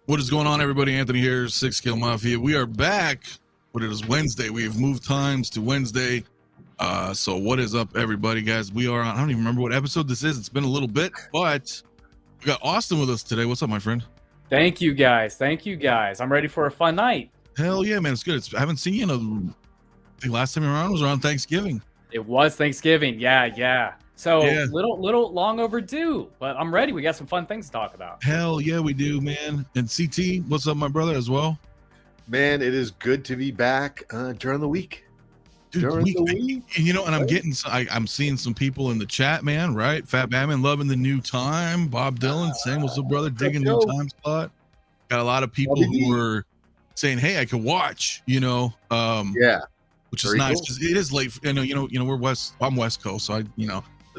What is going on, everybody? Anthony here, 𝗕𝗘𝗢𝗢𝗠𝗘 Mafia. We are back, but it is Wednesday. We have moved times to Wednesday. So what is up, everybody, guys? We are on, I don't even remember what episode this is. It's been a little bit, but we got Austin with us today. What's up, my friend? Thank you, guys. Thank you, guys. I'm ready for a fun night. Hell yeah, man. It's good. I haven't seen you I think last time you were around was around Thanksgiving. It was Thanksgiving. Yeah. So little long overdue, but I'm ready. We got some fun things to talk about. Hell yeah, we do, man. And CT, what's up, my brother, as well? Man, it is good to be back during the week. Dude, during the week. And you know, and I'm seeing some people in the chat, man, right? Fat Batman loving the new time. Bob Dylan saying, what's up, brother? Digging new time spot. Got a lot of people who were saying, hey, I can watch, you know. Yeah. Which is nice because it is late. You know, we're I'm West Coast, so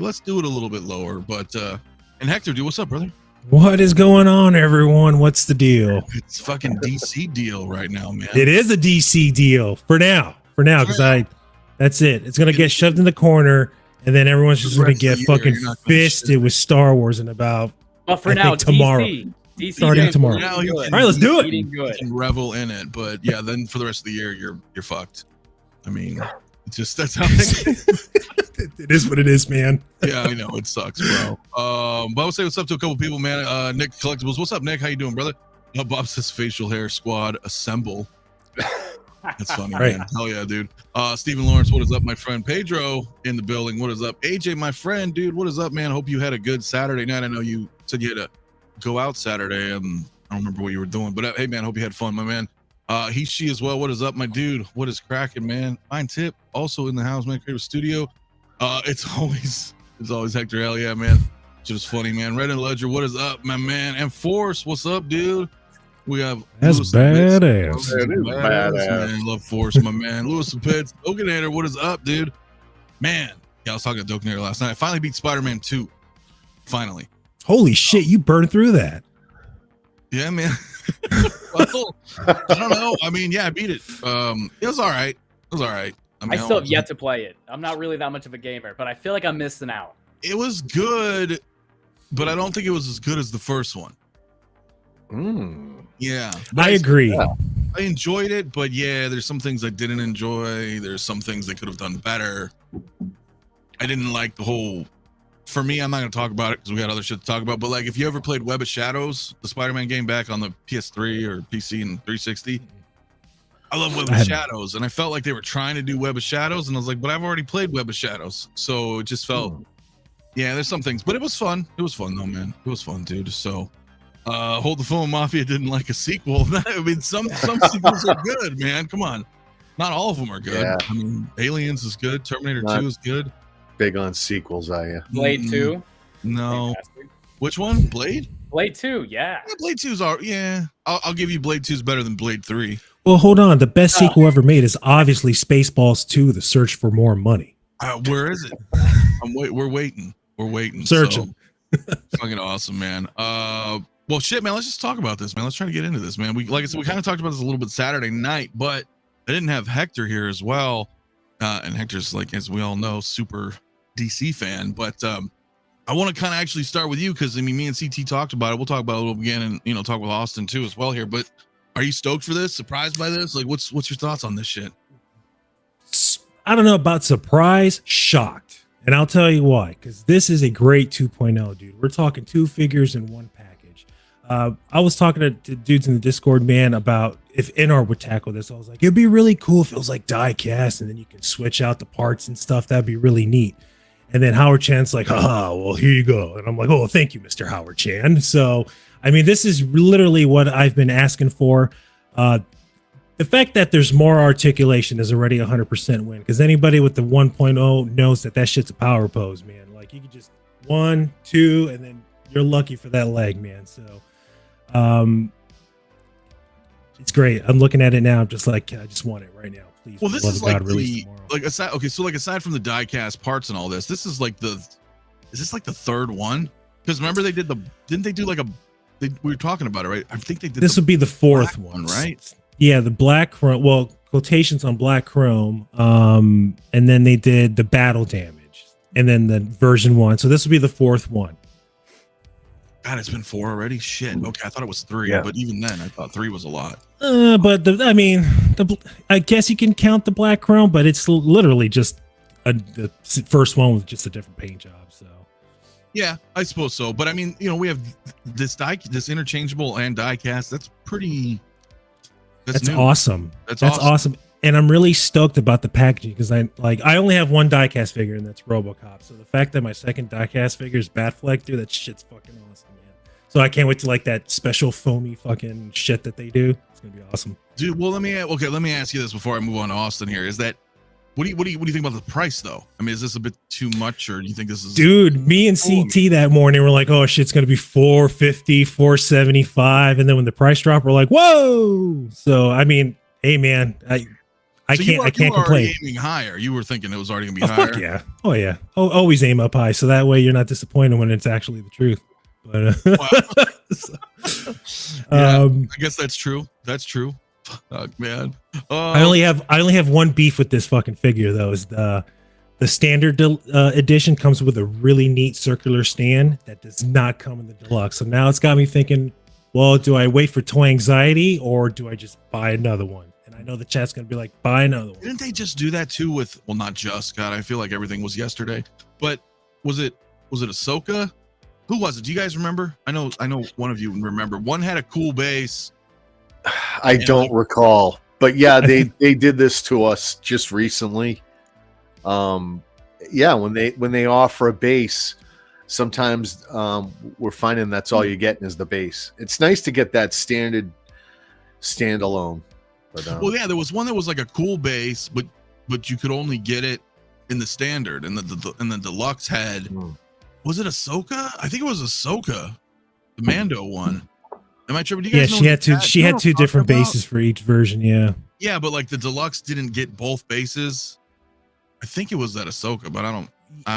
let's do it a little bit lower. But and Hector, dude, what's up, brother? What is going on, everyone? What's the deal? It's fucking DC deal right now, man. It is a DC deal for now, because that's it. It's gonna get shoved in the corner, and then everyone's just gonna get fucking fisted with Star Wars in about. But for now, tomorrow. DC starting tomorrow. All right, let's do it. You can revel in it, but yeah, then for the rest of the year, you're fucked. I mean, that's how it is what it is, man. Yeah, I know it sucks, bro. But I would say what's up to a couple people, man. Nick Collectibles, what's up, Nick? How you doing, brother? Bob says facial hair squad assemble. That's funny, right. Man. Hell yeah, dude. Stephen Lawrence, what is up, my friend? Pedro in the building, what is up? AJ, my friend, dude, what is up, man? Hope you had a good Saturday night. I know you said you had to go out Saturday, and I don't remember what you were doing, but hey, man, hope you had fun, my man. She as well. What is up, my dude? What is cracking, man? Fine Tip also in the house, man. Creative Studio. It's always Hector. Hell yeah, man. Just funny, man. Red and Ledger, what is up, my man? And Force, what's up, dude? We have that's Lewis badass. Badass, man. Love Force, my man. Lewis and Pitts, Dokinator, what is up, dude? Man, yeah, I was talking to Dokinator last night. I finally beat Spider-Man 2. Finally. Holy shit, you burned through that. Yeah, man. Well, I don't know. I mean, yeah, I beat it. It was all right. I mean, I still have yet to play it. I'm not really that much of a gamer, but I feel like I'm missing out. It was good, but I don't think it was as good as the first one. Yeah, I agree. I enjoyed it, but yeah, there's some things I didn't enjoy. There's some things they could have done better. I didn't like the whole. For me, I'm not going to talk about it because we had other shit to talk about. But like, if you ever played Web of Shadows, the Spider-Man game back on the PS3 or PC and 360, I love Web of Shadows, and I felt like they were trying to do Web of Shadows, and I was like, but I've already played Web of Shadows, so it just felt, yeah, there's some things, but it was fun. It was fun though, man. It was fun, dude. So, Hold the Phone Mafia didn't like a sequel. I mean, some sequels are good, man. Come on, not all of them are good. Yeah. I mean, Aliens is good. Terminator 2 is good. Big on sequels, are you? Blade 2? No. Fantastic. Which one? Blade 2, yeah. Blade 2's I'll give you Blade 2's better than Blade 3. Well, hold on. The best sequel ever made is obviously Spaceballs 2: The Search for More Money. Where is it? We're waiting. Searching. So, fucking awesome, man. Well, shit, man. Let's just talk about this, man. Let's try to get into this, man. Like I said, we kind of talked about this a little bit Saturday night, but I didn't have Hector here as well. And Hector's, like, as we all know, super DC fan, but I want to kind of actually start with you because I mean, me and CT talked about it. We'll talk about it a little again, and talk with Austin too as well here. But are you stoked for this? Surprised by this? Like, what's your thoughts on this shit? I don't know about surprised, shocked, and I'll tell you why. Because this is a great 2.0, dude. We're talking 2 figures in one package. I was talking to dudes in the Discord, man, about if NR would tackle this. I was like, it'd be really cool if it was like Diecast, and then you can switch out the parts and stuff. That'd be really neat. And then Howard Chan's like, well, here you go. And I'm like, oh, thank you, Mr. Howard Chan. So, I mean, this is literally what I've been asking for. The fact that there's more articulation is already 100% win, because anybody with the 1.0 knows that shit's a power pose, man. Like, you can just 1, 2, and then you're lucky for that leg, man. So, it's great. I'm looking at it now. I'm just like, I just want it right now. Please. Well, this is like aside from the diecast parts and all this, is this like the third one? Because remember didn't they do like we were talking about it, right? I think they did. This would be the fourth one, right? Yeah, the black chrome. Well, quotations on black chrome. And then they did the battle damage, and then the version 1. So this would be the fourth one. God, it's been 4 already. Shit. Okay, I thought it was 3, Yeah. but even then, I thought 3 was a lot. But I guess you can count the black chrome, but it's literally just the first one with just a different paint job. So Yeah, I suppose so. But I mean, we have this interchangeable and diecast. That's pretty. That's new. awesome. That's awesome. And I'm really stoked about the packaging because I only have one diecast figure, and that's RoboCop. So the fact that my second diecast figure is Batfleck, dude, that shit's fucking awesome, man. So I can't wait to like that special foamy fucking shit that they do. It's gonna be awesome, dude. Well, let me ask you this before I move on to Austin. Here is that. What do you think about the price though? I mean, is this a bit too much, or do you think this is? Dude, me and CT that morning were like, "Oh shit, it's gonna be $450, $475," and then when the price dropped, we're like, "Whoa!" So I mean, hey man, I can't complain. Aiming higher. You were thinking it was already gonna be higher. Fuck yeah. Oh yeah. Always aim up high, so that way you're not disappointed when it's actually the truth. But I guess that's true. That's true. Fuck, man. I only have one beef with this fucking figure though. Is the standard edition comes with a really neat circular stand that does not come in the deluxe. So now it's got me thinking, well, do I wait for toy anxiety or do I just buy another one? And I know the chat's gonna be like, buy another one. Didn't they just do that too with? Well, not just. God, I feel like everything was yesterday. But was it Ahsoka? Who was it? Do you guys remember? I know one of you remember. One had a cool base. I don't recall, but yeah, they did this to us just recently. Yeah, when they offer a base, sometimes we're finding that's all you're getting is the base. It's nice to get that standard standalone. But, well, yeah, there was one that was like a cool base, but you could only get it in the standard, and the deluxe had. Was it Ahsoka? I think it was Ahsoka, the Mando one. Am I tripping? Do you guys know she had two different bases for each version. Yeah. Yeah, but like the deluxe didn't get both bases. I think it was that Ahsoka, but I don't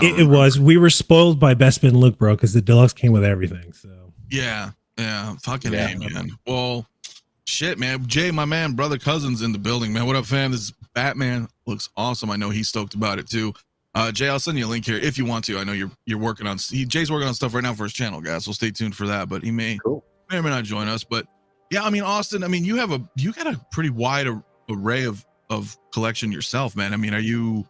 it was. We were spoiled by Bespin Luke, bro, because the deluxe came with everything. So yeah, fucking A, man. Well, shit, man. Jay, my man, brother, cousin's in the building, man. What up, fam? This is Batman. Looks awesome. I know he's stoked about it too. Jay, I'll send you a link here if you want to. I know you're working on. Jay's working on stuff right now for his channel, guys. So stay tuned for that. But he may or may not join us. But yeah, I mean, Austin. I mean, you got a pretty wide array of collection yourself, man. I mean, are you?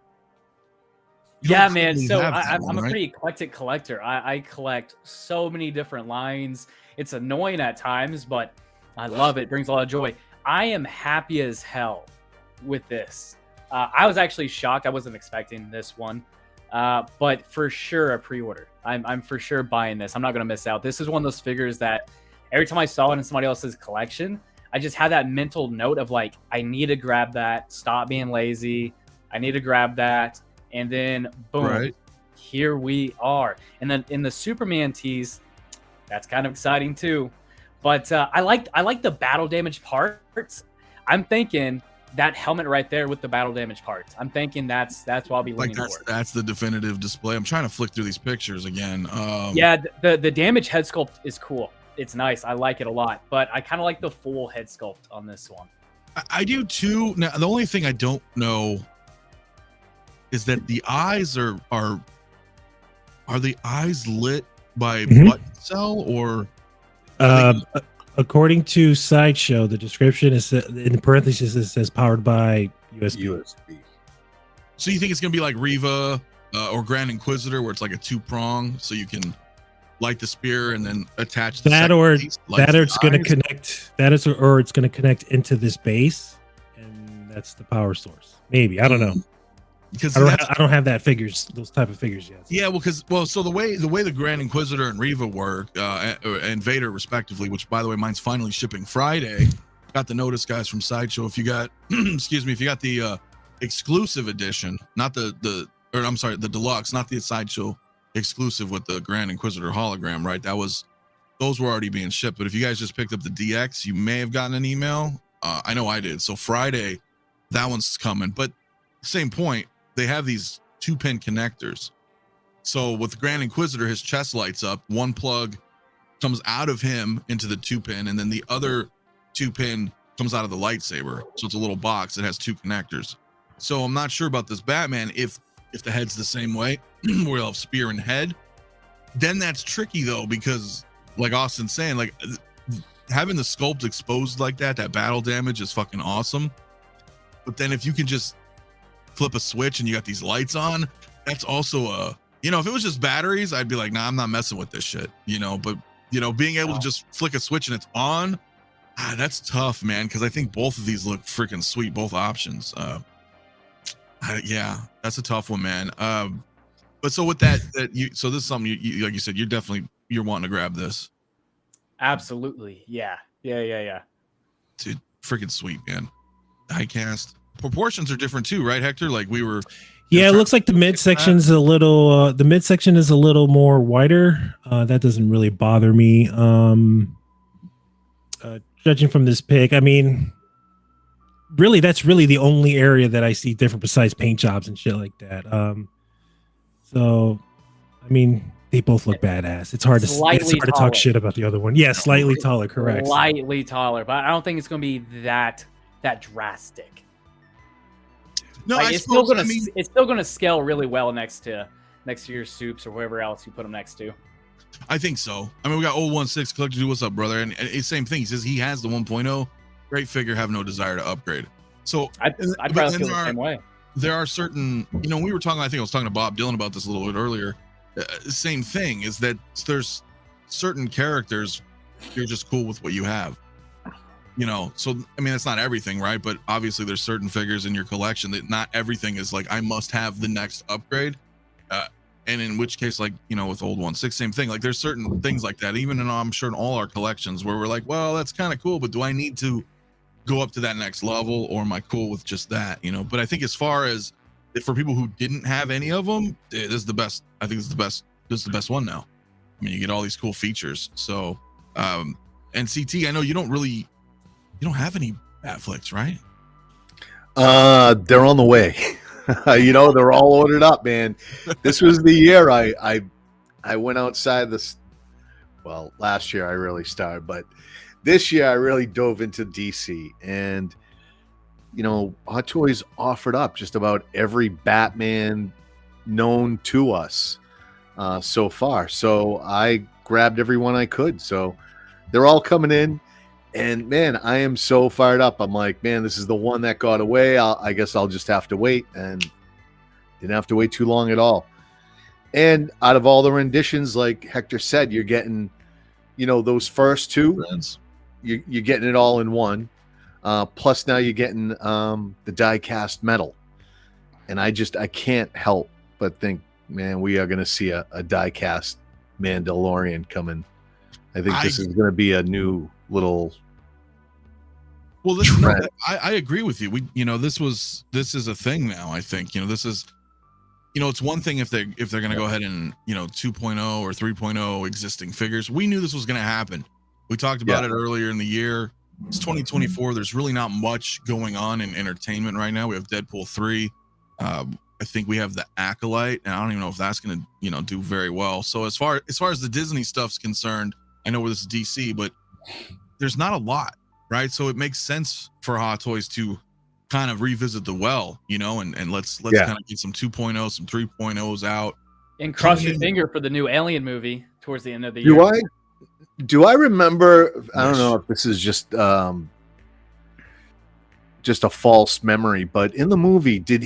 Yeah, man. So I'm a pretty eclectic collector. I collect so many different lines. It's annoying at times, but I love it. It brings a lot of joy. I am happy as hell with this. I was actually shocked. I wasn't expecting this one, but for sure a pre-order. I'm for sure buying this. I'm not going to miss out. This is one of those figures that every time I saw it in somebody else's collection, I just had that mental note of like, I need to grab that. Stop being lazy. I need to grab that. And then boom, here we are. And then in the Superman tease, that's kind of exciting too. But I like the battle damage parts. I'm thinking that helmet right there with the battle damage parts. I'm thinking that's what I'll be leaning toward. That's the definitive display. I'm trying to flick through these pictures again. Yeah, the damage head sculpt is cool. It's nice. I like it a lot. But I kind of like the full head sculpt on this one. I do too. Now the only thing I don't know is that the eyes are the eyes lit by button cell or? According to Sideshow, the description is in parentheses. It says powered by USB. So you think it's gonna be like Reva or Grand Inquisitor, where it's like a 2-prong, so you can light the spear and then attach that, or it's going to connect. That is, or it's going to connect into this base, and that's the power source. Maybe, I don't know. Because I don't have those type of figures yet. So. Yeah, so the way the Grand Inquisitor and Reva work, and Vader respectively, which by the way, mine's finally shipping Friday. Got the notice, guys, from Sideshow. If you got, excuse me, if you got the exclusive edition, not the deluxe, not the Sideshow exclusive with the Grand Inquisitor hologram, right? Those were already being shipped. But if you guys just picked up the DX, you may have gotten an email. I know I did. So Friday, that one's coming. But same point. They have these 2-pin connectors. So with the Grand Inquisitor, his chest lights up. One plug comes out of him into the 2-pin, and then the other 2-pin comes out of the lightsaber. So it's a little box that has 2 connectors. So I'm not sure about this Batman if the head's the same way, where you'll have spear and head. Then that's tricky though, because like Austin's saying, like having the sculpt exposed like that battle damage is fucking awesome. But then if you can just flip a switch and you got these lights on, that's also a, if it was just batteries, I'd be like, nah, I'm not messing with this shit, but being able to just flick a switch and it's on, that's tough, man. Cause I think both of these look freaking sweet, both options. Yeah, that's a tough one, man. But so with that so this is something you like you said, you're wanting to grab this. Absolutely. Yeah. Dude, freaking sweet, man. Diecast proportions are different too, right, Hector? Like we were. Yeah, it looks like the midsection is a little. The midsection is a little more wider. That doesn't really bother me. Judging from this pic, I mean, really, that's really the only area that I see different besides paint jobs and shit like that. So, I mean, they both look badass. It's hard to talk shit about the other one. Yeah, slightly taller, correct. Slightly taller, but I don't think it's going to be that drastic. No, like, it's still going to scale really well next to your soups or whoever else you put them next to. I think so. I mean, we got 𝗠𝗘𝗥𝗖𝗢𝗢𝗠 Collector. What's up, brother? And it's same thing. He says he has the 1.0. Great figure, have no desire to upgrade. So I'd probably feel the same way. There are certain, we were talking, I think I was talking to Bob Dylan about this a little bit earlier. Same thing is that there's certain characters you're just cool with what you have. So I mean, it's not everything, right? But obviously there's certain figures in your collection that not everything is like, I must have the next upgrade. And in which case, like, with 𝗠𝗘𝗥𝗖𝗢𝗢𝗠, same thing. Like there's certain things like that, even I'm sure in all our collections where we're like, well, that's kind of cool, but do I need to go up to that next level, or am I cool with just that? But I think as far as for people who didn't have any of them, this is the best. I think this is the best one now. I mean, you get all these cool features. So, and CT, I know you don't have any Batflicks, right? They're on the way. They're all ordered up, man. This was the year I went outside this. Well, last year I really started, but this year I really dove into DC, and Hot Toys offered up just about every Batman known to us so far. So I grabbed every one I could. So they're all coming in, and man, I am so fired up. I'm like, man, this is the one that got away. I guess I'll just have to wait, and didn't have to wait too long at all. And out of all the renditions, like Hector said, you're getting, those first two. You're getting it all in one. Plus now you're getting the die-cast metal. And I can't help but think, man, we are going to see a die-cast Mandalorian coming. I think this is going to be a new little trend. I agree with you. This is a thing now. I think, this is, it's one thing if they're going to go ahead and, 2.0 or 3.0 existing figures. We knew this was going to happen. We talked about it earlier in the year. It's 2024. There's really not much going on in entertainment right now. We have Deadpool 3. I think we have the Acolyte, and I don't even know if that's going to, do very well. So as far as the Disney stuff's concerned, I know where this is DC, but there's not a lot, right? So it makes sense for Hot Toys to kind of revisit the well, and let's kind of get some 2.0, some 3.0s out. And cross your finger for the new Alien movie towards the end of the year. Do I remember? I don't know if this is just a false memory, but in the movie, did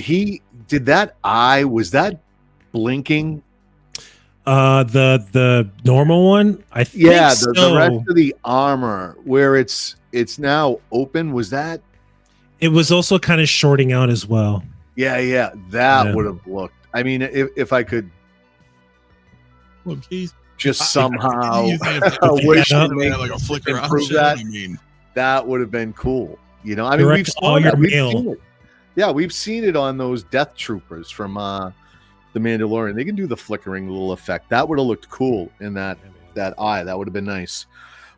that eye, was that blinking? The normal one, I think. Yeah, the rest of the armor where it's now open, was that? It was also kind of shorting out as well. Yeah, that would have looked. I mean, if I could. Well, Keith. Just somehow wish like a flicker improve that. That would have been cool. I mean, we've seen it. Yeah, we've seen it on those Death Troopers from the Mandalorian. They can do the flickering little effect. That would have looked cool in that eye. That would have been nice.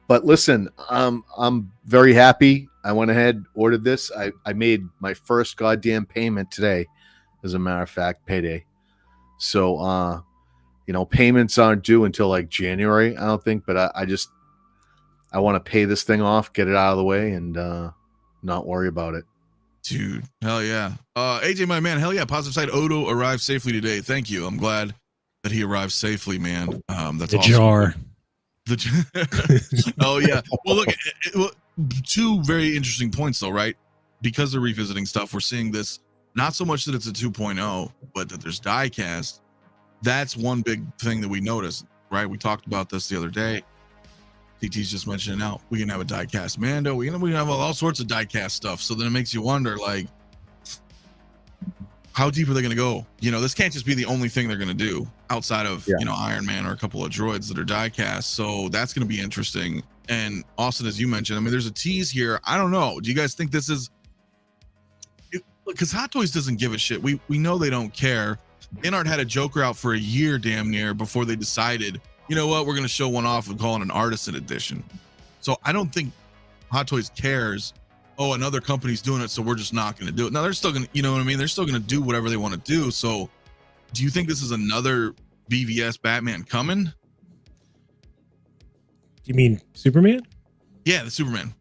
But listen, I'm very happy. I went ahead, ordered this. I made my first goddamn payment today, as a matter of fact, payday. So payments aren't due until like January, I don't think, but I want to pay this thing off, get it out of the way, and not worry about it. Dude, hell yeah. AJ, my man, hell yeah. Positive side, Odo arrived safely today. Thank you. I'm glad that he arrived safely, man. That's the awesome. jar. Oh yeah. Well, look, two very interesting points though, right? Because they're revisiting stuff, we're seeing this not so much that it's a 2.0, but that there's diecast. That's one big thing that we noticed, right? We talked about this the other day. TT's just mentioning now we can have a diecast Mando. We can have all sorts of diecast stuff. So then it makes you wonder, like, how deep are they going to go? You know, this can't just be the only thing they're going to do outside of, you know, Iron Man or a couple of droids that are diecast. So that's going to be interesting. And Austin, as you mentioned, I mean, there's a tease here. I don't know. Do you guys think this is, because Hot Toys doesn't give a shit. We know they don't care. Inart had a Joker out for a year damn near before they decided, you know what, we're going to show one off and call it an artisan edition. So I don't think Hot Toys cares, oh, another company's doing it, so we're just not going to do it. Now they're still going to, you know what I mean? They're still going to do whatever they want to do. So do you think this is another BVS Batman coming? You mean Superman? Yeah, the Superman.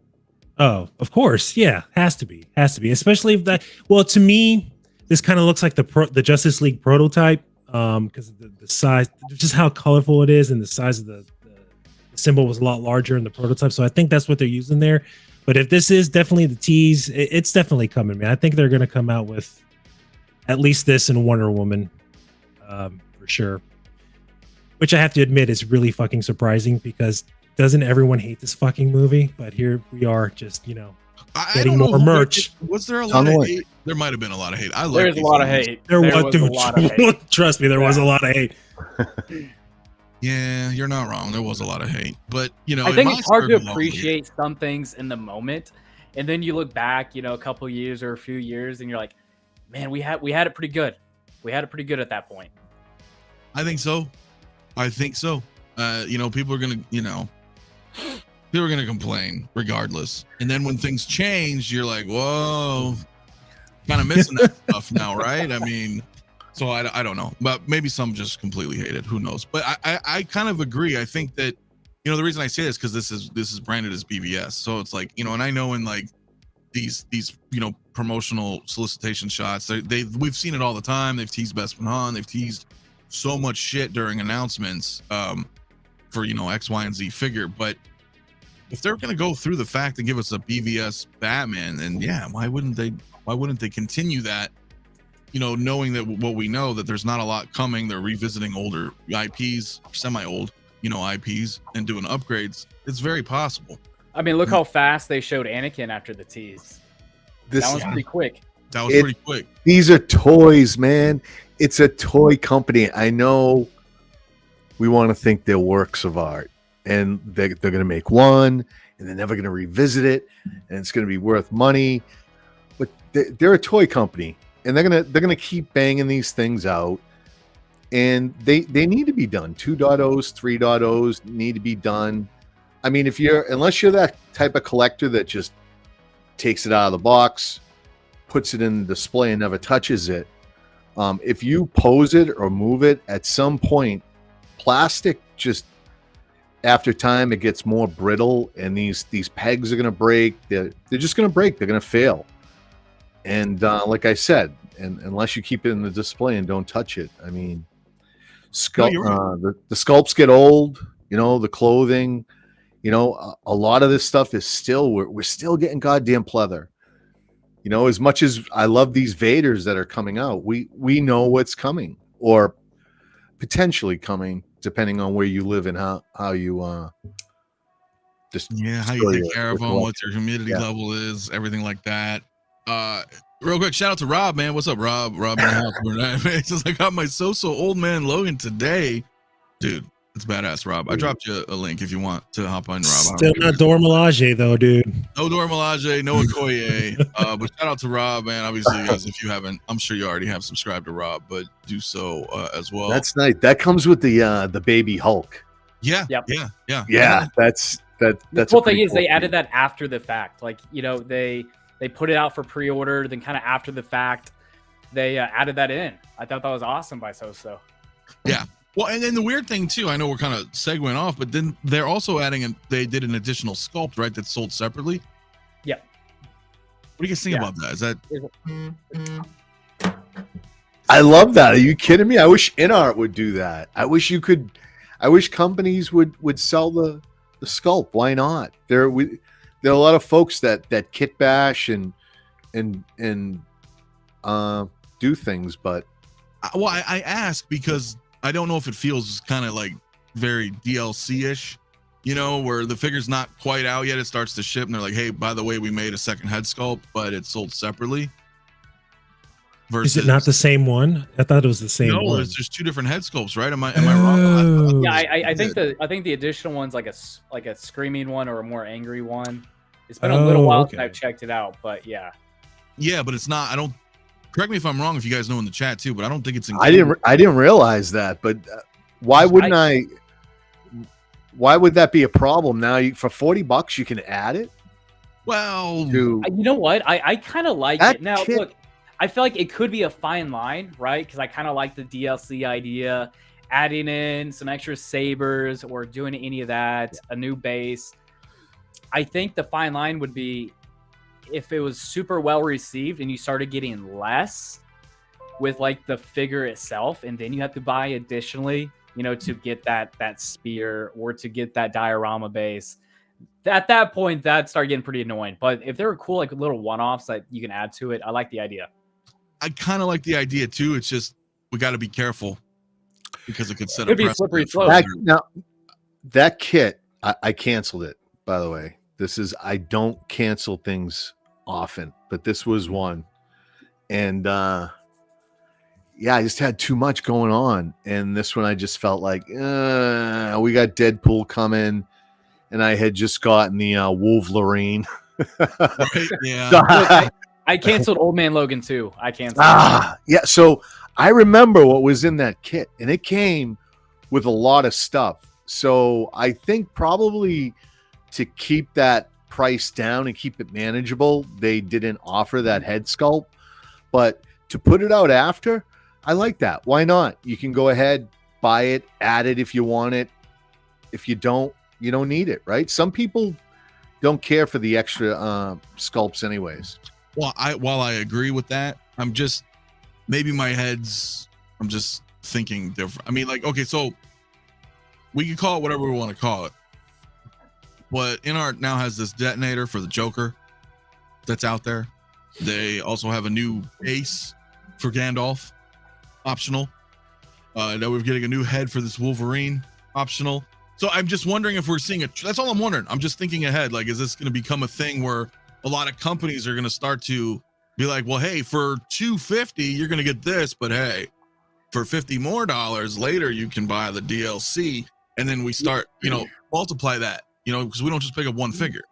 Oh, of course. Yeah, has to be. Especially if that. Well, to me, this kind of looks like the Justice League prototype, because the size, just how colorful it is, and the size of the symbol was a lot larger in the prototype. So I think that's what they're using there. But if this is definitely the tease, it's definitely coming, man. I think they're going to come out with at least this and Wonder Woman, for sure. Which I have to admit is really fucking surprising, because doesn't everyone hate this fucking movie? But here we are, just, you know, getting more merch. Was there a lot of hate? There might have been a lot of hate. There's a lot of hate. There was a lot of hate. Trust me, there was a lot of hate. Yeah, you're not wrong. There was a lot of hate, but you know, I think it's hard to appreciate some things in the moment, and then you look back, you know, a couple years or a few years, and you're like, man, we had it pretty good. We had it pretty good at that point. I think so. You know, people are gonna complain regardless, and then when things change, you're like, whoa, kind of missing that stuff now, right? I mean. So I don't know, but maybe some just completely hate it. Who knows? But I kind of agree. I think that, you know, the reason I say this because this is branded as BVS, so it's like, you know, and I know in like these you know, promotional solicitation shots, we've seen it all the time. They've teased Best Man, they've teased so much shit during announcements for, you know, X, Y, and Z figure. But if they're gonna go through the fact and give us a BVS Batman, then yeah, why wouldn't they continue that? You know, knowing that what we know, that there's not a lot coming, they're revisiting older IPs, semi-old, you know, IPs, and doing upgrades. It's very possible. I mean, look how fast they showed Anakin after the tease. That was pretty quick. Pretty quick. These are toys, man. It's a toy company. I know we want to think they're works of art, and they're going to make one, and they're never going to revisit it, and it's going to be worth money. But they're a toy company. And they're gonna keep banging these things out, and they need to be done. 2.0s, 3.0s need to be done. I mean, unless you're that type of collector that just takes it out of the box, puts it in the display, and never touches it, if you pose it or move it, at some point, plastic just after time it gets more brittle, and these pegs are gonna break. They're just gonna break. They're gonna fail. And like I said, and unless you keep it in the display and don't touch it, I mean, the sculpts get old, you know, the clothing, you know, a lot of this stuff is still, we're still getting goddamn pleather. You know, as much as I love these Vaders that are coming out, we know what's coming, or potentially coming, depending on where you live and how you just how you take care of them, what your humidity level is, everything like that. Real quick, shout out to Rob, man. What's up, Rob? Rob in the house. It's just, I got my so old man Logan today, dude. It's badass, Rob. I dropped you a link if you want to hop on, Rob. Still not Dora Milaje though, dude. No Dora Milaje, no Okoye. But shout out to Rob, man. Obviously, guys, if you haven't, I'm sure you already have subscribed to Rob, but do so as well. That's nice. That comes with the baby Hulk. Yeah. Yep. Yeah. That's the cool thing is they added that after the fact. Like, you know, they put it out for pre-order, then kind of after the fact, they added that in. I thought that was awesome by So. Yeah. Well, and then the weird thing too, I know we're kind of segueing off, but then they're also adding, they did an additional sculpt, right? That's sold separately. Yeah. What do you guys think about that? Is that? I love that. Are you kidding me? I wish InArt would do that. I wish you could. I wish companies would sell the sculpt. Why not? There are a lot of folks that kit bash and do things, but well, I ask because I don't know if it feels kind of like very DLC-ish, you know, where the figure's not quite out yet. It starts to ship and they're like, hey, by the way, we made a second head sculpt, but it's sold separately. Is it not the same one? I thought it was the same one. No, there's two different head sculpts, right? Am I wrong? Yeah, I think the additional one's like a screaming one or a more angry one. It's been a little while since I've checked it out, but yeah. Yeah, but it's not. I don't. Correct me if I'm wrong. If you guys know in the chat too, but I don't think it's included. I didn't realize that. But why wouldn't I? Why would that be a problem? Now for $40 you can add it. Well, you know what? I kind of like it. Now look, I feel like it could be a fine line, right? Because I kind of like the DLC idea, adding in some extra sabers or doing any of that, a new base. I think the fine line would be if it was super well received and you started getting less with like the figure itself, and then you have to buy additionally, you know, to get that spear or to get that diorama base. At that point, that started getting pretty annoying. But if there were cool like little one-offs that you can add to it, I like the idea. I kind of like the idea too. It's just we got to be careful because it could set up. Could be slippery slope. Now, that kit, I canceled it. By the way, I don't cancel things often, but this was one, and yeah, I just had too much going on, and this one I just felt like we got Deadpool coming, and I had just gotten the Wolverine. Right, yeah. Look, I canceled Old Man Logan too. I canceled. Yeah. So I remember what was in that kit, and it came with a lot of stuff. So I think probably to keep that price down and keep it manageable, they didn't offer that head sculpt. But to put it out after, I like that. Why not? You can go ahead, buy it, add it if you want it. If you don't need it, right? Some people don't care for the extra sculpts anyways. Well, while I agree with that, I'm just thinking different. I mean, like, okay, so we can call it whatever we want to call it. But InArt now has this detonator for the Joker that's out there. They also have a new base for Gandalf, optional. Now we're getting a new head for this Wolverine, optional. So I'm just wondering if we're seeing that's all I'm wondering. I'm just thinking ahead. Like, is this going to become a thing where a lot of companies are going to start to be like, well, hey, for $250, you're going to get this, but hey, for $50 more later, you can buy the DLC. And then we start, multiply that, because we don't just pick up one figure.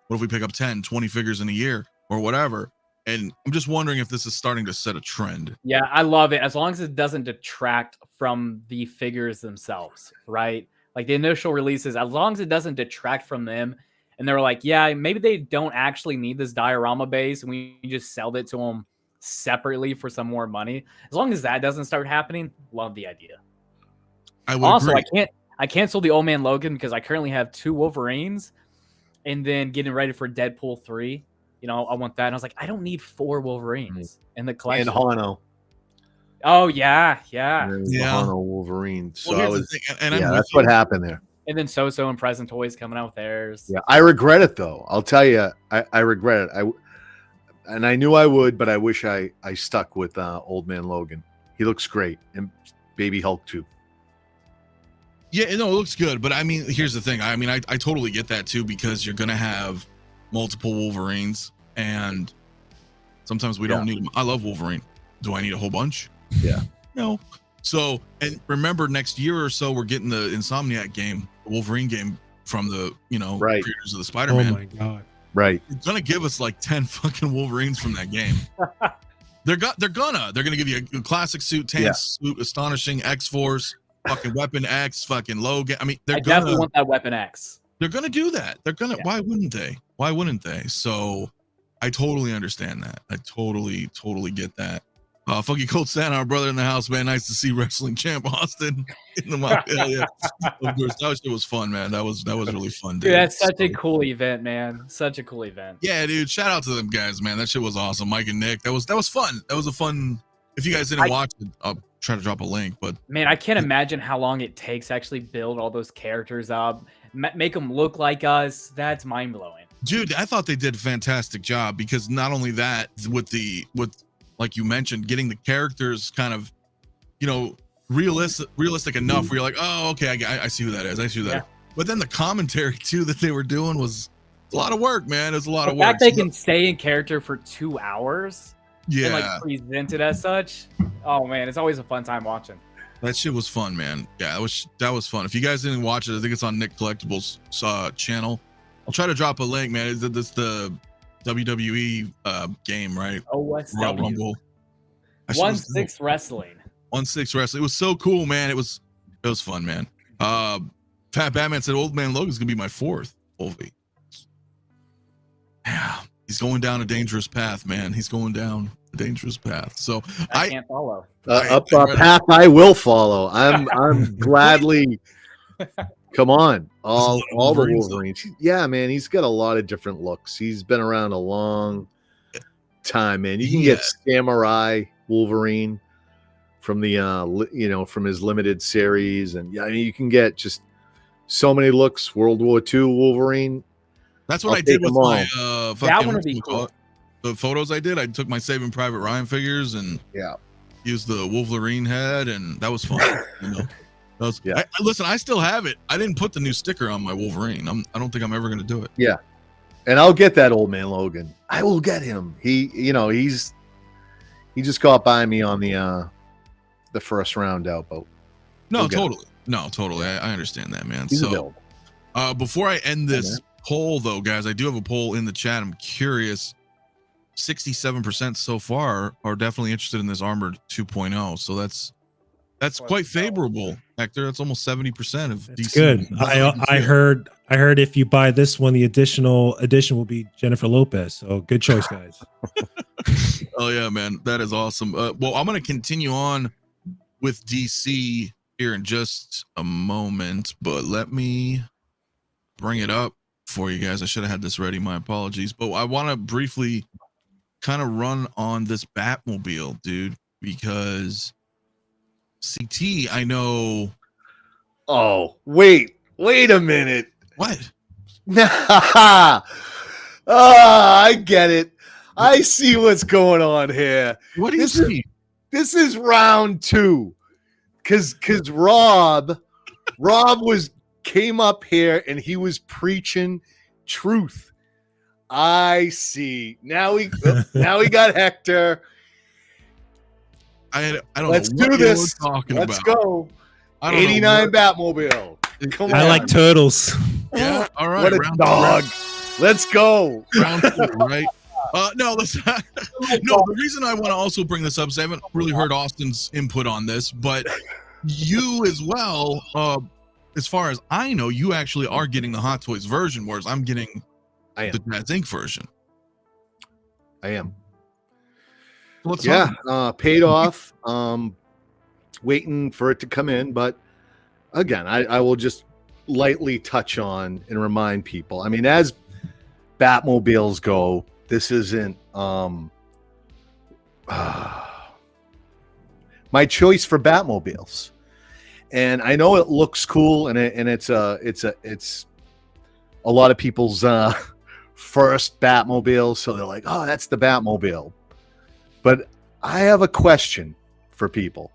What if we pick up 10, 20 figures in a year or whatever? And I'm just wondering if this is starting to set a trend. Yeah, I love it. As long as it doesn't detract from the figures themselves, right? Like the initial releases, as long as it doesn't detract from them. And they were like, yeah, maybe they don't actually need this diorama base, and we just sell it to them separately for some more money. As long as that doesn't start happening, love the idea. I would agree. I canceled the Old Man Logan because I currently have 2 Wolverines, and then getting ready for Deadpool 3. I want that. And I was like, I don't need 4 Wolverines in the collection. And Hano. Oh yeah. Hano Wolverine. So well, that's what happened there. And then So and Present Toys coming out with theirs. Yeah, I regret it though. I'll tell you, I regret it. And I knew I would, but I wish I stuck with Old Man Logan. He looks great, and Baby Hulk too. Yeah, it looks good, but I mean, here's the thing. I mean, I totally get that too, because you're gonna have multiple Wolverines, and sometimes we don't need them. I love Wolverine. Do I need a whole bunch? Yeah. No. So, and remember, next year or so, we're getting the Insomniac game, the Wolverine game from the, creators of the Spider-Man. Oh my God. Right. It's going to give us like 10 fucking Wolverines from that game. They're going to give you a classic suit, tan suit, astonishing, X-Force, fucking Weapon X, fucking Logan. I mean, I definitely want that Weapon X. They're going to do that. They're going to, why wouldn't they? So I totally understand that. I totally get that. Funky Cold Santa, our brother in the house, man. Nice to see wrestling champ Austin in the MAFIA. Yeah. Of course, that shit was fun, man. That was really fun, dude. That's such a cool event, man. Such a cool event. Yeah, dude. Shout out to them guys, man. That shit was awesome. Mike and Nick. That was fun. That was a fun. If you guys didn't watch it, I'll try to drop a link. But man, I can't imagine how long it takes to actually build all those characters up, make them look like us. That's mind blowing. Dude, I thought they did a fantastic job because not only that, with like you mentioned, getting the characters kind of, realistic enough where you're like, oh, okay, I see who that is. I see who that is. But then the commentary too that they were doing was a lot of work, man. It's a lot of work. The fact they can stay in character for 2 hours and like present it as such. Oh man, it's always a fun time watching. That shit was fun, man. Yeah, that was fun. If you guys didn't watch it, I think it's on Nick Collectibles channel. I'll try to drop a link, man. It's the WWE game, right? Oh, what's Royal Rumble. 1-6 wrestling. 1-6 wrestling. It was so cool, man. It was fun, man. Fat Batman said Old Man Logan's gonna be my 4th Volvi. Yeah, he's going down a dangerous path, man. He's going down a dangerous path. So I can't follow. Up a path I will follow. I'm gladly. Come on, all the Wolverines. Yeah, man, he's got a lot of different looks. He's been around a long time, man. You can get Samurai Wolverine from the from his limited series, and you can get just so many looks. World War II Wolverine. That's what I did with my that one would be cool. The photos I did. I took my Saving Private Ryan figures and used the Wolverine head, and that was fun. Listen, I still have it. I didn't put the new sticker on my Wolverine. I don't think I'm ever going to do it. Yeah, and I'll get that Old Man Logan. I will get him. He just got by me on the first round out, but totally. I understand that, man. So, before I end this poll, though, guys, I do have a poll in the chat. I'm curious. 67% so far are definitely interested in this Armored 2.0. So that's quite favorable, Hector. That's almost 70% of DC. Good. I heard if you buy this one, the additional edition will be Jennifer Lopez. So good choice, guys. Oh yeah, man, that is awesome. Well, I'm going to continue on with DC here in just a moment, but let me bring it up for you guys. I should have had this ready. My apologies, but I want to briefly kind of run on this Batmobile, dude, because CT, I know. Oh, wait a minute. What? I get it. I see what's going on here. What do you see? This is round 2. Cause Rob came up here and he was preaching truth. I see. Now we got Hector. I don't Let's know. do this. Let's go. 89 Batmobile. Come on. I like turtles. Yeah. All right. What a dog. Let's go. Round 2, right? No, let's no, the reason I want to also bring this up is I haven't really heard Austin's input on this, but you as well, as far as I know, you actually are getting the Hot Toys version, whereas I'm getting the JazzInc version. I am. What's paid off. Waiting for it to come in, but again, I will just lightly touch on and remind people. I mean, as Batmobiles go, this isn't my choice for Batmobiles, and I know it looks cool, and it's a lot of people's first Batmobile, so they're like, oh, that's the Batmobile. But I have a question for people.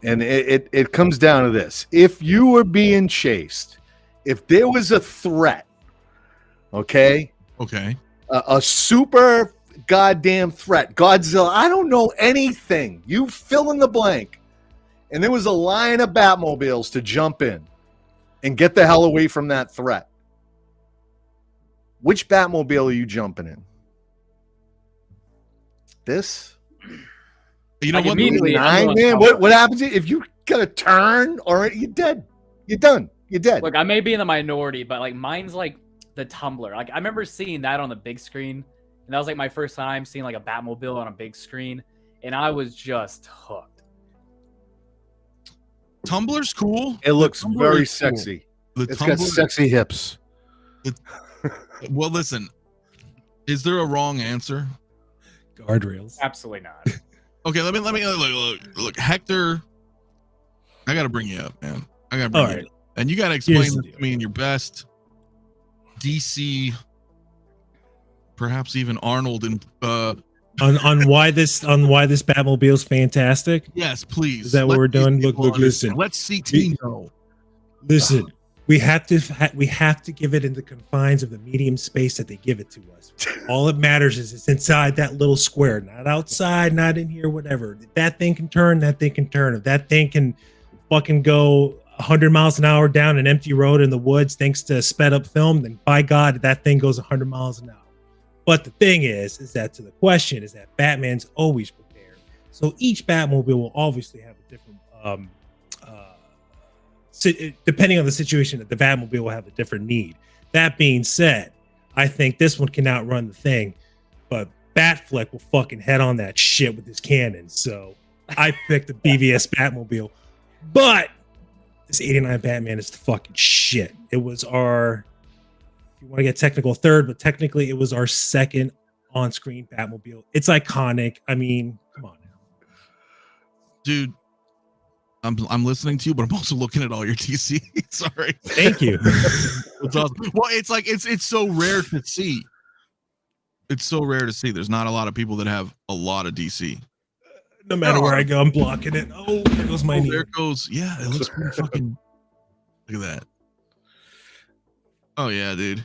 And it comes down to this. If you were being chased, if there was a threat, okay, a super goddamn threat, Godzilla, I don't know anything, you fill in the blank, and there was a line of Batmobiles to jump in and get the hell away from that threat, which Batmobile are you jumping in? This? You know what? Man, what happens if you got a turn or you're dead? You're done. You're dead. Look, I may be in the minority, but like mine's like the Tumblr. Like I remember seeing that on the big screen, and that was like my first time seeing like a Batmobile on a big screen, and I was just hooked. Tumblr's cool. It looks very sexy. It's got sexy hips. Well, listen, is there a wrong answer? Guardrails. Absolutely not. Okay, let me look. Hector, I gotta bring you up, man. I gotta bring you up. And you gotta explain this to me in your best DC, perhaps even Arnold and on why this Batmobile is fantastic. Yes, please. Is that what we're doing? Look, listen. Let's see Tino. Listen, we have to give it in the confines of the medium space that they give it to us. All that matters is it's inside that little square, not outside, not in here, whatever. If that thing can turn, that thing can turn. If that thing can fucking go 100 miles an hour down an empty road in the woods thanks to sped up film, then by God, that thing goes 100 miles an hour. But the thing is that to the question is that Batman's always prepared. So each Batmobile will obviously have a different, depending on the situation, that the Batmobile will have a different need. That being said, I think this one can outrun the thing, but Batfleck will fucking head on that shit with his cannon. So I picked the BVS Batmobile. But this 89 Batman is the fucking shit. It was our, if you want to get technical, third, but technically it was our second on-screen Batmobile. It's iconic. I mean, come on now. Dude, I'm listening to you, but I'm also looking at all your DC. Sorry. Thank you. It's awesome. Well, it's like it's so rare to see. It's so rare to see. There's not a lot of people that have a lot of DC. No matter where I go, I'm blocking it. Oh, there goes my knee. There it goes. Yeah, it looks pretty fucking. Look at that. Oh yeah, dude.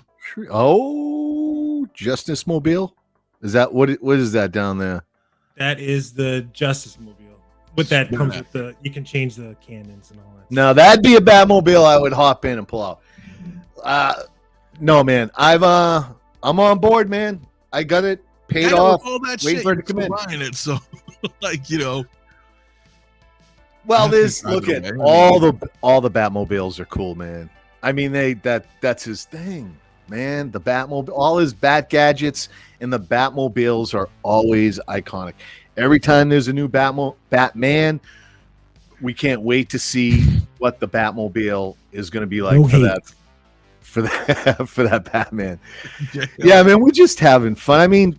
Oh, Justice Mobile. Is that what is that down there? That is the Justice Mobile. With that comes with the, you can change the cannons and all that. Now that'd be a Batmobile I would hop in and pull out. No, man. I'm on board, man. I got it paid off. All that Wait shit, for it to come in. It, so, like, you know. Well, there's look at all the Batmobiles are cool, man. I mean, that's his thing, man. The Batmobile, all his Bat gadgets and the Batmobiles are always iconic. Every time there's a new Batman, we can't wait to see what the Batmobile is going to be like for that Batman. Yeah, man, we're just having fun. I mean,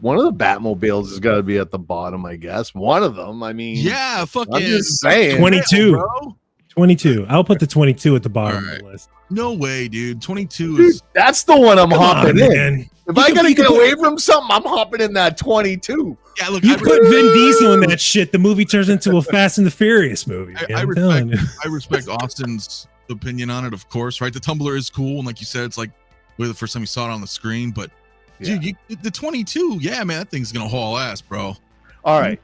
one of the Batmobiles has got to be at the bottom, I guess. One of them. I mean, yeah, fucking. I'm just saying. 22. Bro. 22. I'll put the 22 at the bottom of the list. No way, dude. 22 is. Dude, that's the one I'm hopping in. Man. If I gotta get away from something, I'm hopping in that 22. Yeah, look, you put Vin Diesel in that shit, the movie turns into a Fast and the Furious movie. I respect Austin's opinion on it, of course, right? The Tumblr is cool, and like you said, it's like the first time you saw it on the screen, but dude, the 22, yeah, man, that thing's gonna haul ass, bro. All right,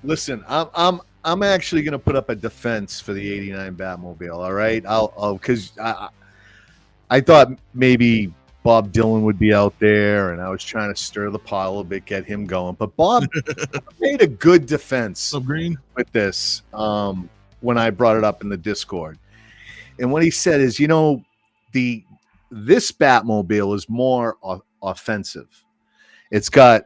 listen, I'm actually gonna put up a defense for the 89 Batmobile. All right, I'll because I thought maybe Bob Dylan would be out there, and I was trying to stir the pot a little bit, get him going. But Bob made a good defense with this when I brought it up in the Discord. And what he said is, this Batmobile is more offensive. It's got,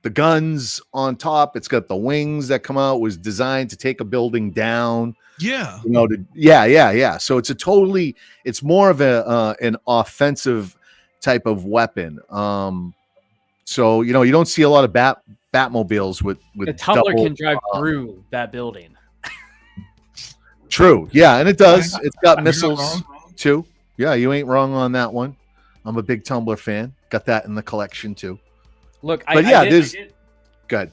the guns on top. It's got the wings that come out. It was designed to take a building down. Yeah. So it's more of an offensive type of weapon. So you don't see a lot of Batmobiles with the Tumblr can drive through that building. True. Yeah, and it does. It's got missiles too. Yeah, you ain't wrong on that one. I'm a big Tumblr fan. Got that in the collection too. Look, but there's good.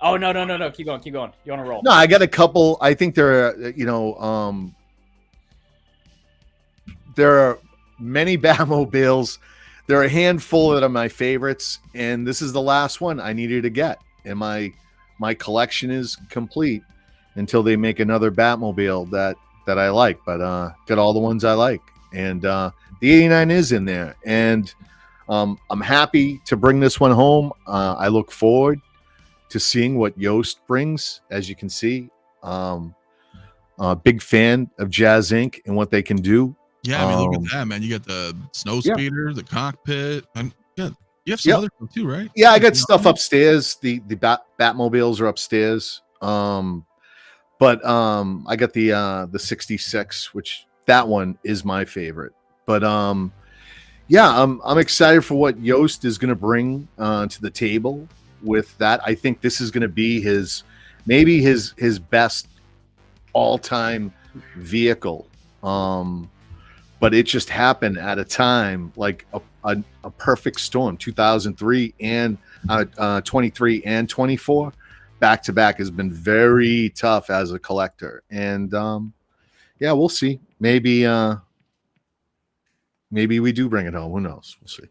Oh no! Keep going. You want to roll? No, I got a couple. I think there are, there are many Batmobiles. There are a handful that are my favorites, and this is the last one I needed to get. And my collection is complete until they make another Batmobile that I like. But got all the ones I like, and the 89 is in there, and I'm happy to bring this one home. I look forward to seeing what Yoast brings. As you can see, big fan of JazzInc and what they can do. Yeah, I mean, look at that, man. You got the snow speeder, the cockpit, and you have some other stuff too, right? Yeah, I got stuff upstairs. The Batmobiles are upstairs. But I got the 66, which that one is my favorite. But Yeah, I'm excited for what Yost is going to bring to the table with that. I think this is going to be maybe his best all-time vehicle. But it just happened at a time like a perfect storm. 2003 and 23 and 24 back to back has been very tough as a collector. And yeah, we'll see. Maybe we do bring it home. Who knows? We'll see.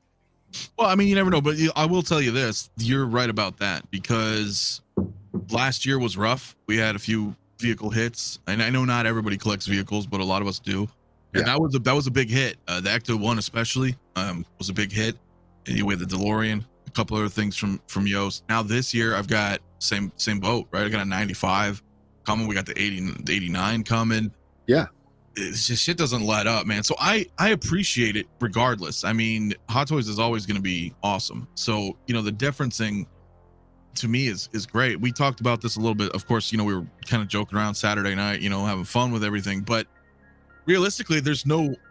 Well, I mean, you never know, but I will tell you this. You're right about that, because last year was rough. We had a few vehicle hits, and I know not everybody collects vehicles, but a lot of us do. And that was a big hit. The Ecto one especially was a big hit. And we had the DeLorean, a couple other things from Yost. Now this year I've got same boat, right? I got a 95 coming. We got the 89 coming. Yeah. It's just shit doesn't let up, man. So I appreciate it regardless. I mean, Hot Toys is always going to be awesome. So, you know, the differencing to me is great. We talked about this a little bit. Of course, you know, we were kind of joking around Saturday night, you know, having fun with everything, but realistically,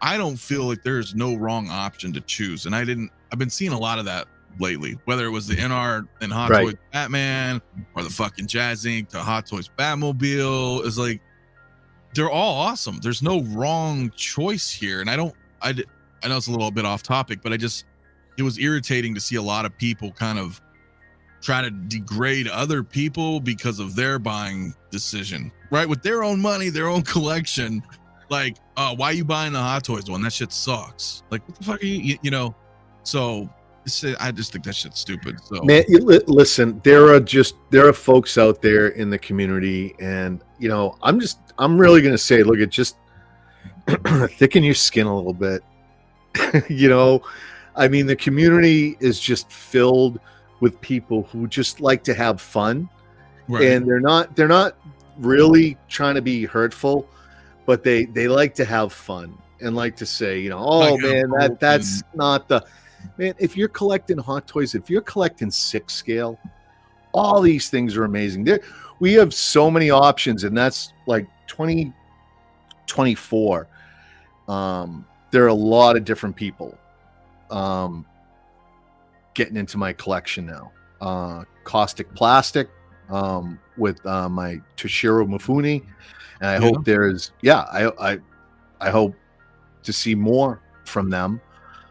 I don't feel like there's no wrong option to choose. And I've been seeing a lot of that lately, whether it was the NR and Hot Toys Batman or the fucking JazzInc to Hot Toys Batmobile. Is like, they're all awesome. There's no wrong choice here. And I know it's a little bit off topic, but it was irritating to see a lot of people kind of try to degrade other people because of their buying decision, right? With their own money, their own collection. Like, why are you buying the Hot Toys one? That shit sucks. Like, what the fuck are you know? So I just think that shit's stupid. So, man, listen, there are folks out there in the community, and you know, I'm really gonna say, look, at just thicken your skin a little bit. You know, I mean, the community is just filled with people who just like to have fun, and they're not really trying to be hurtful, but they like to have fun and like to say, you know, oh man, that's not the man. If you're collecting Hot Toys, if you're collecting 6 scale, all these things are amazing. We have so many options, and that's like 2024. There are a lot of different people getting into my collection now. Caustic Plastic with my Toshiro Mifune, and I hope I hope to see more from them.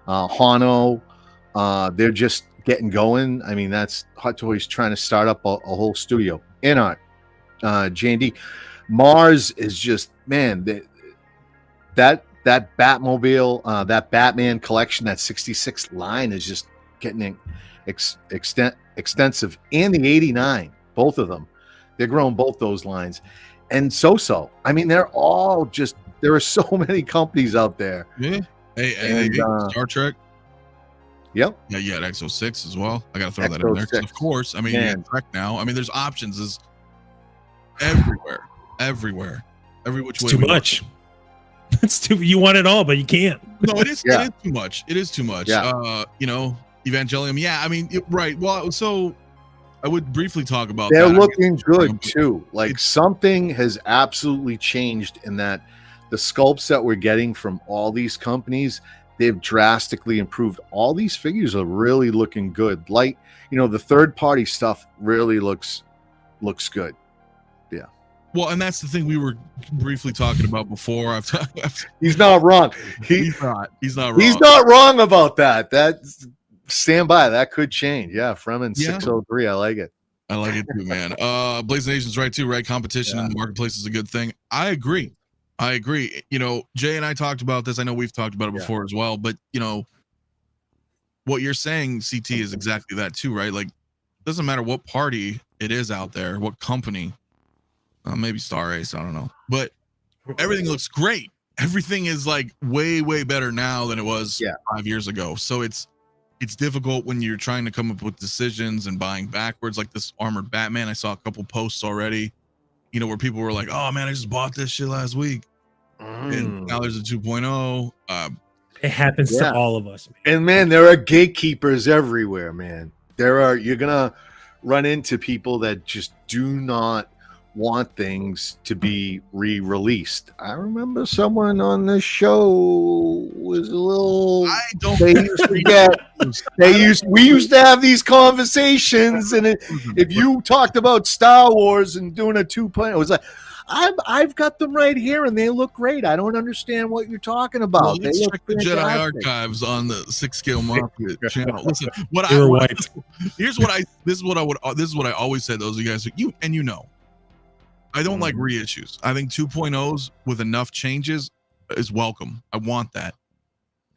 Hano, they're just getting going. I mean, that's Hot Toys trying to start up a whole studio. Inart, J&D, Mars is just, man, that Batmobile, that Batman collection, that 66 line is just getting extensive. And the 89, both of them, they're growing both those lines. And so I mean, they're all just, there are so many companies out there. Yeah. Hey, Star Trek. Yep. Yeah, you got Exo-6 as well. I gotta throw that in there. Of course. I mean, you got Trek now. I mean, there's options is everywhere. Every which way. It's too much. It's too. You want it all, but you can't. No, it is. It is too much. It is too much. Yeah. You know, Evangelium. Yeah, I mean, right. Well, so I would briefly talk about. They're looking good too. Like, something has absolutely changed in that the sculpts that we're getting from all these companies, they've drastically improved. All these figures are really looking good. Like, you know, the third-party stuff really looks good. Yeah. Well, and that's the thing we were briefly talking about before. He's not wrong. He's not wrong. He's not wrong about that. Stand by. That could change. Yeah, Fremen 603. I like it. I like it too, man. Blazing Nation's right too, right? Competition in the marketplace is a good thing. I agree. You know, Jay and I talked about this. I know we've talked about it before as well, but you know, what you're saying, CT, is exactly that too, right? Like, doesn't matter what party it is out there, what company, maybe Star Ace, I don't know, but everything looks great. Everything is like way better now than it was 5 years ago. So it's difficult when you're trying to come up with decisions and buying backwards. Like this armored Batman, I saw a couple posts already, you know, where people were like, oh man, I just bought this shit last week. And now there's a 2.0. It happens to all of us, man. And man, there are gatekeepers everywhere, man. You're gonna run into people that just do not want things to be re-released. I remember someone on the show was a little. I don't. They used to get. We used to have these conversations, and if you talked about Star Wars and doing a 2.0, it was like, I've got them right here, and they look great. I don't understand what you're talking about. Well, They let's look check the Jedi archives on the 6-scale MAFIA channel. Listen, this is what I always said. Those of you guys, you know, I don't like reissues. I think 2.0s with enough changes is welcome. I want that.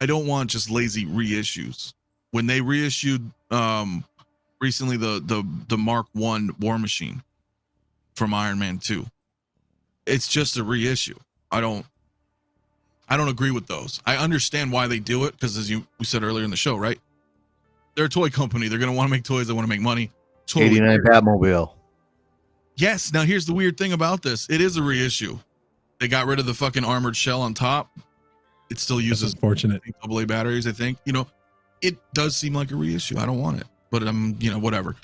I don't want just lazy reissues. When they reissued recently the Mark I War Machine from Iron Man 2. It's just a reissue. I don't agree with those. I understand why they do it because, as we said earlier in the show, right? They're a toy company. They're going to want to make toys. They want to make money. Totally 89 Batmobile. Yes. Now, here's the weird thing about this. It is a reissue. They got rid of the fucking armored shell on top. It still uses unfortunate AA batteries, I think. You know, it does seem like a reissue. I don't want it. But, whatever.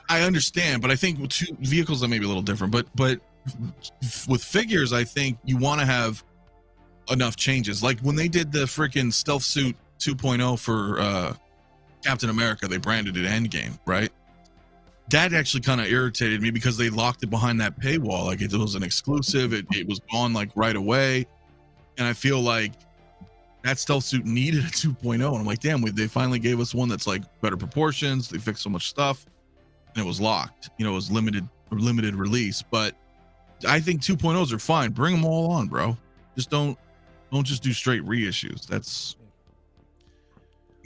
I understand. But I think with two vehicles are maybe a little different. But with figures, I think you want to have enough changes. Like when they did the freaking stealth suit 2.0 for Captain America, they branded it Endgame, right? That actually kind of irritated me because they locked it behind that paywall. Like it was an exclusive. It was gone like right away. And I feel like that stealth suit needed a 2.0. And I'm like, damn, they finally gave us one that's like better proportions. They fixed so much stuff and it was locked. You know, it was limited release, but I think 2.0s are fine. Bring them all on, bro. Just don't just do straight reissues. That's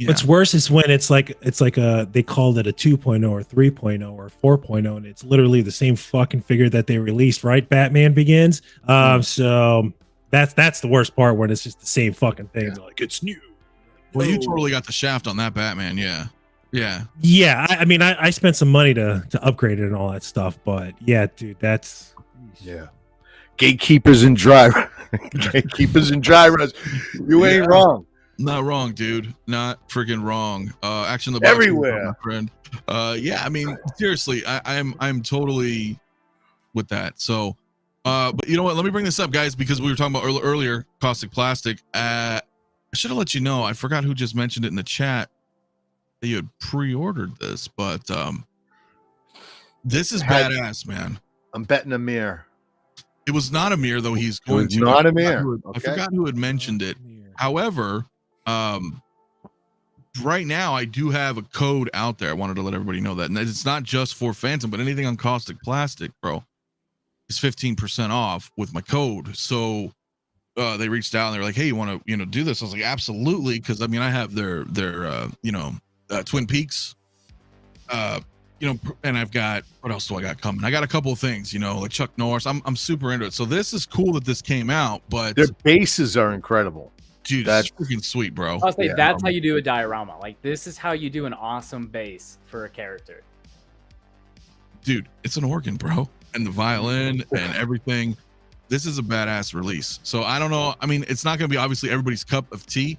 What's worse is when it's like they called it a 2.0 or 3.0 or 4.0, and it's literally the same fucking figure that they released, right? Batman Begins. So that's the worst part when it's just the same fucking thing. Yeah. Like it's new. Well, you totally got the shaft on that Batman, yeah. I mean, I spent some money to upgrade it and all that stuff, but yeah, dude, that's. Yeah, gatekeepers and drivers. Gatekeepers and drivers. You ain't wrong. Not wrong, dude. Not freaking wrong. Action the box everywhere, my friend. Yeah. I mean, seriously, I'm totally with that. So, but you know what? Let me bring this up, guys, because we were talking about earlier, Caustic Plastic. I should have let you know. I forgot who just mentioned it in the chat that you had pre-ordered this, but this is badass, man. I'm betting Amir. It was not Amir, though. He's going to. Not Amir. I forgot who had mentioned it. However, right now I do have a code out there. I wanted to let everybody know that, and it's not just for Phantom, but anything on Caustic Plastic, bro, is 15% off with my code. So they reached out and they were like, "Hey, you want to do this?" I was like, "Absolutely," because I mean I have their Twin Peaks. And I've got, what else do I got coming? I got a couple of things, like Chuck Norris. I'm super into it. So this is cool that this came out, but their bases are incredible. Dude, that's freaking sweet, bro. I'll say that's how you do a diorama. Like this is how you do an awesome base for a character. Dude, it's an organ, bro. And the violin and everything. This is a badass release. So I don't know. I mean, it's not going to be obviously everybody's cup of tea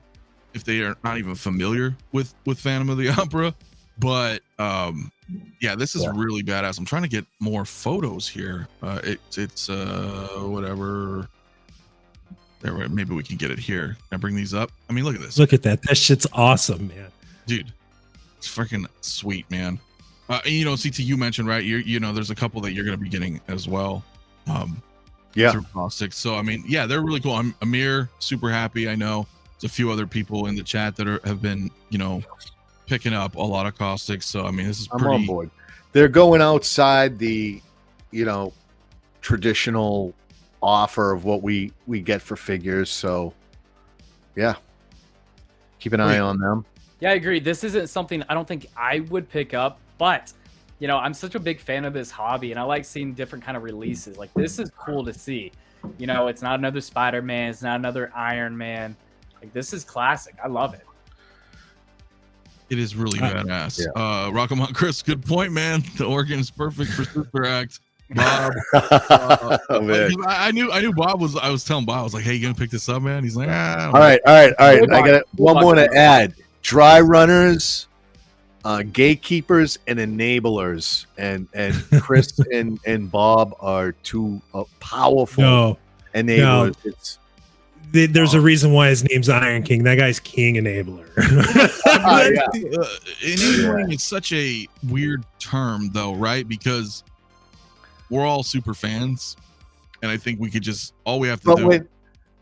if they are not even familiar with Phantom of the Opera. But yeah, this is really badass. I'm trying to get more photos here. It's whatever. There, maybe we can get it here. Can I bring these up? I mean, look at this. Look at that. That shit's awesome, man. Dude, it's freaking sweet, man. CT, you mentioned, right? There's a couple that you're going to be getting as well. Through Caustic. So I mean, yeah, they're really cool. I'm Amir, super happy. I know there's a few other people in the chat that have been, picking up a lot of Caustics. So I mean, this is pretty. I'm on board. They're going outside the, traditional offer of what we get for figures. So yeah, keep an eye on them. Yeah, I agree. This isn't something I don't think I would pick up, but I'm such a big fan of this hobby and I like seeing different kind of releases. Like this is cool to see. It's not another Spider-Man, it's not another Iron Man. Like this is classic. I love it. It is really badass. Yeah. Rockamont Chris, good point, man. The organ is perfect for Sister Act. Bob, I knew Bob was. I was telling Bob, I was like, "Hey, you gonna pick this up, man?" He's like, "Ah." All right. I got one more to add. Dry runners, gatekeepers and enablers, and Chris and Bob are two powerful enablers. There's a reason why his name's Iron King. That guy's King Enabler. Enabling is such a weird term, though, right? Because we're all super fans, and I think we could just all we have to do.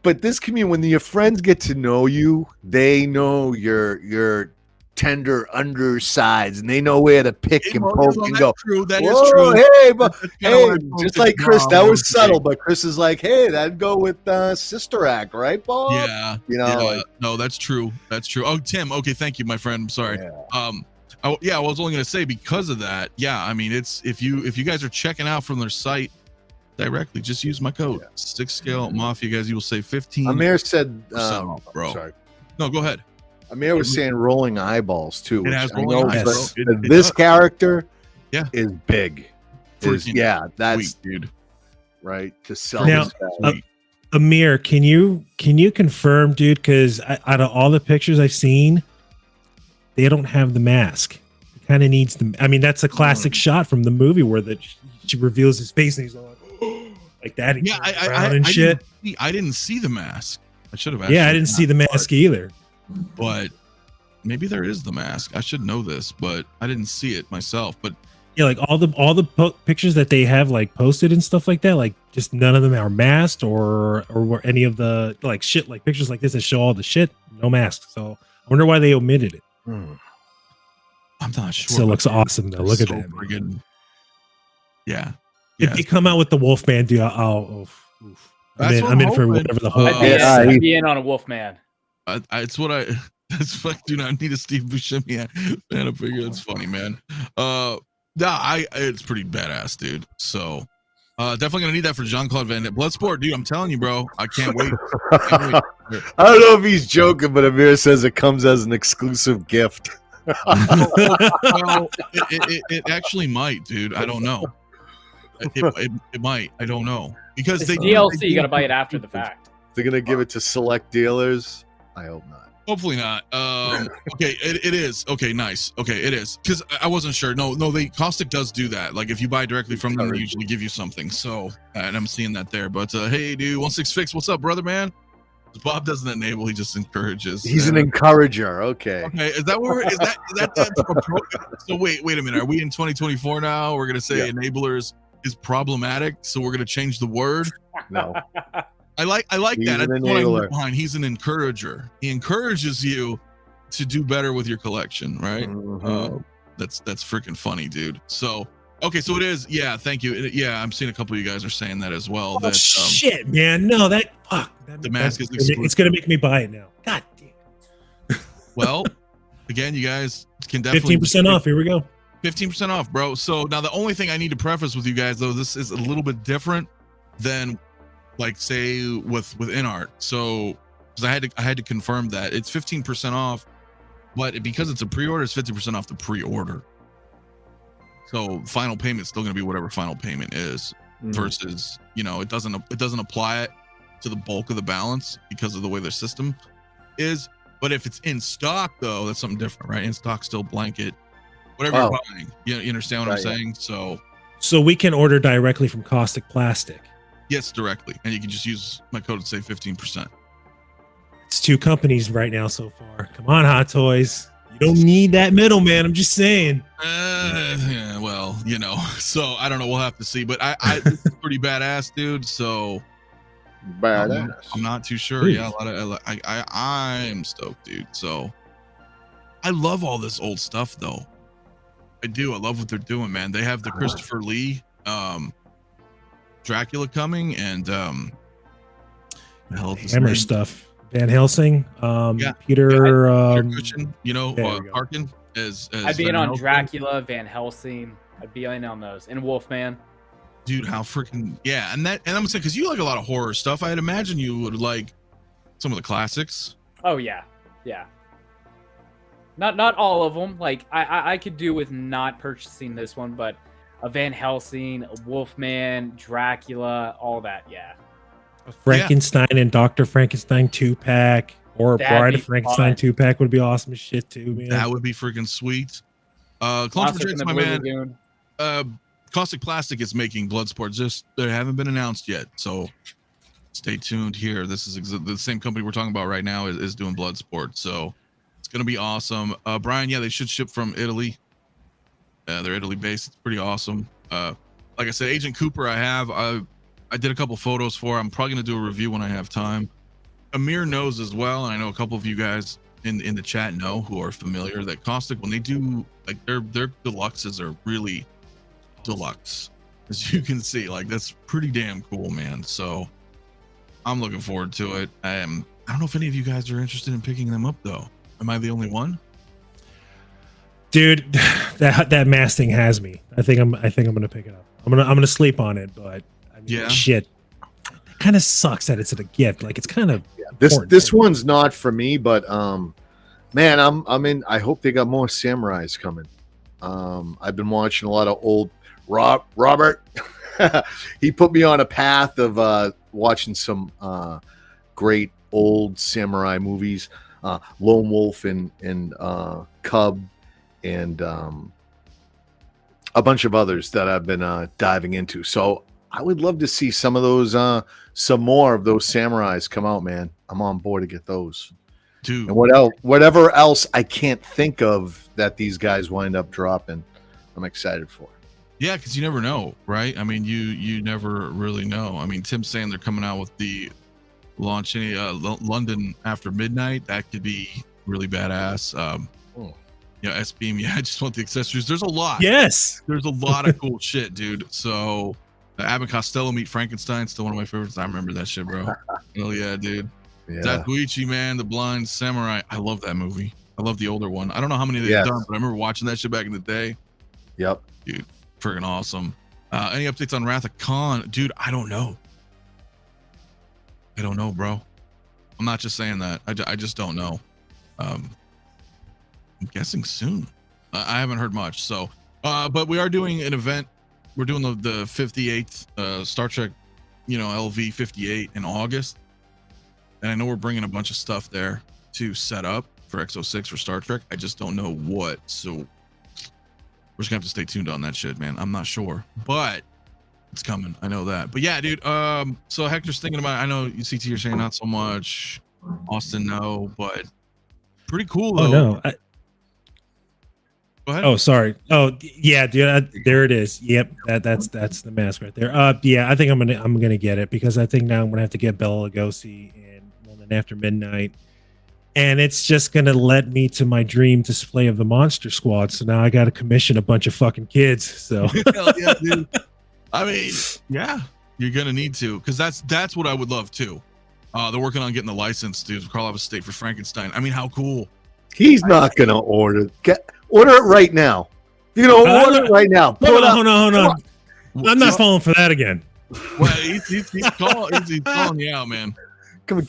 But this community, when your friends get to know you, they know your tender undersides, and they know where to pick and poke and go. True, that is true. Hey, just like Chris, that was subtle, but Chris is like, hey, that'd go with Sister Act, right, Bob? Yeah, like, no, that's true. That's true. Oh, Tim, okay, thank you, my friend. I'm sorry. Yeah. I was only gonna say because of that. Yeah, I mean, it's if you guys are checking out from their site directly, just use my code 6scale Mafia, guys. You will save 15. Amir said, bro. Sorry. No, go ahead. Amir was saying rolling eyeballs too. It has rolling eyeballs. This character is big. That's sweet, dude. Right to sell now. Amir, can you confirm, dude? Because out of all the pictures I've seen, they don't have the mask. He kind of needs the. I mean, that's a classic shot from the movie where she reveals his face and he's like that. Yeah, I didn't see the mask. I should have. Yeah, I didn't see the mask either. But maybe there is the mask. I should know this, but I didn't see it myself. But yeah, like all the pictures that they have like posted and stuff like that, like just none of them are masked or any of the like shit like pictures like this that show all the shit, no mask. So I wonder why they omitted it. I'm not sure. So it looks awesome though. Look at that. Friggin', yeah. If they come out with the Wolfman, dude, I'm in for whatever the whole. I'd be in on a Wolfman. It's what that's like. Do not need a Steve Buscemi fan figure. That's funny, man. It's pretty badass, dude. So definitely gonna need that for Jean-Claude Van Damme. Bloodsport, dude. I'm telling you, bro. I can't wait. I don't know if he's joking, but Amir says it comes as an exclusive gift. Well, it actually might, dude. I don't know. It might. I don't know because it's DLC. You got to buy it after the fact. They're gonna give it to select dealers. I hope not. Hopefully not. Okay, it is. Okay, nice. Okay, it is because I wasn't sure. No, Kaustic does do that. Like if you buy directly from them, they usually give you something. So, and I'm seeing that there. But hey, dude, 165, what's up, brother, man? Bob doesn't enable; he just encourages. He's an encourager. Okay. Okay, is that where is that? So wait a minute. Are we in 2024 now? We're gonna say enablers is problematic, so we're gonna change the word. No. I like that. That's what I'm behind. He's an encourager. He encourages you to do better with your collection, right? Mm-hmm. That's freaking funny, dude. So okay, so it is. Yeah, thank you. Yeah, I'm seeing a couple of you guys are saying that as well. Oh, shit, man. No, the mask is exclusive. It's gonna make me buy it now. God damn. Well, again, you guys can definitely 15% off. Here we go. 15% off, bro. So now the only thing I need to preface with you guys, though, this is a little bit different than like say with InArt. So because I had to confirm that it's 15% off, but because it's a pre-order, it's 50% off the pre-order. So final payment's still going to be whatever final payment is versus, it doesn't apply it to the bulk of the balance because of the way their system is. But if it's in stock though, that's something different, right? In stock, still blanket, whatever you're buying. You understand what I'm saying? So we can order directly from Caustic Plastic. Yes, directly. And you can just use my code to save 15%. It's 2 companies right now so far. Come on, Hot Toys. You don't need that middleman. I'm just saying. Yeah, well, so I don't know. We'll have to see. But this is pretty badass, dude. So badass. I'm not too sure. Please. Yeah, I'm stoked, dude. So I love all this old stuff, though. I do. I love what they're doing, man. They have the Christopher Lee Dracula coming and Hammer stuff. Van Helsing, Peter Cushing, Harkin as I'd be in on Dracula, Van Helsing. I'd be in on those and Wolfman. Dude, how freaking and I'm saying because you like a lot of horror stuff. I'd imagine you would like some of the classics. Oh yeah. Not all of them. Like I could do with not purchasing this one, but a Van Helsing, a Wolfman, Dracula, all that, A Frankenstein and Dr. Frankenstein 2-pack or Bride of Frankenstein 2-pack would be awesome as shit too, man. That would be freaking sweet. Clone Trades, my man. Caustic Plastic is making Bloodsport. Just they haven't been announced yet, so stay tuned here. This is the same company we're talking about right now is doing Bloodsport, so it's gonna be awesome. Brian, yeah, they should ship from Italy. They're Italy based. It's pretty awesome. Like I said, Agent Cooper, I did a couple photos for. I'm probably gonna do a review when I have time. Amir knows as well, and I know a couple of you guys in the chat know who are familiar that Caustic, when they do like their deluxes are really deluxe, as you can see. Like that's pretty damn cool, man. So I'm looking forward to it. I don't know if any of you guys are interested in picking them up though. Am I the only one? Dude, that mask thing has me. I think I'm gonna pick it up. I'm gonna sleep on it, but I mean, yeah, shit. It kind of sucks that it's a gift. Like it's kind of this one's not for me, but man, I'm in. I hope they got more samurais coming. I've been watching a lot of old Robert. He put me on a path of watching some great old samurai movies, Lone Wolf and Cub, and a bunch of others that I've been diving into. So I would love to see some of those, some more of those samurais come out, man. I'm on board to get those. Dude. And whatever else I can't think of that these guys wind up dropping, I'm excited for. Yeah, because you never know, right? I mean, you never really know. I mean, Tim's saying they're coming out with the launch London after midnight. That could be really badass. You know, S-Beam. Yeah, I just want the accessories. There's a lot. Yes. There's a lot of cool shit, dude. So Abbott Costello meet Frankenstein, still one of my favorites. I remember that shit, bro. Hell yeah, dude. Yeah. Zatoichi, man, the blind samurai. I love that movie. I love the older one. I don't know how many they've done, but I remember watching that shit back in the day. Yep. Dude, freaking awesome. Any updates on Wrath of Khan? Dude, I don't know. I don't know, bro. I'm not just saying that. I just don't know. I'm guessing soon. I haven't heard much. So, but we are doing an event. We're doing the 58th Star Trek, LV 58 in August. And I know we're bringing a bunch of stuff there to set up for X06 for Star Trek. I just don't know what. So we're just gonna have to stay tuned on that shit, man. I'm not sure, but it's coming. I know that. But yeah, dude. So Hector's thinking about. I know CT, you're saying not so much. Austin, no, but pretty cool though. Oh no. Go ahead. Oh, sorry. Oh yeah, dude. There it is. Yep. That's the mask right there. Yeah, I think I'm gonna get it because I think now I'm gonna have to get Bela Lugosi and London After Midnight. And it's just going to lead me to my dream display of the Monster Squad. So now I got to commission a bunch of fucking kids. So hell yeah, dude. I mean, yeah, you're going to need to, because that's what I would love too. They're working on getting the license, dude, for Carl State for Frankenstein. I mean, how cool. He's not going to order it right now. You know, order it right now. Hold on. I'm not falling for that again. Well, he's calling you out, man. Come on,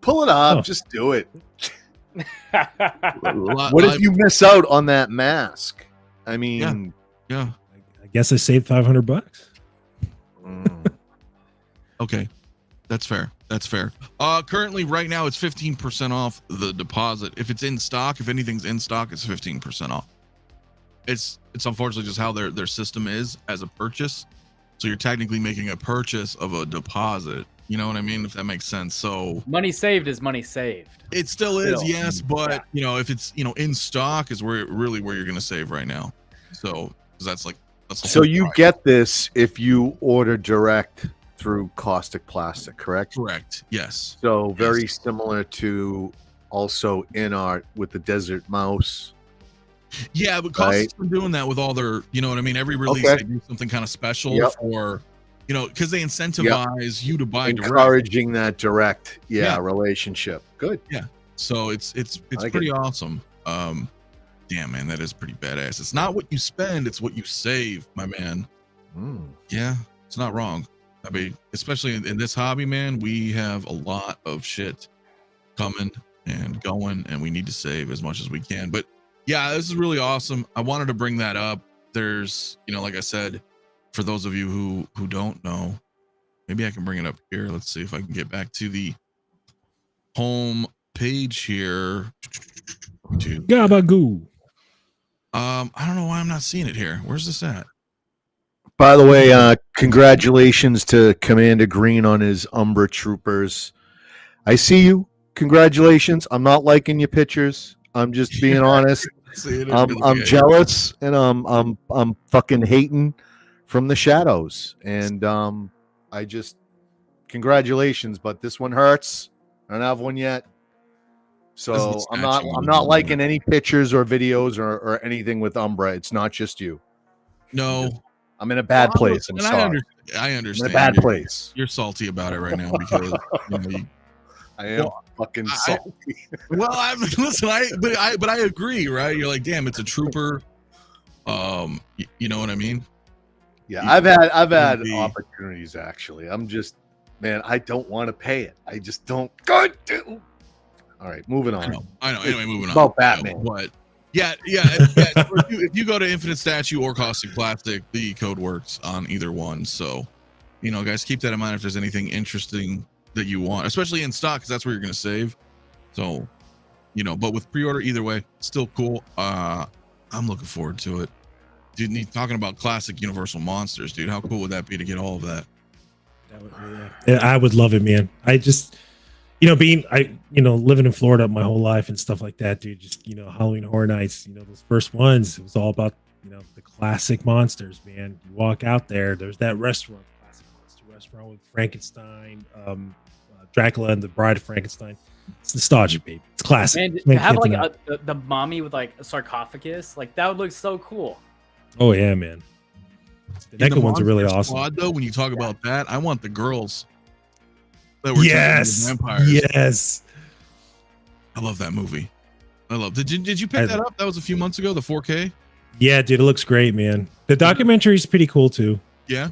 pull it up. Just do it. What if you miss out on that mask? I mean, yeah. I guess I saved $500. Okay, that's fair. Currently, right now, it's 15% off the deposit. If it's in stock, if anything's in stock, it's 15% off. It's unfortunately just how their system is as a purchase. So you're technically making a purchase of a deposit. You know what I mean? If that makes sense. So money saved is money saved. It still is, yes, but if it's in stock is where you're going to save right now. So that's so you price. Get this if you order direct through Caustic Plastic, correct? Correct. Yes. So very similar to also InArt with the Desert Mouse. Yeah, but Caustic's been doing that with all their, you know what I mean? Every release they do something kind of special for, because they incentivize you to buy direct. Encouraging that direct, relationship. Good. Yeah. So it's pretty awesome. Damn, man, that is pretty badass. It's not what you spend, it's what you save, my man. Yeah, it's not wrong. I mean, especially in this hobby, man, we have a lot of shit coming and going, and we need to save as much as we can. But yeah, this is really awesome. I wanted to bring that up. There's, like I said, for those of you who don't know, maybe I can bring it up here. Let's see if I can get back to the home page here. Gabagoo. I don't know why I'm not seeing it here. Where's this at? By the way, congratulations to Commander Green on his Umbra Troopers. I see you. Congratulations. I'm not liking your pictures. I'm just being honest. I'm jealous, and I'm fucking hating from the shadows. And I just congratulations, but this one hurts. I don't have one yet. So I'm not liking any pictures or videos or anything with Umbra. It's not just you. No. I'm in a bad place. I'm sorry. I understand. I'm in a bad place. You're salty about it right now because I am fucking salty. Listen. But I agree, right? You're like, damn, it's a trooper. You know what I mean? Yeah, I've had opportunities actually. I'm just, man, I don't want to pay it. I just don't. God, dude. All right, moving on. I know. Anyway, moving on. About Batman. But yeah. If you go to Infinite Statue or Caustic Plastic, the code works on either one. So, guys, keep that in mind if there's anything interesting that you want, especially in stock, because that's where you're going to save. So, but with pre-order, either way, still cool. I'm looking forward to it. Dude, talking about classic Universal monsters, dude. How cool would that be to get all of that? I would love it, man. I just, living in Florida my whole life and stuff like that, dude. Just, Halloween Horror Nights, those first ones, it was all about, the classic monsters, man. You walk out there's that restaurant, classic monster restaurant with Frankenstein, Dracula and the Bride of Frankenstein. It's nostalgic, baby. It's classic. And to have like the mommy with like a sarcophagus, like that would look so cool. Oh yeah, man. The NECA ones are really awesome. Squad, though, when you talk about that, I want the girls that were vampires. Yes. I love that movie. Did you pick that up? That was a few months ago, the 4K? Yeah, dude, it looks great, man. The documentary is pretty cool too. Yeah.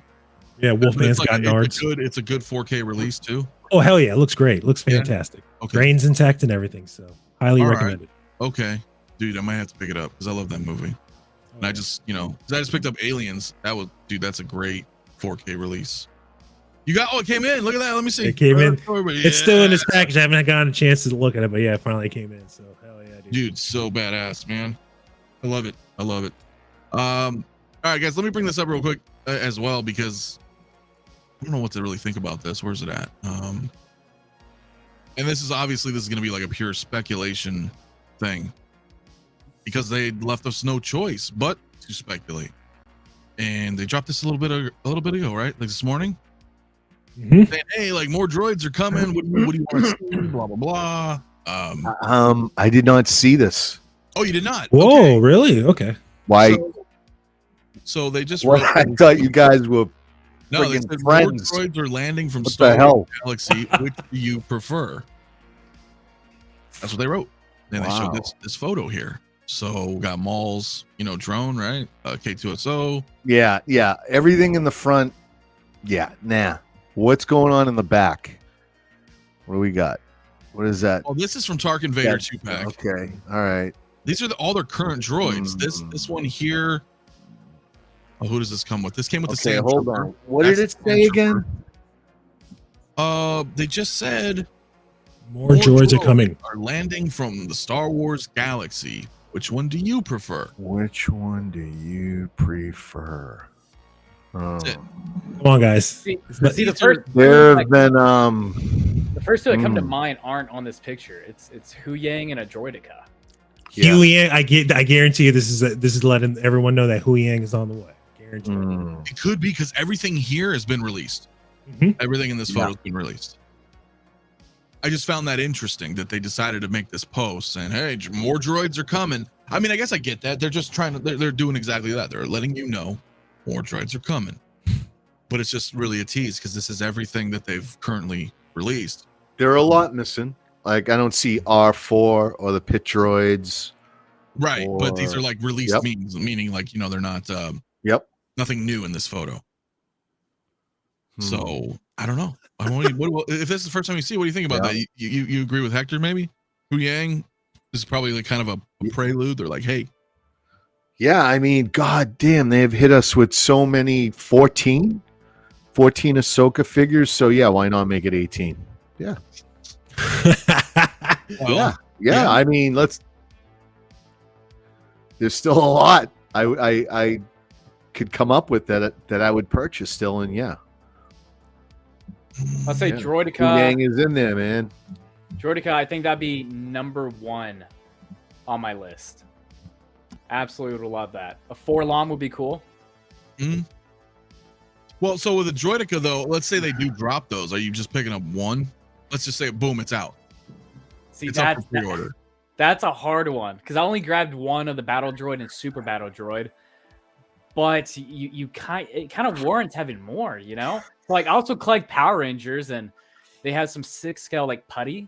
Yeah, Wolfman's got nards. It's a good 4K release too. Oh hell yeah, it looks great. It looks fantastic. Yeah. Okay. Grain's intact and everything, so highly recommend it. Okay. Dude, I might have to pick it up because I love that movie. And I just, because I just picked up Aliens. That's a great 4K release. It came in. Look at that. Let me see. It came in. It's still in this package. I haven't gotten a chance to look at it, but yeah, it finally came in. So hell yeah, dude. Dude, so badass, man. I love it. All right, guys, let me bring this up real quick as well, because I don't know what to really think about this. Where's it at? And this is going to be like a pure speculation thing, because they left us no choice but to speculate. And they dropped this a little bit ago, right? Like this morning. Mm-hmm. Saying, hey, like more droids are coming. What do you want to see? Blah blah blah. I did not see this. Oh, you did not? Whoa, okay. Really? Okay. Why? So they just. Well, I thought you guys were. No, they said friends. More droids are landing from what Star Wars Galaxy. Which do you prefer? That's what they wrote. Then they showed this photo here. So we got Maul's, drone, right? K2SO. Yeah. Everything in the front. Yeah. Nah. What's going on in the back? What do we got? What is that? Oh, this is from Tarkin Vader 2-pack. Okay. All right. These are all their current droids. This one here. Oh, who does this come with? This came with the same. Hold on. What did it say again? They just said more droids are coming. Are landing from the Star Wars Galaxy. Which one do you prefer? Which one do you prefer? That's it. Come on, guys. See the first. There have been the first two that come to mind aren't on this picture. It's Hu-Yang and a Droideka. Yeah. Hu-Yang, I guarantee you, this is letting everyone know that Hu-Yang is on the way. Guarantee. It could be because everything here has been released. Mm-hmm. Everything in this photo has been released. I just found that interesting that they decided to make this post saying, "Hey, more droids are coming." I mean, I guess I get that. They're just trying to. They're doing exactly that. They're letting you know more droids are coming. But it's just really a tease because this is everything that they've currently released. There are a lot missing. Like I don't see R4 or the pit droids. Right, but these are like released memes, meaning like they're not. Nothing new in this photo. So I don't know. If this is the first time you see it, what do you think about that? You agree with Hector? Maybe Hu-Yang. This is probably like kind of a prelude. They're like, hey. Yeah, I mean, god damn, they have hit us with so many 14 Ahsoka figures. So yeah, why not make it 18? Yeah. Well, yeah. I mean, let's. there's still a lot I could come up with that I would purchase still, and yeah. I'll say Yeah. Droideka. Gang is in there, man. Droideka, I think that'd be #1 on my list. Absolutely would love that. A 4-LOM would be cool. Mm-hmm. Well, so with a Droideka, though, let's say they do drop those. Are you just picking up one? Let's just say, boom, it's out. See, it's up for pre-order. That's a hard one because I only grabbed one of the Battle Droid and Super Battle Droid. But it kind of warrants having more, you know? Like, I also collect Power Rangers, and they have some 6-scale, like, putty,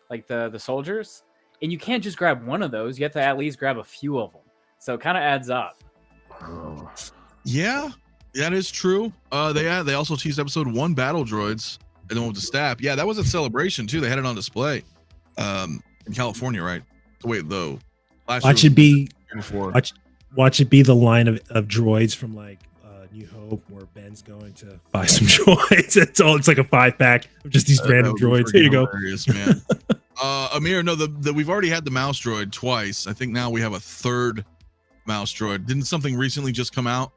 like the soldiers. And you can't just grab one of those. You have to at least grab a few of them. So it kind of adds up. Oh. Yeah, that is true. They also teased episode 1 Battle Droids, and the one with the staff. Yeah, that was at Celebration, too. They had it on display in California, right? So wait, though. Watch it be the line of droids from, like, New Hope, where Ben's going to buy some droids. It's like a 5-pack of just these random droids. Here you go. Man. Amir, no, we've already had the mouse droid twice. I think now we have a 3rd mouse droid. Didn't something recently just come out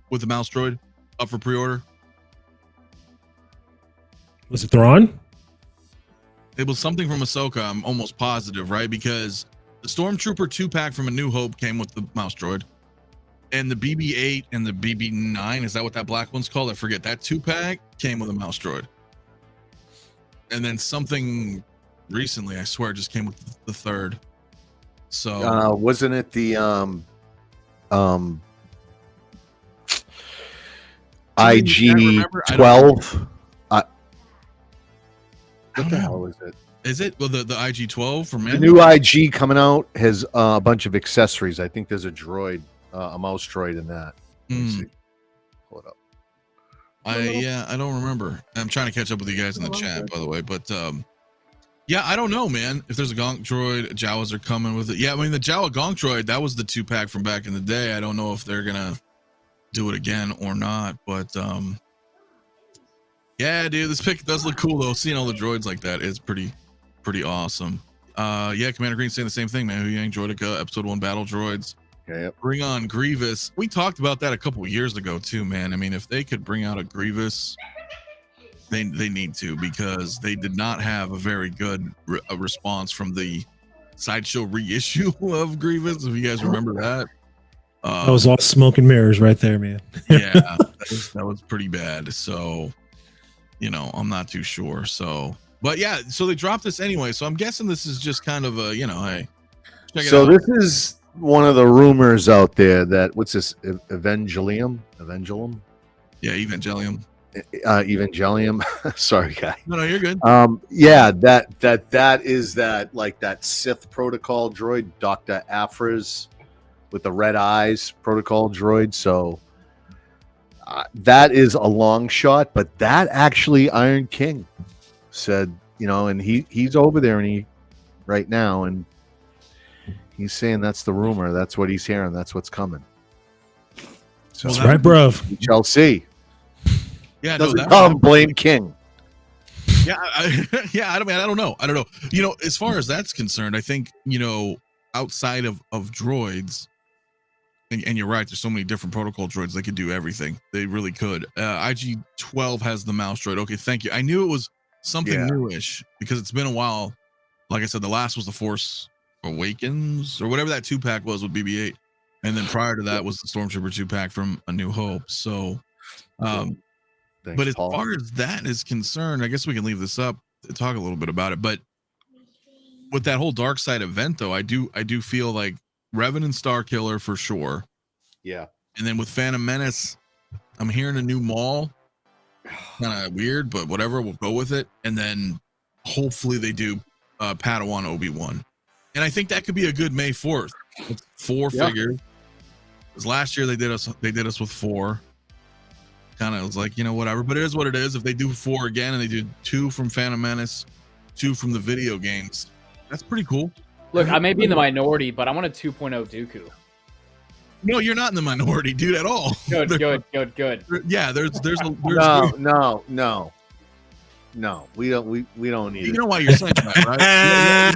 with the mouse droid up for pre-order? Was it Thrawn? It was something from Ahsoka, I'm almost positive, right? Because the Stormtrooper 2-pack from A New Hope came with the mouse droid. And the BB-8 and the BB-9, is that what that black one's called? I forget. That 2-pack came with a mouse droid. And then something recently, I swear, just came with the 3rd. So wasn't it the IG-12? What the hell is it? Is it? Well, the IG-12 from the new IG coming out has a bunch of accessories. I think there's a droid, a mouse droid in that. Let's see. Pull it up. I don't remember. I'm trying to catch up with you guys in the chat, by the way. But yeah, I don't know, man. If there's a Gonk droid, Jawas are coming with it. Yeah, I mean the Jawa Gonk droid, that was the 2-pack from back in the day. I don't know if they're gonna do it again or not, but yeah, dude, this pick does look cool though. Seeing all the droids like that is pretty awesome. Yeah, Commander Green saying the same thing, man. Hu Yang Droideka, episode 1 Battle Droids. Yep. Bring on Grievous. We talked about that a couple years ago too, man. I mean, if they could bring out a Grievous, they need to, because they did not have a very good response from the Sideshow reissue of Grievous. If you guys remember that. That was all smoke and mirrors right there, man. Yeah, that was pretty bad. So, you know, I'm not too sure. So, but yeah, so they dropped this anyway. So I'm guessing this is just kind of a, you know, hey, check it out. This is one of the rumors out there that, what's this, Evangelium? Yeah, Evangelium. Sorry, guy. No, you're good. Yeah, that is that, like, that Sith protocol droid, Dr. Afra's with the red eyes protocol droid. So that is a long shot, but that actually Iron King said, you know, and he's over there and right now, and he's saying that's the rumor. That's what he's hearing. That's what's coming. So that's right, bruv. We shall see. Yeah, doesn't come blame King. Yeah, I don't know. You know, as far as that's concerned, I think, you know, outside of droids, and you're right, there's so many different protocol droids, they could do everything. They really could. IG-12 has the mouse droid. Okay, thank you. I knew it was something newish because it's been a while. Like I said, the last was the Force Awakens or whatever that 2-pack was with BB-8, and then prior to that was the Stormtrooper 2-pack from A New Hope. So but as far as that is concerned, I guess we can leave this up to talk a little bit about it. But with that whole Dark Side event, though, I do feel like Revan and Starkiller for sure. Yeah. And then with Phantom Menace, I'm hearing a new Maul. Kind of weird, but whatever, we'll go with it. And then hopefully they do Padawan Obi-Wan. And I think that could be a good May 4th. It's 4 figures. Because last year they did us with 4. Kind of was like, you know, whatever. But it is what it is. If they do 4 again and they do 2 from Phantom Menace, 2 from the video games, that's pretty cool. Look, I may be in the minority, but I want a 2.0 Dooku. No, you're not in the minority, dude, at all. Good. Yeah, there's no. We don't need it. You know why you're saying that, right?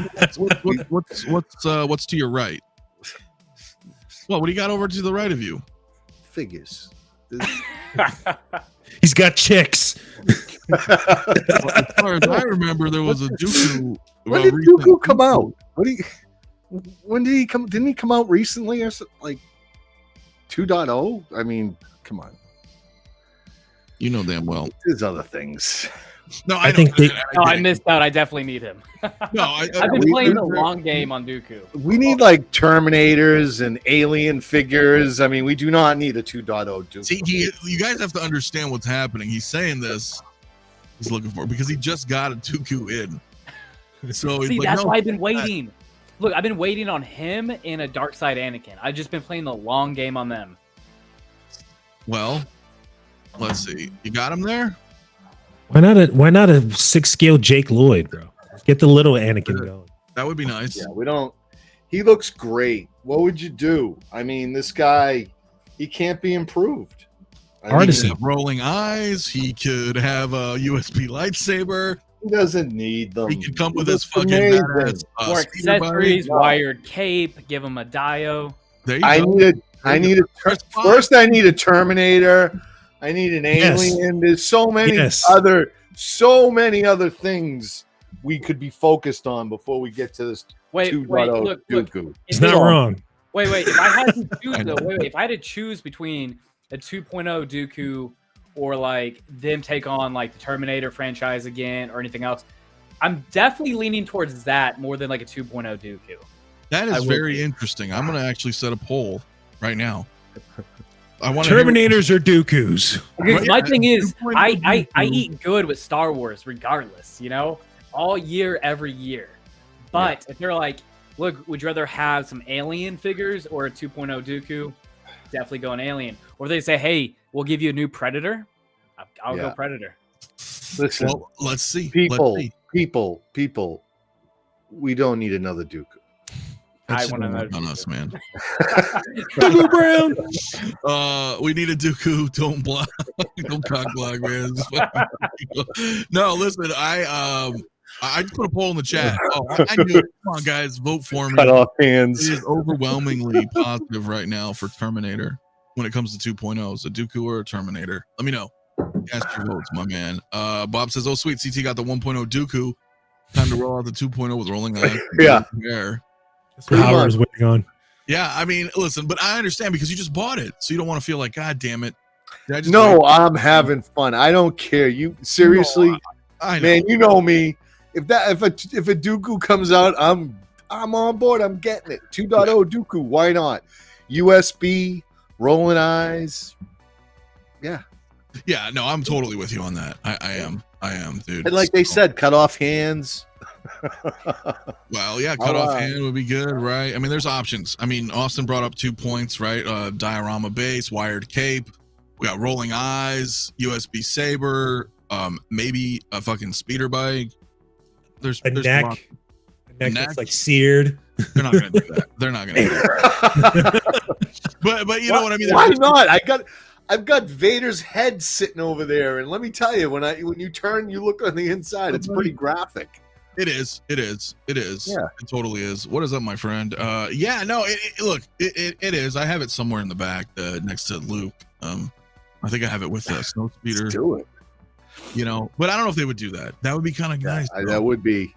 What's to your right? What do you got over to the right of you? Figures. He's got chicks. Well, as far as I remember, there was a Dooku. When did Dooku come out? When did he come? Didn't he come out recently or something, like 2.0? I mean, come on. You know damn well. There's other things. No, I think I missed out. I definitely need him. No, I've been playing the long game on Dooku. We need like Terminators and alien figures. I mean, we do not need a 2.0 Dooku. See, you guys have to understand what's happening. He's saying this. He's looking for it because he just got a Dooku in. So see, that's why I've been waiting. Look, I've been waiting on him and a Dark Side Anakin. I've just been playing the long game on them. Well, let's see. You got him there? Why not a 6-scale Jake Lloyd, bro? Let's get the little Anakin going. That would be nice. Yeah, we don't. He looks great. What would you do? I mean, this guy, he can't be improved. Artisan. He could have rolling eyes. He could have a USB lightsaber. He doesn't need them. He could come with his fucking badass, more accessories, wired cape, give him a dio. There you I go. need a first. I need a Terminator. I need an alien. There's so many other things we could be focused on before we get to this 2.0 Dooku. He's not wrong. Wait. If I had to choose though, if I had to choose between a 2.0 Dooku or like them take on like the Terminator franchise again or anything else, I'm definitely leaning towards that more than like a 2.0 Dooku. That is very interesting. I'm going to actually set a poll right now. I want Terminators or Dookus. Because my thing is, I eat good with Star Wars regardless, you know, all year, every year. But if they're like, look, would you rather have some alien figures or a 2.0 Dooku? Definitely go an alien. Or they say, hey, we'll give you a new Predator. I'll go Predator. Listen, well, let's see. People. We don't need another Dooku. I want to know on us, man. Dooku Brown. We need a Dooku. Don't block. Don't cock block, man. No, listen. I just put a poll in the chat. I knew it. Come on, guys, vote for me. Cut off hands. It is overwhelmingly positive right now for Terminator when it comes to 2.0s, a Dooku or a Terminator. Let me know. Cast your votes, my man. Bob says, "Oh, sweet, CT got the 1.0 Dooku. Time to roll out the 2.0 with rolling eyes." Yeah. That's what Howard was waiting on. Yeah, I mean, listen, but I understand because you just bought it, so you don't want to feel like, God damn it. I'm having fun. I don't care. You seriously, I know. Man. You know me. If a Dooku comes out, I'm on board. I'm getting it. 2.0 Dooku. Why not? USB, rolling eyes. Yeah. Yeah. No, I'm totally with you on that. I am, dude. And like they said, cut off hands. Well, yeah, cut off hand would be good, right? I mean, there's options. I mean, Austin brought up 2 points, right? Diorama base, wired cape. We got rolling eyes, USB saber, maybe a fucking speeder bike. There's a neck that's like seared. They're not gonna do that. They're not gonna do that. but you know what I mean? Why not? I've got Vader's head sitting over there, and let me tell you, when you turn, you look on the inside. It's pretty graphic. It is. Yeah, it totally is. What is up, my friend? Yeah, no. It is. I have it somewhere in the back, next to Luke. I think I have it with the snow speeder. Let's do it. You know, but I don't know if they would do that. That would be kind of nice. That would be.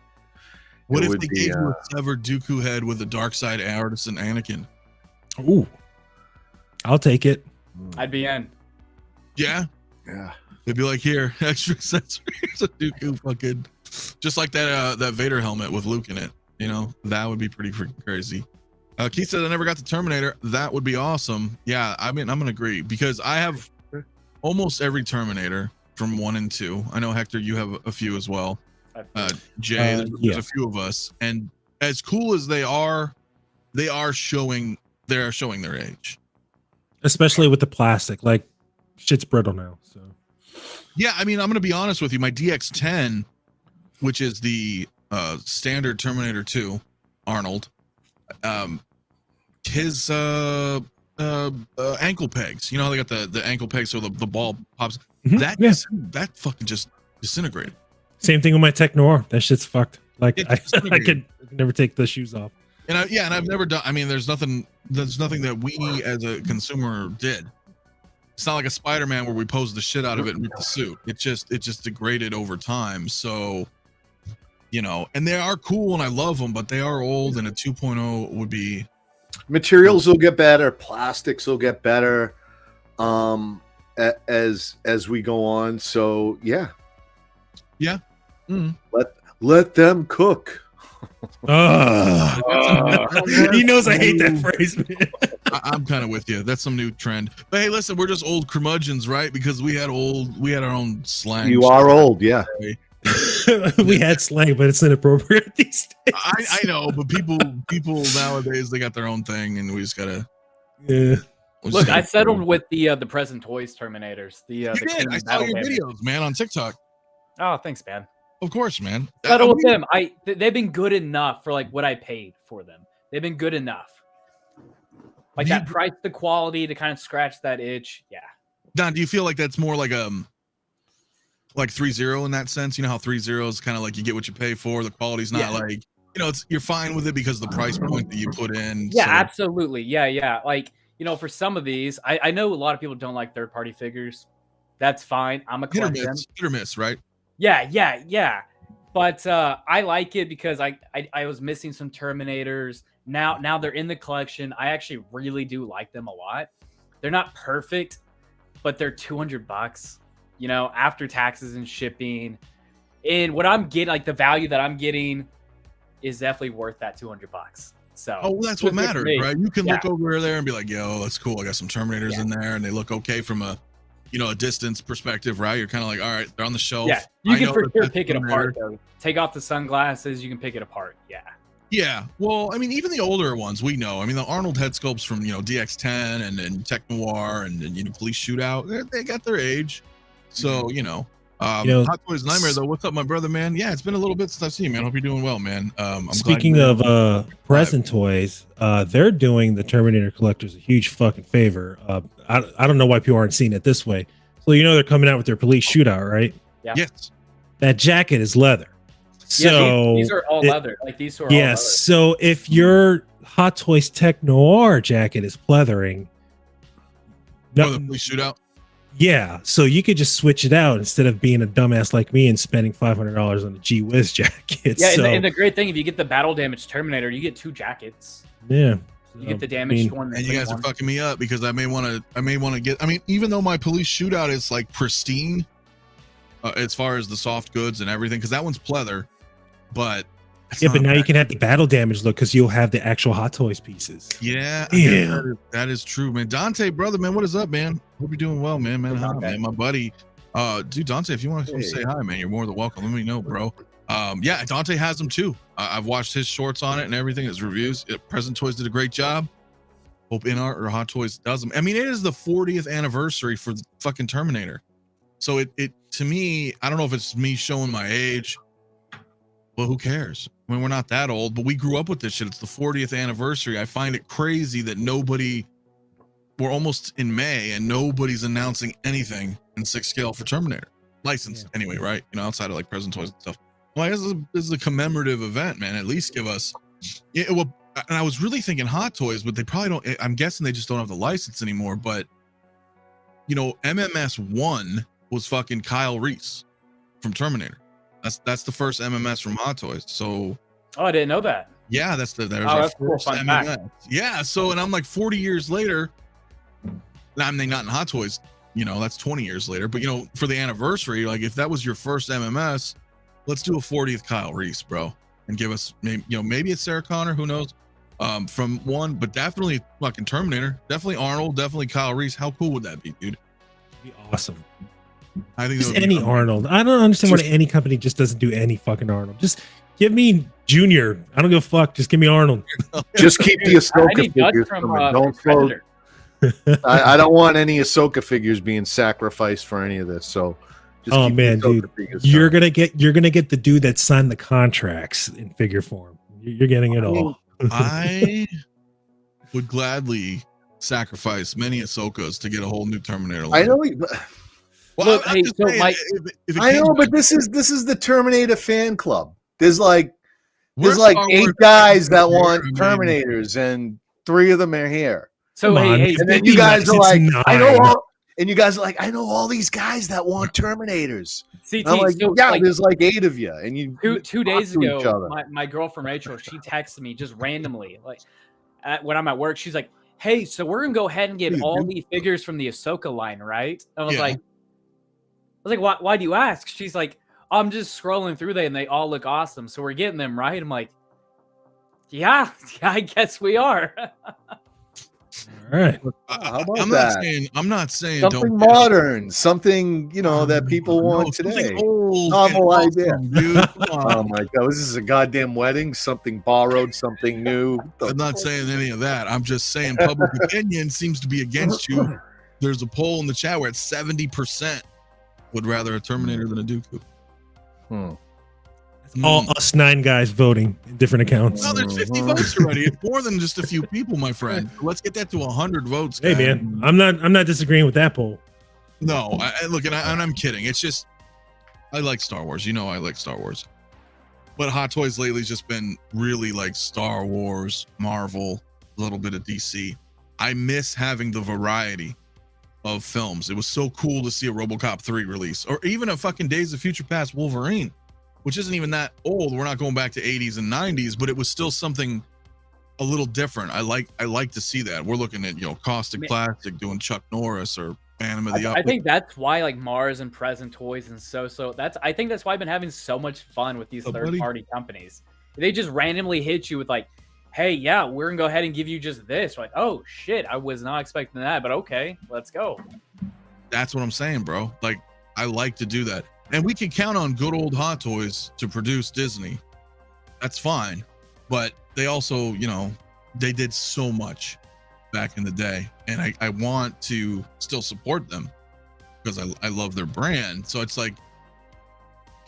What if they gave you a severed Dooku head with a dark side artisan Anakin? Ooh, I'll take it. I'd be in. Yeah. They'd be like, here, extra accessories, a Dooku fucking, just like that Vader helmet with Luke in it. You know, that would be pretty freaking crazy. Keith said I never got the Terminator. That would be awesome. Yeah, I mean, I'm gonna agree because I have almost every Terminator from 1 and 2. I know, Hector, you have a few as well. Jay, there's a few of us, and as cool as they are showing their age, especially with the plastic. Like, shit's brittle now. So yeah, I mean, I'm gonna be honest with you. My DX10, which is the standard Terminator 2 Arnold, his ankle pegs, you know how they got the ankle pegs so the ball pops. That fucking just disintegrated. Same thing with my Tech Noir. That shit's fucked. Like I could never take the shoes off. And I've never done. I mean, there's nothing that we as a consumer did. It's not like a Spider-Man where we posed the shit out of it and ripped the suit. It just degraded over time. So, you know, and they are cool and I love them, but they are old, and a 2.0 would be. Materials will get better. Plastics will get better as we go on. So yeah. Let them cook. He knows I hate that phrase, man. I'm kind of with you. That's some new trend. But hey, listen, we're just old curmudgeons, right? Because we had our own slang. You are old, yeah. We had slang, but it's inappropriate these days. I know, but people nowadays, they got their own thing, and we just gotta. Yeah. Look, I settled with the present toys Terminators. I saw your videos, man, on TikTok. Oh, thanks, man. Of course, man. Settle with them. They've been good enough for like what I paid for them. They've been good enough. Like that price, the quality to kind of scratch that itch. Yeah. Don, do you feel like that's more like 3.0 in that sense? You know how 3.0 is kind of like you get what you pay for. The quality's not like, you know, you're fine with it because of the price point that you put in. Yeah, absolutely. Yeah. Like, you know, for some of these, I know a lot of people don't like third-party figures. That's fine. I'm a collector. Hit or miss, right? Yeah. But I like it because I was missing some Terminators. Now they're in the collection. I actually really do like them a lot. They're not perfect, but they're $200, you know, after taxes and shipping. And what I'm getting, like the value that I'm getting, is definitely worth that $200. So that's what matters, right? You can look over there and be like, yo, that's cool. I got some Terminators in there, and they look okay from a distance perspective, right? You're kind of like, all right, they're on the shelf. Yeah, you can for sure pick it apart, though. Take off the sunglasses, you can pick it apart. Yeah. Well, I mean, even the older ones, we know. I mean, the Arnold head sculpts from, DX10 and Tech Noir and Police Shootout, they got their age. So, Hot Toys Nightmare, though. What's up, my brother, man? Yeah, it's been a little bit since I've seen you, man. Hope you're doing well, man. Speaking of present toys, they're doing the Terminator collectors a huge fucking favor. I don't know why people aren't seeing it this way. So they're coming out with their Police Shootout, right? Yeah. Yes. That jacket is leather. So these are all leather. Like these are all leather. So if your Hot Toys Tech Noir jacket is pleathering, the Police Shootout. Yeah, so you could just switch it out instead of being a dumbass like me and spending $500 on a 𝗕𝗎 jacket. Yeah, and the great thing, if you get the battle damage Terminator, you get 2 jackets. Yeah, you get the damaged one. And you guys are fucking me up because I may want to get. I mean, even though my Police Shootout is like pristine, as far as the soft goods and everything, because that one's pleather, but. But now you can have the battle damage look because you'll have the actual Hot Toys pieces. Yeah. That is true, man. Dante, brother, man, what is up, man? Hope you're doing well, man. Hi, man, my buddy. Dude, Dante, if you want to say hi, man, you're more than welcome. Let me know, bro. Yeah, Dante has them too. I've watched his shorts on it and everything, his reviews. Present Toys did a great job. Hope InArt or Hot Toys does them. I mean, it is the 40th anniversary for the fucking Terminator. So it to me, I don't know if it's me showing my age. Well, who cares? I mean, we're not that old, but we grew up with this shit. It's the 40th anniversary. I find it crazy that we're almost in May and nobody's announcing anything in 6 scale for Terminator. Licensed anyway, right? Outside of like Present Toys and stuff. Well, this is a commemorative event, man. At least give us. And I was really thinking Hot Toys, but they probably don't. I'm guessing they just don't have the license anymore. But, MMS 1 was fucking Kyle Reese from Terminator. That's the first MMS from Hot Toys. So, I didn't know that. Yeah, that's our cool. first MMS. Yeah, so and I'm like 40 years later. I'm not in Hot Toys. That's 20 years later. But for the anniversary, like if that was your first MMS, let's do a 40th Kyle Reese, bro, and give us maybe it's Sarah Connor, who knows, from one, but definitely fucking Terminator, definitely Arnold, definitely Kyle Reese. How cool would that be, dude? Be awesome. I think just any Arnold. I don't understand why any company just doesn't do any fucking Arnold. Just give me Junior. I don't give a fuck. Just give me Arnold. Just keep the Ahsoka figures coming. Don't throw. I don't want any Ahsoka figures being sacrificed for any of this. So, just man, dude, you're gonna get the dude that signed the contracts in figure form. You're getting it all. I would gladly sacrifice many Ahsokas to get a whole new Terminator line. I know. Well, look, hey, so I know, but this is the Terminator fan club. There's like There's like 8 guys that want Terminators, and 3 of them are here. So hey, and then you guys are like, I know all, and you guys are like, I know all these guys that want Terminators. CT, I'm like, so, yeah, like, there's like 8 of you, and you 2 days ago, my girlfriend Rachel, she texted me just randomly, like when I'm at work, she's like, "Hey, so we're gonna go ahead and get all the figures from the Ahsoka line, right?" And I was like, why do you ask? She's like, I'm just scrolling through them and they all look awesome, so we're getting them, right? I'm like, yeah, I guess we are. All right. I'm not saying something modern, something that people want today. Novel idea. Dude. Oh my god, this is a goddamn wedding. Something borrowed, something new. I'm not saying any of that. I'm just saying public opinion seems to be against you. There's a poll in the chat where it's 70% would rather a Terminator than a Dooku. All us 9 guys voting in different accounts. No, there's 50 votes already. It's more than just a few people, my friend. Let's get that to 100 votes. Hey, man, I'm not disagreeing with that poll. No, look, and I'm kidding. It's just I like Star Wars. I like Star Wars. But Hot Toys lately has just been really like Star Wars, Marvel, a little bit of DC. I miss having the variety of films. It was so cool to see a RoboCop 3 release, or even a fucking Days of Future Past Wolverine, which isn't even that old. We're not going back to 80s and 90s, but it was still something a little different. I like to see that. We're looking at Caustic Plastic doing Chuck Norris or Phantom of the Opera. I think that's why like Mars and Present Toys and I think that's why I've been having so much fun with these third-party companies. They just randomly hit you with like, hey, yeah, we're gonna go ahead and give you just this. We're like, oh shit, I was not expecting that, but okay, let's go. That's what I'm saying, bro. Like, I like to do that. And we can count on good old Hot Toys to produce Disney. That's fine. But they also, they did so much back in the day. And I want to still support them because I love their brand. So it's like,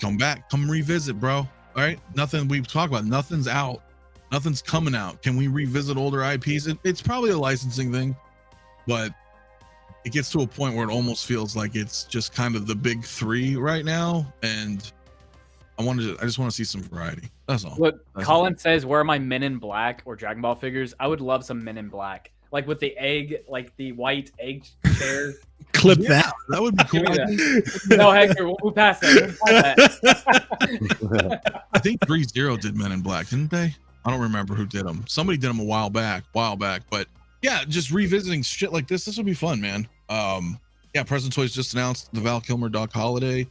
come back, come revisit, bro. All right. Nothing we've talked about. Nothing's out. Nothing's coming out. Can we revisit older IPs? It's probably a licensing thing, but it gets to a point where it almost feels like it's just kind of the big 3 right now. And I just want to see some variety. That's all. Look, Colin says, where are my Men in Black or Dragon Ball figures? I would love some Men in Black. Like with the egg, like the white egg chairs. Clip that. That would be cool. No, Hector, we'll pass that. I think 3-0 did Men in Black, didn't they? I don't remember who did them. Somebody did them a while back. But yeah, just revisiting shit like this would be fun, man. Yeah, Present Toys just announced the Val Kilmer Doc Holiday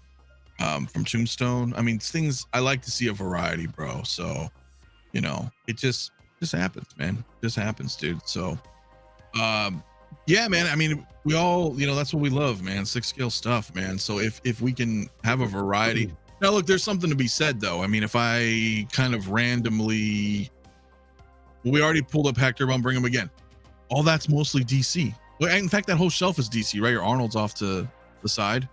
from Tombstone. I mean, things I like to see a variety, bro. So, it just happens, man. Just happens, dude. So, yeah, man. I mean, we all, that's what we love, man. 6-scale stuff, man. So if we can have a variety. Now, look, there's something to be said, though. I mean, if I kind of randomly, we already pulled up Hector, but I'll bring him again. All that's mostly DC. Well, in fact, that whole shelf is DC, right? Your Arnold's off to the side.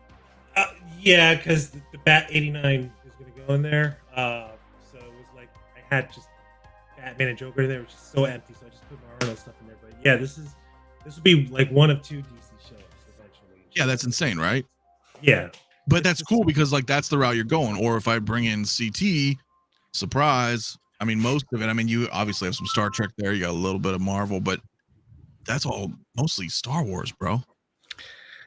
Yeah, because the Bat 89 is going to go in there. So it was like I had just Batman and Joker in there, which is so empty. So I just put my Arnold stuff in there. But yeah, this would be like one of 2 DC shelves eventually. Yeah, that's insane, right? Yeah. But that's cool because like that's the route you're going. Or if I bring in CT, surprise. I mean, most of it. I mean, you obviously have some Star Trek there. You got a little bit of Marvel, but that's all mostly Star Wars, bro.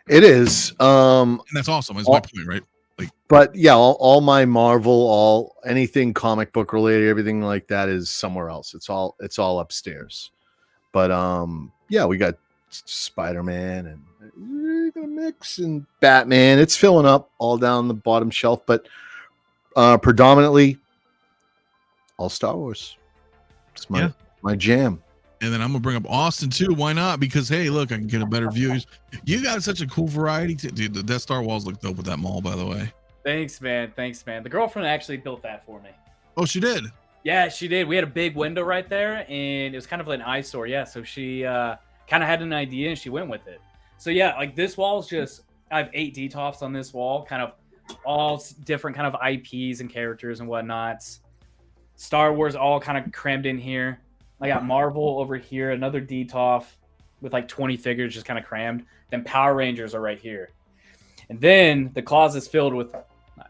It is. And that's awesome. Is my point, right? Like, but yeah, all my Marvel, anything comic book related, everything like that is somewhere else. It's all upstairs. But yeah, we got Spider-Man and we're gonna mix and Batman. It's filling up all down the bottom shelf, but predominantly all Star Wars. It's my jam. And then I'm gonna bring up Austin too. Why not? Because hey, look, I can get a better view. You got such a cool variety. Dude, the Death Star walls look dope with that mall, by the way. Thanks, man. The girlfriend actually built that for me. Oh, she did? Yeah, she did. We had a big window right there, and it was kind of an eyesore. Yeah, so she kind of had an idea, and she went with it. So yeah, like this wall's just, I have 8 DTOFs on this wall, kind of all different kind of IPs and characters and whatnot. Star Wars all kind of crammed in here. I got Marvel over here, another DTOF with like 20 figures just kind of crammed. Then Power Rangers are right here. And then the closet's filled with,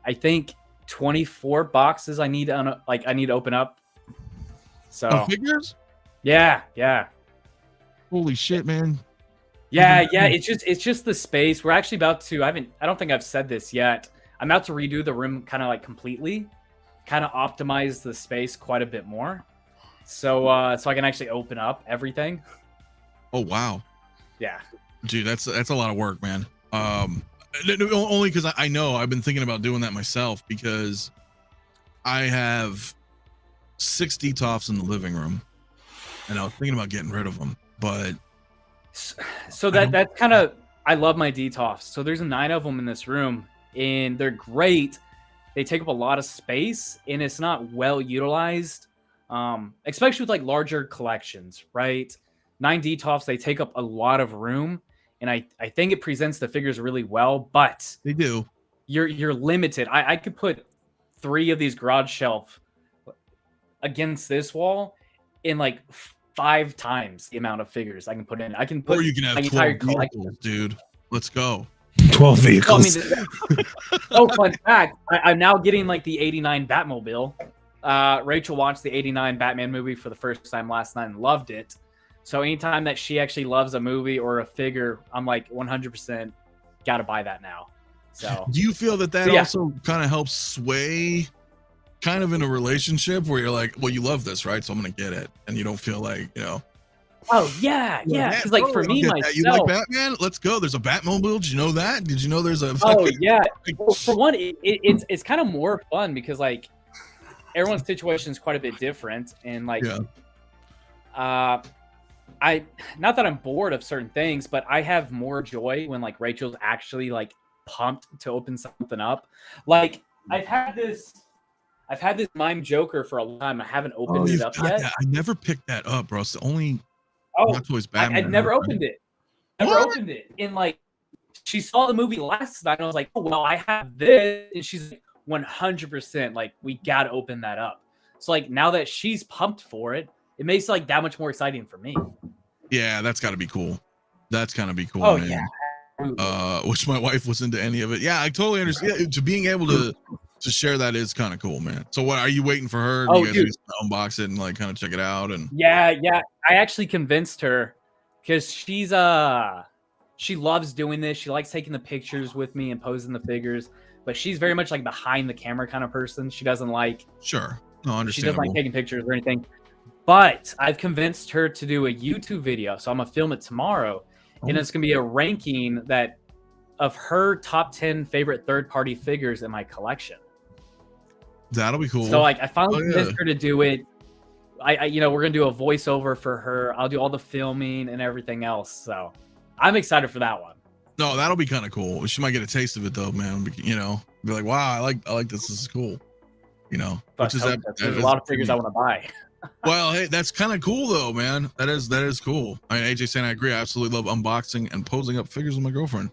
I think, 24 boxes I need to open up So figures? Yeah, yeah. Holy shit, man. Yeah, yeah. It's just the space. We're actually about to. I don't think I've said this yet. I'm about to redo the room kind of like completely, kind of optimize the space quite a bit more, so I can actually open up everything. Oh wow. Yeah. Dude, that's a lot of work, man. Only because I know I've been thinking about doing that myself, because I have 6 DTOFs in the living room, and I was thinking about getting rid of them, but so that's kind of, I love my DTOFs. So there's 9 of them in this room, and they're great. They take up a lot of space, and it's not well utilized, especially with like larger collections, right? 9 DTOFs, they take up a lot of room, and I think it presents the figures really well, but they do. You're limited. I could put 3 of these garage shelf against this wall in like 5 times the amount of figures I can put in. I can put, or you can have 12 vehicles, dude. Let's go. 12 vehicles. Well, I mean, oh, fun fact, I'm now getting like the '89 Batmobile. Rachel watched the '89 Batman movie for the first time last night and loved it. So anytime that she actually loves a movie or a figure, I'm like 100% got to buy that now. So do you feel that also kind of helps sway kind of in a relationship where you're like, well, you love this, right? So I'm going to get it. And you don't feel like, you know. Oh, yeah, yeah. Because like for me, myself. You like Batman? Let's go. There's a Batmobile. Did you know that? Did you know there's a Oh, yeah. Well, for one, it's kind of more fun because like everyone's situation is quite a bit different. And like, not that I'm bored of certain things, but I have more joy when like Rachel's actually like pumped to open something up. Like I've had this mime Joker for a long time. I haven't opened it up yet. I never picked that up, bro. It's the only I never opened it. Opened it. And like she saw the movie last night and I was like, oh well, I have this. And she's like 100% like, we gotta open that up. So like now that she's pumped for it, it makes it like that much more exciting for me. Yeah, that's gotta be cool. That's gotta be cool. Oh, man. Yeah. Wish my wife was into any of it. Yeah, I totally understand. To being able to share that is kind of cool, man. So what are you waiting for her? Oh, you guys unbox it and like kind of check it out? And yeah. I actually convinced her because she loves doing this. She likes taking the pictures with me and posing the figures, but she's very much like behind the camera kind of person. She doesn't like no, understandable. She doesn't like taking pictures or anything. But I've convinced her to do a YouTube video. So I'm gonna film it tomorrow. And it's gonna be a ranking of her top 10 favorite third-party figures in my collection. That'll be cool. So like I finally convinced her to do it. I we're gonna do a voiceover for her. I'll do all the filming and everything else. So I'm excited for that one. No, that'll be kind of cool. She might get a taste of it though, man. You know, be like, wow, I like this. This is cool. You know, but there's a lot of figures I want to buy. Well, hey, that's kind of cool though, man. That is cool. I mean, AJ saying I agree. I absolutely love unboxing and posing up figures with my girlfriend.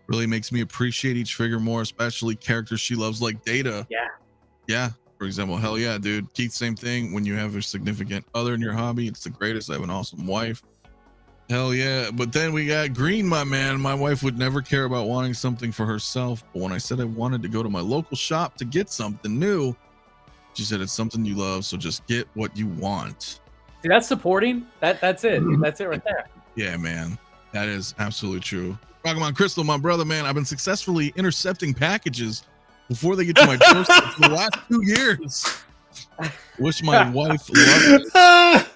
Really makes me appreciate each figure more, especially characters she loves like Data. Yeah. For example, hell yeah, dude. Keith, same thing. When you have a significant other in your hobby, it's the greatest. I have an awesome wife. Hell yeah. But then we got Green, my man. My wife would never care about wanting something for herself. But when I said I wanted to go to my local shop to get something new, she said it's something you love, so just get what you want. See, that's supporting. That's it. That's it right there. Yeah, man. That is absolutely true. Rock'em Crystal, my brother, man. I've been successfully intercepting packages before they get to my doorstep for the last 2 years. Wish my wife loved it.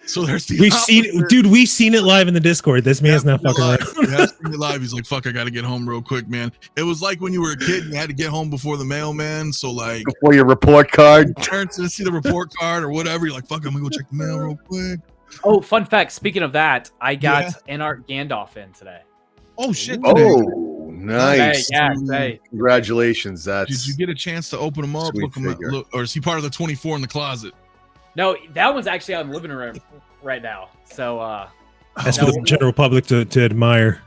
So there's the we've seen it live in the Discord. This man's not fucking around. Yeah, seen it live. He's like, fuck, I gotta get home real quick, man. It was like when you were a kid and you had to get home before the mailman. So like before your report card. Parents didn't see the report card or whatever. You're like, fuck, I'm gonna go check the mail real quick. Oh, fun fact. Speaking of that, I got Anart Gandalf in today. Oh shit. Oh, nice. Hey. Congratulations. Did you get a chance to open them up? Look, or is he part of the 24 in the closet? No, that one's actually out in the living room right now. So that's for the general public to admire.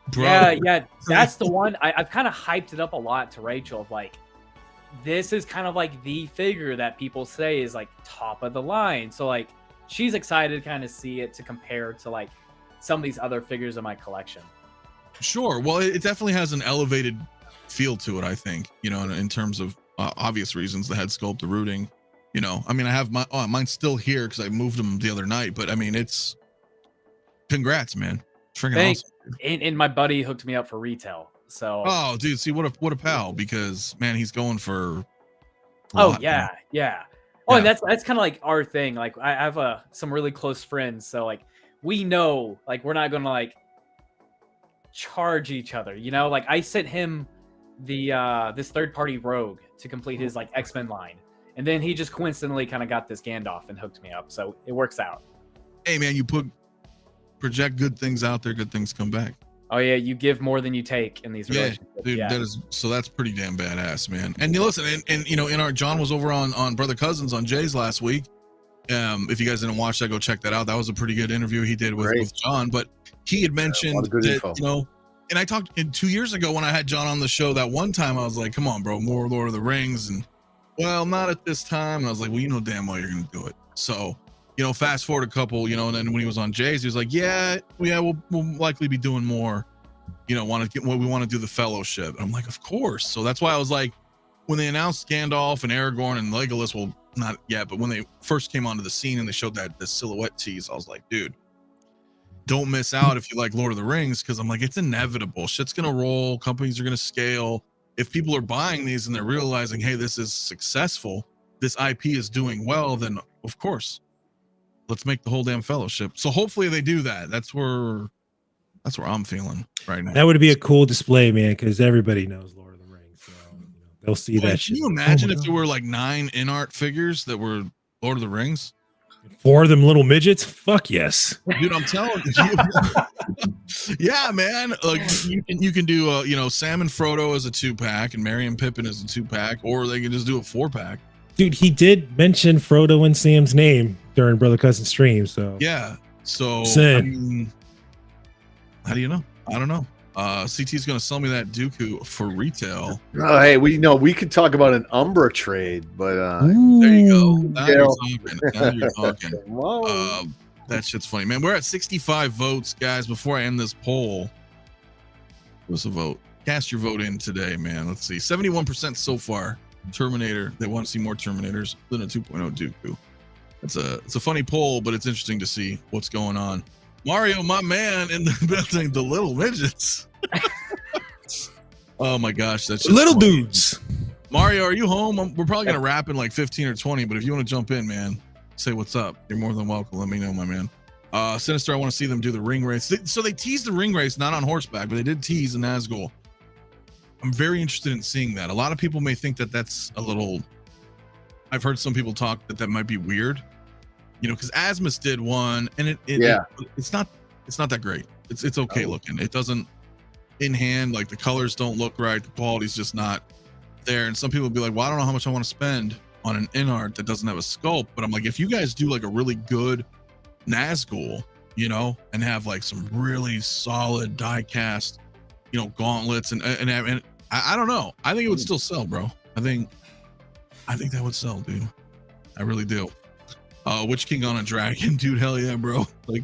Bro. Yeah. That's the one. I've kind of hyped it up a lot to Rachel of like, this is kind of like the figure that people say is like top of the line. So like she's excited to kind of see it to compare to like some of these other figures in my collection. Sure. Well, it definitely has an elevated feel to it, I think, you know, in terms of obvious reasons, the head sculpt, the rooting. You know, I mean, I have mine's still here because I moved them the other night. But I mean, it's congrats, man. Freaking awesome. And my buddy hooked me up for retail. So dude, see what a pal, because man, he's going for yeah. Oh, and that's kind of like our thing. Like I have some really close friends, so like we know like we're not gonna like charge each other, you know. Like I sent him the this third-party rogue to complete his like X-Men line, and then he just coincidentally kind of got this Gandalf and hooked me up, so it works out. Hey man, you project good things out there, good things come back. Oh yeah, you give more than you take in these relationships. Dude, that's pretty damn badass, man. And you listen, and you know, John was over on Brother Cousins on Jay's last week. If you guys didn't watch that, go check that out. That was a pretty good interview he did with John. But he had mentioned that, you know, and I talked 2 years ago when I had John on the show that one time, I was like, come on, bro, more Lord of the Rings. And well, not at this time. And I was like, well, you know damn well you're gonna do it. So, you know, fast forward a couple, you know, and then when he was on Jay's, he was like, we'll likely be doing more, you know, we want to do the Fellowship. And I'm like, of course. So that's why I was like, when they announced Gandalf and Aragorn and Legolas, well, not yet, but when they first came onto the scene and they showed the silhouette tease, I was like, dude, don't miss out if you like Lord of the Rings, because I'm like, it's inevitable. Shit's gonna roll. Companies are gonna scale. If people are buying these and they're realizing, hey, this is successful, this IP is doing well, then of course, let's make the whole damn Fellowship. So hopefully they do that. That's where I'm feeling right now. That would be a cool display, man, because everybody knows Lord of the Rings. So they'll see that. Can you imagine if there were like 9 in-art figures that were Lord of the Rings? 4 of them little midgets? Fuck yes. Dude, I'm telling you. Yeah, man. Like you can do you know, Sam and Frodo as a 2-pack and Merry and Pippin as a 2-pack, or they can just do a 4-pack. Dude, he did mention Frodo and Sam's name during Brother Cousin stream, so yeah. So I mean, how do you know? I don't know. CT's gonna sell me that Dooku for retail. Oh, hey, we could talk about an Umbra trade, but there you go. Now you're talking. That shit's funny, man. We're at 65 votes, guys. Before I end this poll, what's a vote? Cast your vote in today, man. Let's see. 71% so far. Terminator. They want to see more Terminators than a 2.0 Dooku. It's a funny poll, but it's interesting to see what's going on. Mario, my man, in the building, the little midgets. Oh my gosh, that's just little funny. Dudes. Mario, are you home? We're probably gonna wrap in like 15 or 20, but if you want to jump in, man, say what's up. You're more than welcome. Let me know, my man. Sinister, I want to see them do the ring race. So they teased the ring race, not on horseback, but they did tease in Nazgul. I'm very interested in seeing that. A lot of people may think that that's a little. I've heard some people talk that might be weird. You know, because Asmus did one, and it's not that great. It's okay looking. It doesn't in hand, like the colors don't look right, the quality's just not there. And some people will be like, well, I don't know how much I want to spend on an in art that doesn't have a sculpt. But I'm like, if you guys do like a really good Nazgul, you know, and have like some really solid die cast, you know, gauntlets and I don't know. I think it would still sell, bro. I think that would sell, dude. I really do. Witch King on a dragon, dude. Hell yeah, bro. Like,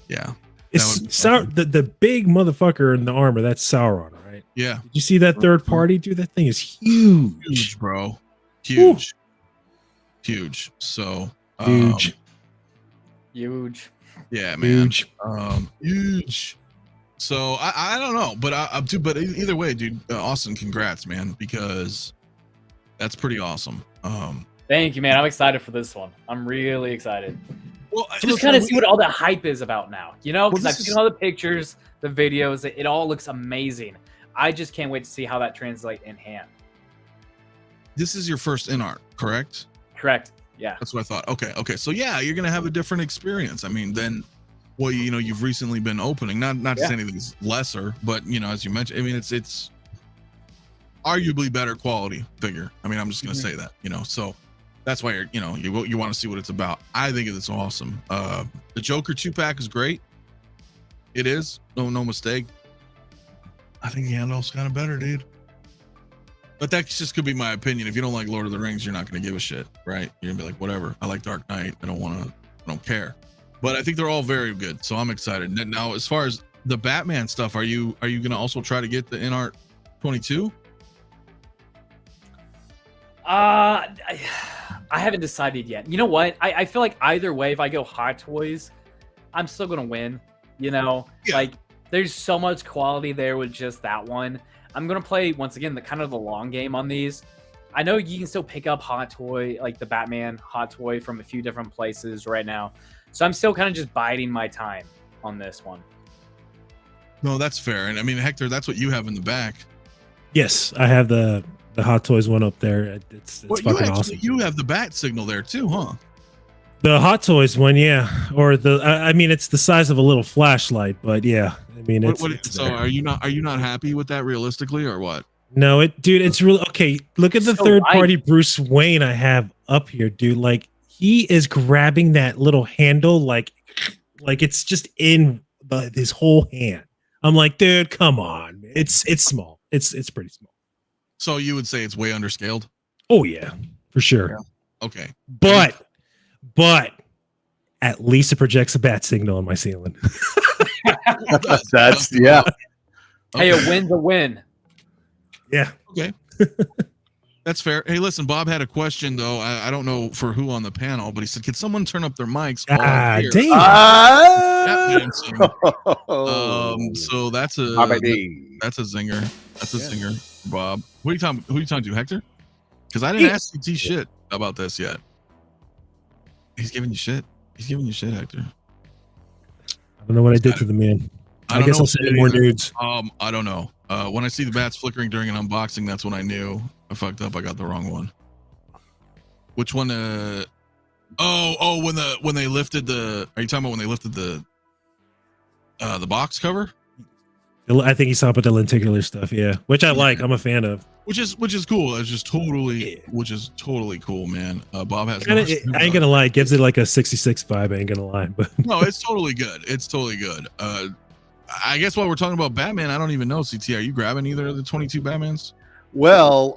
yeah. It's the big motherfucker in the armor. That's Sauron, right? Yeah. Did you see that third party, dude? That thing is huge, bro. Huge. Huge. So huge. Huge. Yeah, man. Huge. Huge. So I don't know, but either way, dude, Austin, congrats, man, because that's pretty awesome. Thank you, man. I'm excited for this one. I'm really excited. Well, just kind of see what all the hype is about now, you know, because I've seen all the pictures, the videos. It all looks amazing. I just can't wait to see how that translates in hand. This is your first in art, correct? Correct. Yeah. That's what I thought. Okay. So yeah, you're gonna have a different experience. I mean, then, well, you know, you've recently been opening. Not to say anything's lesser, but you know, as you mentioned, I mean, it's arguably better quality figure. I mean, I'm just gonna say that, you know. So that's why you want to see what it's about. I think it's awesome. The Joker 2-pack is great. It is, no mistake. I think Gandalf's kind of better, dude. But that just could be my opinion. If you don't like Lord of the Rings, you're not going to give a shit, right? You're gonna be like, whatever. I like Dark Knight. I don't care. But I think they're all very good, so I'm excited. Now, as far as the Batman stuff, are you going to also try to get the in-art 22? I haven't decided yet. You know what? I feel like either way, if I go Hot Toys, I'm still gonna win. You know, like there's so much quality there with just that one. I'm gonna play once again the kind of the long game on these. I know you can still pick up Hot Toy, like the Batman Hot Toy, from a few different places right now. So I'm still kind of just biding my time on this one. No, that's fair. And I mean, Hector, that's what you have in the back. Yes, I have the Hot Toys one up there. It's fucking awesome. You have the bat signal there too, huh? The Hot Toys one, yeah. Or I mean, it's the size of a little flashlight, but yeah. I mean, so are you not happy with that realistically, or what? No, dude, it's really okay. Look at the third party Bruce Wayne I have up here, dude. Like he is grabbing that little handle, like it's just in his whole hand. I'm like, dude, come on. It's small. It's pretty small. So you would say it's way underscaled? Oh yeah, for sure. Yeah. Okay, but at least it projects a bat signal on my ceiling. That's yeah. Hey, a win's a win. Yeah. Okay. That's fair. Hey, listen, Bob had a question though. I don't know for who on the panel, but he said, "Can someone turn up their mics?" Damn. So that's a zinger. That's a zinger, Bob. Who are you talking to, Hector? Because I didn't ask you shit about this yet. He's giving you shit. He's giving you shit, Hector. I don't know what I did to the man. I guess I'll send in more dudes. I don't know. When I see the bats flickering during an unboxing, that's when I knew I fucked up. I got the wrong one. Which one? When they lifted the. Are you talking about when they lifted the box cover? I think he's talking about the lenticular stuff. Yeah, which I like. I'm a fan of. Which is cool. It's just which is totally cool, man. Bob has. I ain't gonna lie. It gives it like a 66 vibe. I ain't gonna lie, but no, it's totally good. It's totally good. I guess while we're talking about Batman, I don't even know. CT, are you grabbing either of the 22 Batmans? Well,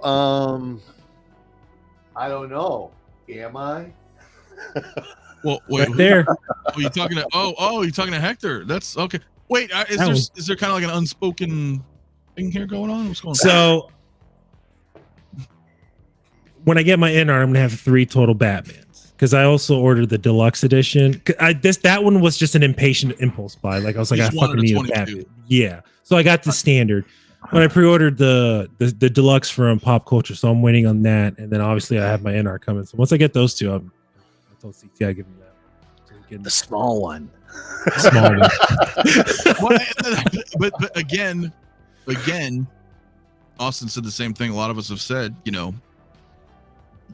I don't know. Am I? Well, wait, right there. You're talking to you're talking to Hector. That's okay. Wait, is there kind of like an unspoken thing here going on? What's going on? So when I get my NR, I'm gonna have 3 total Batmans because I also ordered the deluxe edition. That one was just an impatient impulse buy. Like I was like, I fucking need a Batman. Yeah, so I got the standard. But I pre-ordered the deluxe from Pop Culture, so I'm waiting on that. And then obviously I have my NR coming. So once I get those two, I told CT I give him that. So the small one. Small one. but again, Austin said the same thing. A lot of us have said,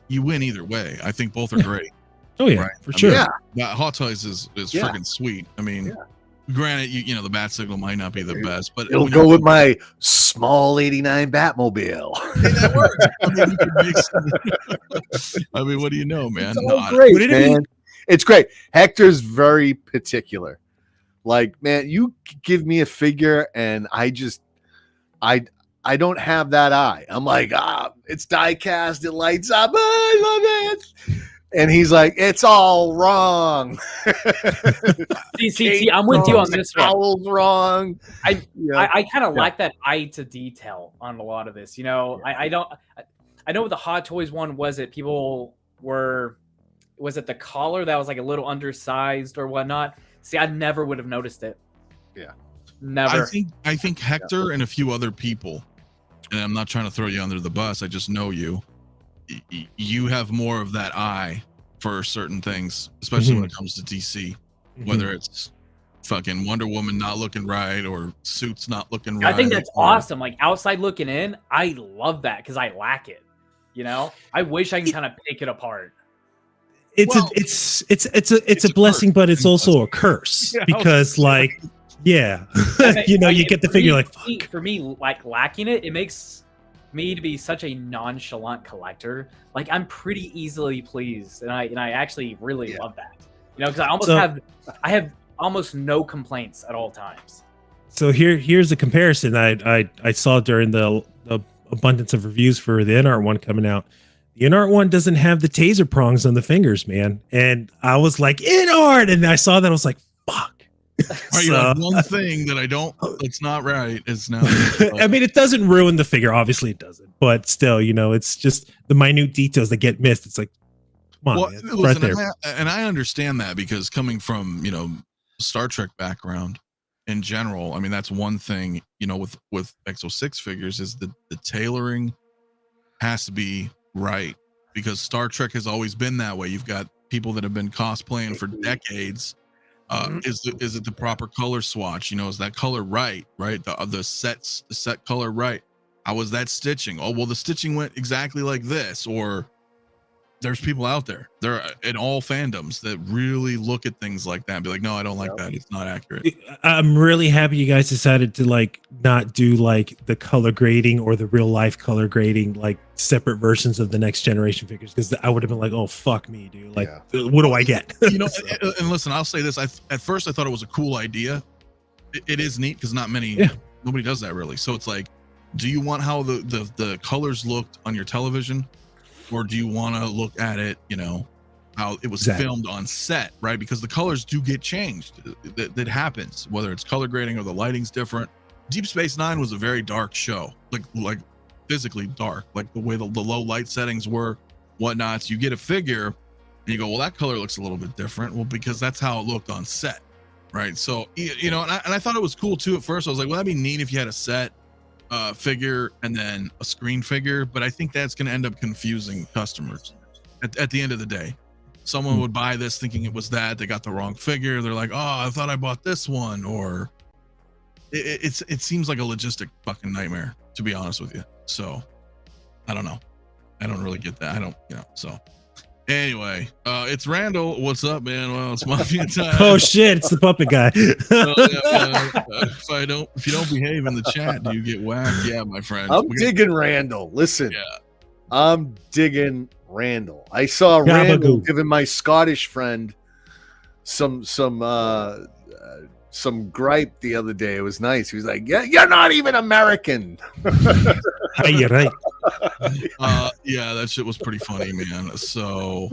you win either way. I think both are great. Oh yeah, right? For sure. Yeah, Hot Toys is freaking sweet. I mean, granted, the bat signal might not be the best, but it'll go with my small '89 Batmobile. Hey, that works. I mean, what do you know, man? It's great, man. It's great. Hector's very particular. Like, man, you give me a figure, and I don't have that eye. I'm like, it's diecast. It lights up. I love it. And he's like, it's all wrong. CCT, I'm with you on this one. Owl's wrong. I kind of like that eye to detail on a lot of this. I know what the Hot Toys one was. Was it the collar that was like a little undersized or whatnot? See, I never would have noticed it. Yeah, never. I think Hector and a few other people, and I'm not trying to throw you under the bus. I just know you. You have more of that eye for certain things, especially when it comes to DC, whether it's fucking Wonder Woman not looking right or suits not looking right. I think that's awesome. Like outside looking in, I love that because I lack it. I wish I can kind of pick it apart. It's a blessing, but it's also a curse because you get the figure like fuck. For me, like lacking it, it makes me to be such a nonchalant collector. Like I'm pretty easily pleased, and I actually really love that. Because I have almost no complaints at all times. So here's a comparison I saw during the abundance of reviews for the NR one coming out. The NR one doesn't have the taser prongs on the fingers, man, and I was like NR, and I saw that I was like fuck. One thing that I don't, it's not right. It's not. I mean, it doesn't ruin the figure. Obviously, it doesn't. But still, it's just the minute details that get missed. It's like, Come on, well, man. listen, Right there. and I understand that because coming from, you know, Star Trek background in general, I mean, that's one thing, you know, with X06 figures is the tailoring has to be right, because Star Trek has always been that way. You've got people that have been cosplaying for decades. Is it the proper color swatch? You know, is that color right? The set color right? How was that stitching? Oh, well, the stitching went exactly like this. Or there's people out there in all fandoms that really look at things like that and be like, no, I don't like that. It's not accurate. I'm really happy you guys decided to like not do like the color grading or the real life color grading, like separate versions of the next generation figures. Cause I would have been like, oh, fuck me, dude. Like, what do I get? You know, and listen, I'll say this. At first I thought it was a cool idea. It is neat because nobody does that really. So it's like, do you want how the colors looked on your television? Or do you want to look at it, you know, how it was filmed on set, right? Because the colors do get changed. That happens, whether it's color grading or the lighting's different. Deep Space Nine was a very dark show, like physically dark, like the way the low light settings were, whatnot. So you get a figure and you go, well, that color looks a little bit different. Well, because that's how it looked on set, right? So, you know, and I thought it was cool too at first. I was like, well, that'd be neat if you had a set figure and then a screen figure, but I think that's going to end up confusing customers at the end of the day. Someone would buy this thinking it was that, they got the wrong figure, they're like, oh, I thought I bought this one, or it seems like a logistic fucking nightmare, to be honest with you. So I don't know, I don't really get that. I don't, you know. So anyway, it's Randall. What's up, man? Well, it's Mafia time. Oh shit, it's the puppet guy. If you don't behave in the chat, do you get whacked? Yeah, my friend. I'm digging Randall. Listen, I'm digging Randall. I saw Randall giving my Scottish friend some gripe the other day. It was nice. He was like, "Yeah, you're not even American." Hey, you're right. Yeah, that shit was pretty funny, man. So,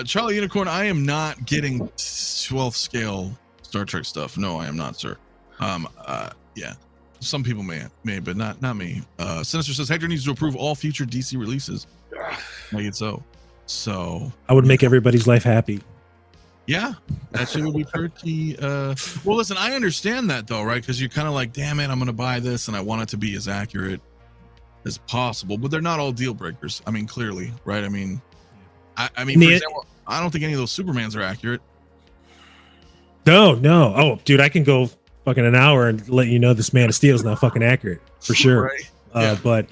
Charlie Unicorn, I am not getting 12th scale Star Trek stuff. No, I am not, sir. Yeah, some people may, but not me. Sinister says Hector needs to approve all future DC releases. Make it so. So I would make everybody's life happy. Yeah, that shit would be pretty. Well, listen, I understand that though, right? Because you're kind of like, damn it, I'm gonna buy this, and I want it to be as accurate as possible. But they're not all deal breakers. I mean, clearly, right? I mean, I mean, for example, I don't think any of those Supermans are accurate. No. Oh, dude, I can go fucking an hour and let you know this Man of Steel is not fucking accurate for sure. Right. But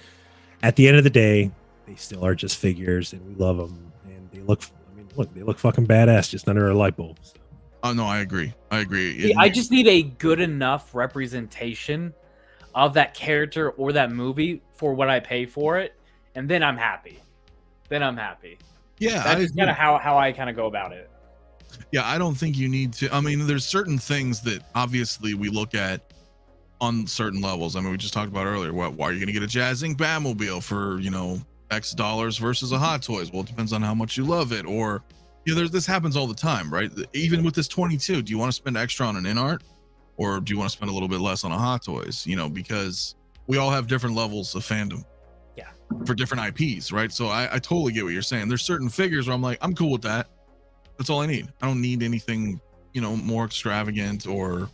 at the end of the day, they still are just figures, and we love them, and they look. Look, they look fucking badass just under a light bulb. So. Oh no, I agree. Yeah, I just need a good enough representation of that character or that movie for what I pay for it, and then I'm happy. Yeah, that's kind of how I kind of go about it. Yeah, I don't think you need to. I mean, there's certain things that obviously we look at on certain levels. I mean, we just talked about earlier. Why are you going to get a JazzInc Batmobile for, you know, X dollars versus a Hot Toys? Well, it depends on how much you love it. Or, you know, this happens all the time, right? Even with this 22, do you want to spend extra on an in art, or do you want to spend a little bit less on a Hot Toys? You know, because we all have different levels of fandom. Yeah. For different IPs, right? So I totally get what you're saying. There's certain figures where I'm like, I'm cool with that. That's all I need. I don't need anything, you know, more extravagant, or,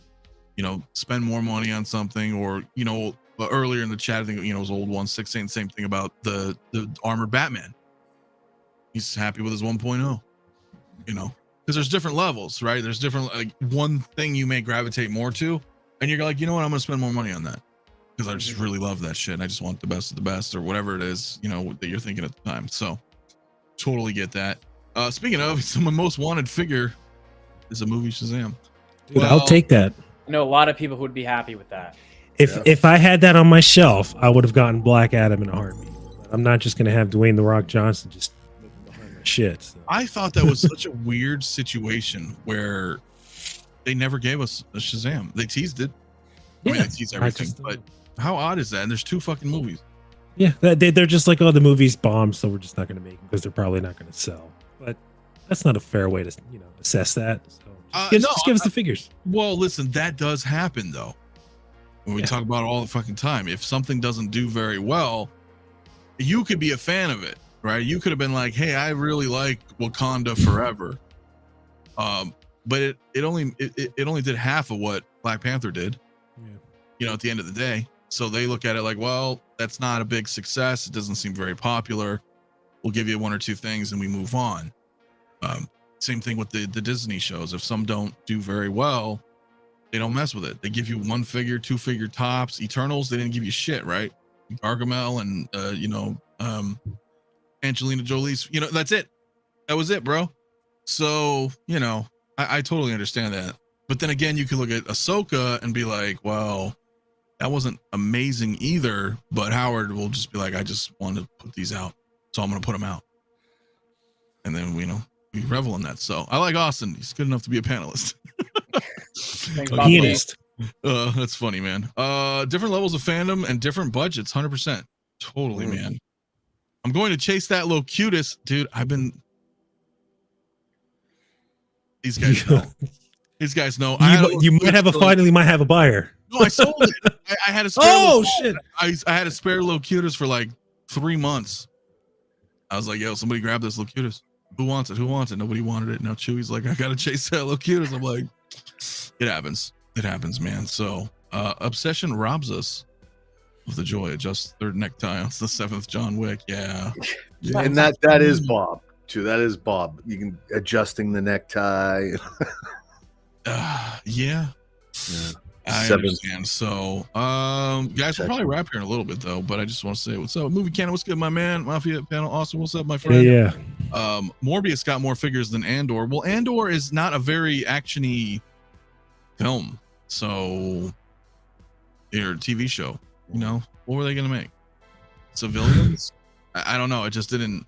you know, spend more money on something, or, you know. But earlier in the chat, I think, you know, it was old 1/6 saying the same thing about the armored Batman. He's happy with his 1.0, you know, because there's different levels, right? There's different, like, one thing you may gravitate more to, and you're like, you know what, I'm gonna spend more money on that because I just really love that shit, and I just want the best of the best, or whatever it is, you know, that you're thinking at the time. So totally get that. Speaking of, my most wanted figure is a movie Shazam. Dude, I'll take that. I know a lot of people who would be happy with that. If I had that on my shelf, I would have gotten Black Adam in a heartbeat. But I'm not just going to have Dwayne "The Rock" Johnson just looking behind my shit. So. I thought that was such a weird situation where they never gave us a Shazam. They teased it. I mean, they teased everything, but how odd is that? And there's 2 fucking movies. Yeah, they're just like, oh, the movie's bombed, so we're just not going to make them because they're probably not going to sell. But that's not a fair way to, you know, assess that. So just give us the figures. Well, listen, that does happen though. When we talk about it all the fucking time, if something doesn't do very well, you could be a fan of it, right? You could have been like, hey, I really like Wakanda Forever. But it only did half of what Black Panther did. Yeah. At the end of the day. So they look at it like, well, that's not a big success. It doesn't seem very popular. We'll give you one or two things and we move on. Same thing with the Disney shows. If some don't do very well, they don't mess with it. They give you 1 figure, 2 figure tops. Eternals, they didn't give you shit, right? Gargamel and Angelina Jolie's, that's it. That was it, bro. So, I totally understand that. But then again, you could look at Ahsoka and be like, well, that wasn't amazing either, but Howard will just be like, I just want to put these out, so I'm going to put them out. And then, we revel in that. So I like Austin. He's good enough to be a panelist. Pianist. That's funny, man. Different levels of fandom and different budgets, 100%. Totally, man. I'm going to chase that 𝗕𝗘𝗖𝗢𝗠𝗘. Dude, these guys know. These guys know. You might have might have a buyer. No, I sold it. I had a spare. Oh shit! I had a spare 𝗕𝗘𝗢𝗠𝗧 for like 3 months. I was like, yo, somebody grab this 𝗕𝗘𝗢𝗠𝗧. Who wants it? Who wants it? Nobody wanted it. Now Chewie's like, I gotta chase that 𝗕𝗘𝗢𝗠𝗧. I'm like, it happens. It happens, man. So obsession robs us of the joy. Adjust third necktie. It's the 7th John Wick. Yeah. And that is Bob too. That is Bob. You can adjusting the necktie. Yeah. I understand. So, guys, we'll probably wrap here in a little bit though. But I just want to say, what's up, Movie Canon? What's good, my man? Mafia panel, Austin. What's up, my friend? Yeah. Morbius got more figures than Andor. Well, Andor is not a very actiony film, so or TV show. What were they gonna make? Civilians? I don't know. It just didn't.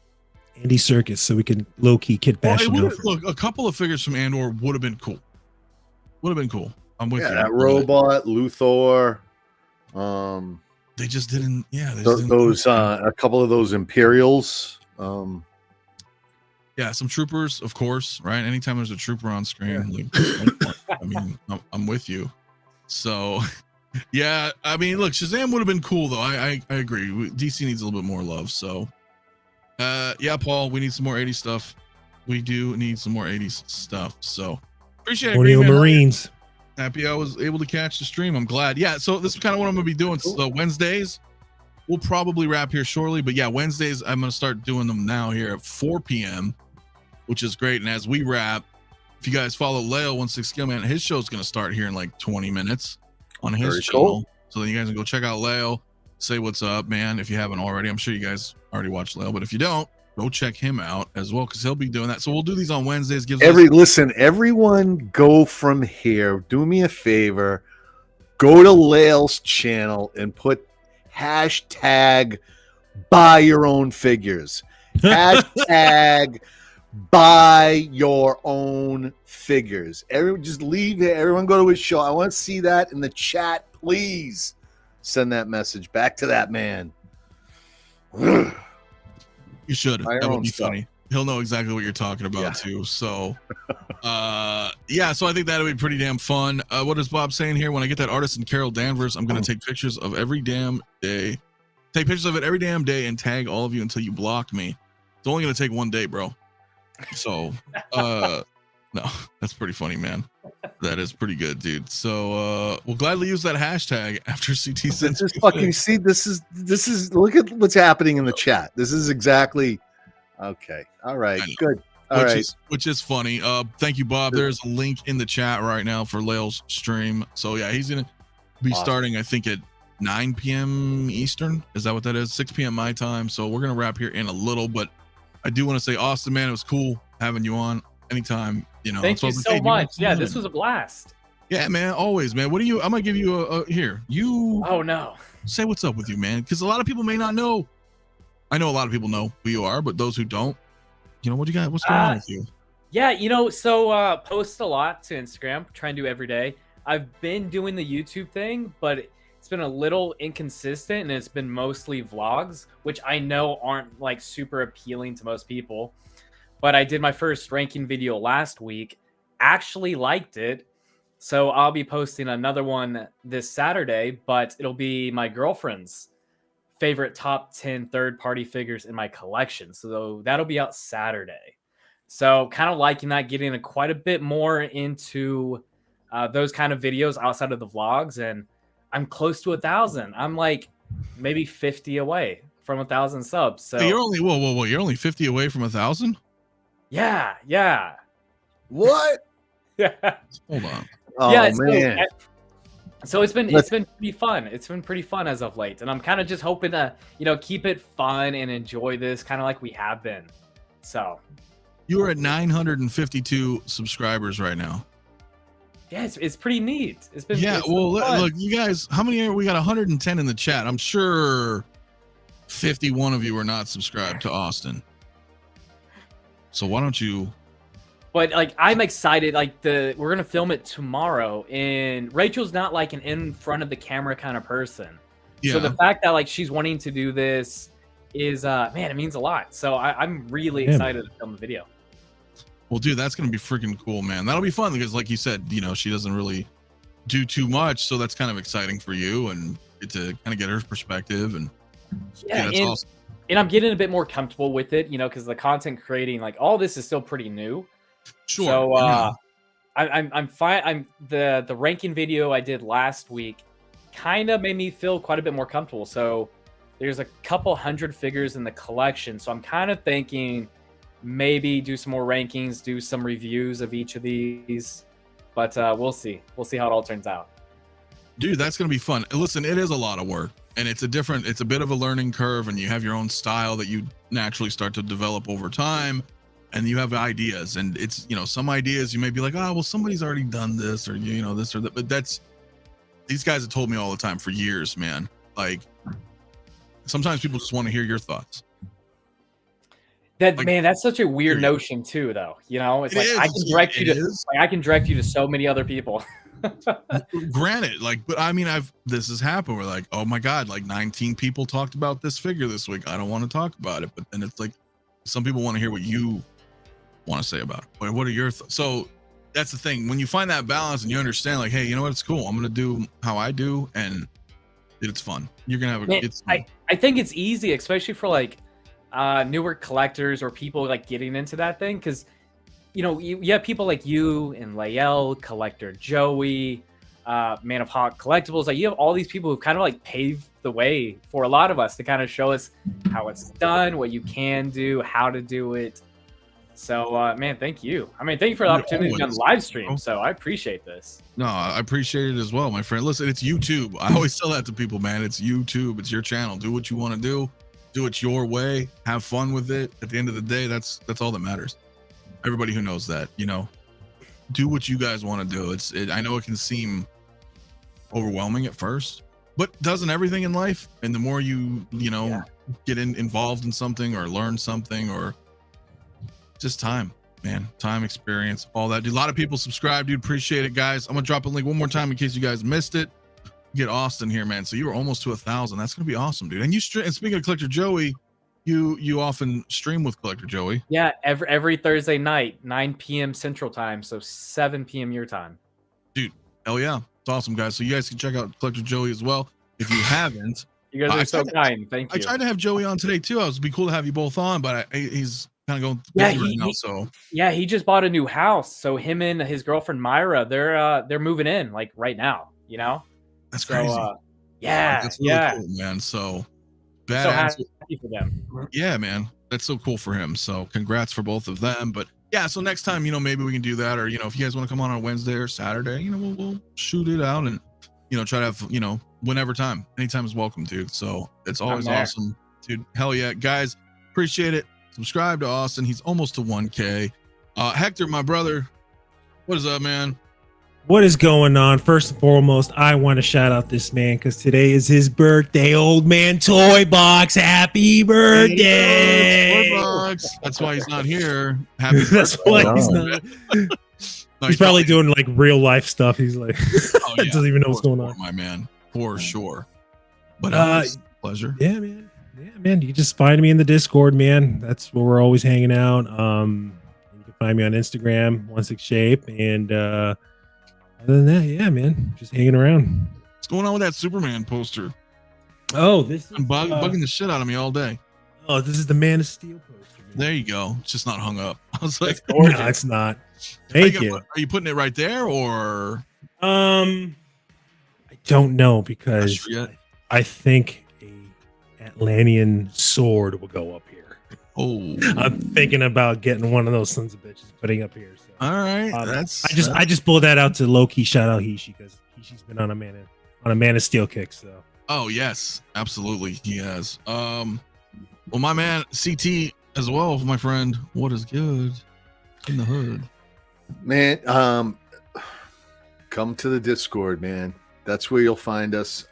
Andy Serkis, so we can low key kid bash. Look, a couple of figures from Andor would have been cool. I'm with you. That robot, Luthor. They just didn't. Yeah, those a couple of those Imperials. Yeah, some troopers, of course. Right. Anytime there's a trooper on screen, I'm with you. So, yeah. I mean, look, Shazam would have been cool though. I agree. DC needs a little bit more love. So, yeah, Paul, we need some more 80s stuff. We do need some more 80s stuff. So, appreciate it. Marines. Happy I was able to catch the stream. I'm glad. Yeah, so this is kind of what I'm going to be doing. So Wednesdays, we'll probably wrap here shortly. But yeah, Wednesdays, I'm going to start doing them now here at 4 p.m., which is great. And as we wrap, if you guys follow 𝗷16 Skillman, his show is going to start here in like 20 minutes on his channel. Cool. So then you guys can go check out 𝗷, say what's up, man, if you haven't already. I'm sure you guys already watched 𝗷, but if you don't, go check him out as well, because he'll be doing that. So we'll do these on Wednesdays. Listen, everyone go from here. Do me a favor. Go to 𝗷's channel and put hashtag buy your own figures. Hashtag buy your own figures. Everyone just leave it. Everyone go to his show. I want to see that in the chat. Please send that message back to that man. You should. That would be funny. He'll know exactly what you're talking about too. So, yeah. So I think that would be pretty damn fun. What is Bob saying here? When I get that Artisan Carol Danvers, I'm going to take pictures of every damn day. Take pictures of it every damn day and tag all of you until you block me. It's only going to take 1 day, bro. So, no, that's pretty funny, man. That is pretty good, dude. So, we'll gladly use that hashtag after CT sends. Just fucking see. This is. Look at what's happening in the chat. This is exactly. Okay. All right. Good. Which is funny. Thank you, Bob. There's a link in the chat right now for 𝗷's stream. So yeah, he's gonna be starting, I think, at 9 p.m. Eastern. Is that what that is? 6 p.m. my time. So we're gonna wrap here in a little, but I do want to say, Austin, man, it was cool having you on. Anytime, Thank you so much. Yeah, this was a blast. Yeah, man, always, man. What do you? I'm gonna give you a here. Oh no. Say what's up with you, man, because a lot of people may not know. I know a lot of people know who you are, but those who don't, what you got? What's going on with you? Yeah, so post a lot to Instagram. Try and do every day. I've been doing the YouTube thing, but it's been a little inconsistent, and it's been mostly vlogs, which I know aren't like super appealing to most people. But I did my first ranking video last week, actually liked it. So I'll be posting another one this Saturday, but it'll be my girlfriend's favorite top 10 third-party figures in my collection. So that'll be out Saturday. So kind of liking that, getting quite a bit more into those kind of videos outside of the vlogs. And I'm close to 1,000. I'm like maybe 50 away from 1,000 subs. So you're only whoa, you're only 50 away from 1,000? Yeah. What? Yeah. Hold on. Oh, yeah, man. So it's been pretty fun. It's been pretty fun as of late, and I'm kind of just hoping to keep it fun and enjoy this kind of like we have been. So you are at 952 subscribers right now. Yeah, it's pretty neat. It's been look, you guys, how many are we? Got 110 in the chat. I'm sure 51 of you are not subscribed to Austin. So why don't you? But like, I'm excited. Like we're gonna film it tomorrow, and Rachel's not like an in front of the camera kind of person. Yeah. So the fact that like she's wanting to do this is, man, it means a lot. So I'm really excited to film the video. Well, dude, that's gonna be freaking cool, man. That'll be fun because, like you said, she doesn't really do too much, so that's kind of exciting for you and get to kind of get her perspective. And yeah, that's awesome. And I'm getting a bit more comfortable with it, because the content creating, like all this is still pretty new. Sure. So I'm fine. The ranking video I did last week kind of made me feel quite a bit more comfortable. So there's a couple hundred figures in the collection. So I'm kind of thinking maybe do some more rankings, do some reviews of each of these. But we'll see. We'll see how it all turns out. Dude, that's gonna be fun. Listen, it is a lot of work, and it's a bit of a learning curve, and you have your own style that you naturally start to develop over time. And you have ideas, and it's, some ideas you may be like, oh, well, somebody's already done this, or, this or that. But these guys have told me all the time for years, man. Like, sometimes people just want to hear your thoughts. That's such a weird notion too, though. It's like, I can direct you to so many other people. Granted, but I mean, this has happened where like, oh my God, like 19 people talked about this figure this week. I don't want to talk about it. But then it's like, some people want to hear what you want to say about it. But what are your thoughts? So that's the thing. When you find that balance and you understand, like, hey, you know what? It's cool. I'm going to do how I do, and it's fun. You're going to have I think it's easy, especially for like newer collectors or people like getting into that thing. Cause you have people like you and 𝗕𝗘𝗢𝗓, Collector Joey, Man of Hawk Collectibles. Like you have all these people who kind of like paved the way for a lot of us to kind of show us how it's done, what you can do, how to do it. So, man, thank you. I mean, thank you for the opportunity to be on the live stream. So I appreciate this. No, I appreciate it as well, my friend. Listen, it's YouTube. I always tell that to people, man. It's YouTube. It's your channel. Do what you want to do. Do it your way. Have fun with it. At the end of the day, that's all that matters. Everybody who knows that, do what you guys want to do. I know it can seem overwhelming at first, but doesn't everything in life? And the more you get involved in something or learn something, or just time, man, time, experience, all that. Dude, a lot of people subscribe, dude. Appreciate it, guys. I'm gonna drop a link one more time in case you guys missed it. Get Austin here, man. So you were almost to 1,000. That's gonna be awesome, dude. And and speaking of Collector Joey, you often stream with Collector Joey. Yeah, every Thursday night, 9 p.m. Central Time, so 7 p.m. your time. Dude, hell yeah, it's awesome, guys. So you guys can check out Collector Joey as well if you haven't. You guys are so kind. Thank you. I tried to have Joey on today too. It'd be cool to have you both on, but he's kind of going busy right now. So yeah, he just bought a new house. So him and his girlfriend Myra, they're moving in like right now. That's crazy. That's really cool, man. So badass. So happy for them. Yeah, man, that's so cool for him. So congrats for both of them. But yeah, so next time, maybe we can do that, or if you guys want to come on Wednesday or Saturday, we'll shoot it out and try to have whenever time, anytime is welcome, dude. So it's always awesome, dude. Hell yeah, guys, appreciate it. Subscribe to Austin. He's almost to 1K. Hector, my brother, what is up, man? What is going on? First and foremost, I want to shout out this man because today is his birthday. Old man Toy Box, happy birthday! Toy Box. That's why he's not here. Happy That's why he's not. No, he's probably doing like real life stuff. He's like, doesn't even know what's going on. My man, for sure. But pleasure. Yeah, man. Yeah, man. You can just find me in the Discord, man. That's where we're always hanging out. You can find me on Instagram, 16shape, and other than that, yeah, man, just hanging around. What's going on with that Superman poster? Oh, this is bugging the shit out of me all day. Oh, this is the Man of Steel poster. Man. There you go. It's just not hung up. I was like, no, it's not. Thank you. Are you putting it right there or? I don't know because I think a Atlantean sword will go up here. Oh, I'm thinking about getting one of those sons of bitches putting up here. So. All right, I just pulled that out to low key shout out Heishi because Heishi's been on a Man of Steel kick. So. Oh yes, absolutely, he has. Well, my man CT as well, my friend. What is good in the hood, man? Come to the Discord, man. That's where you'll find us.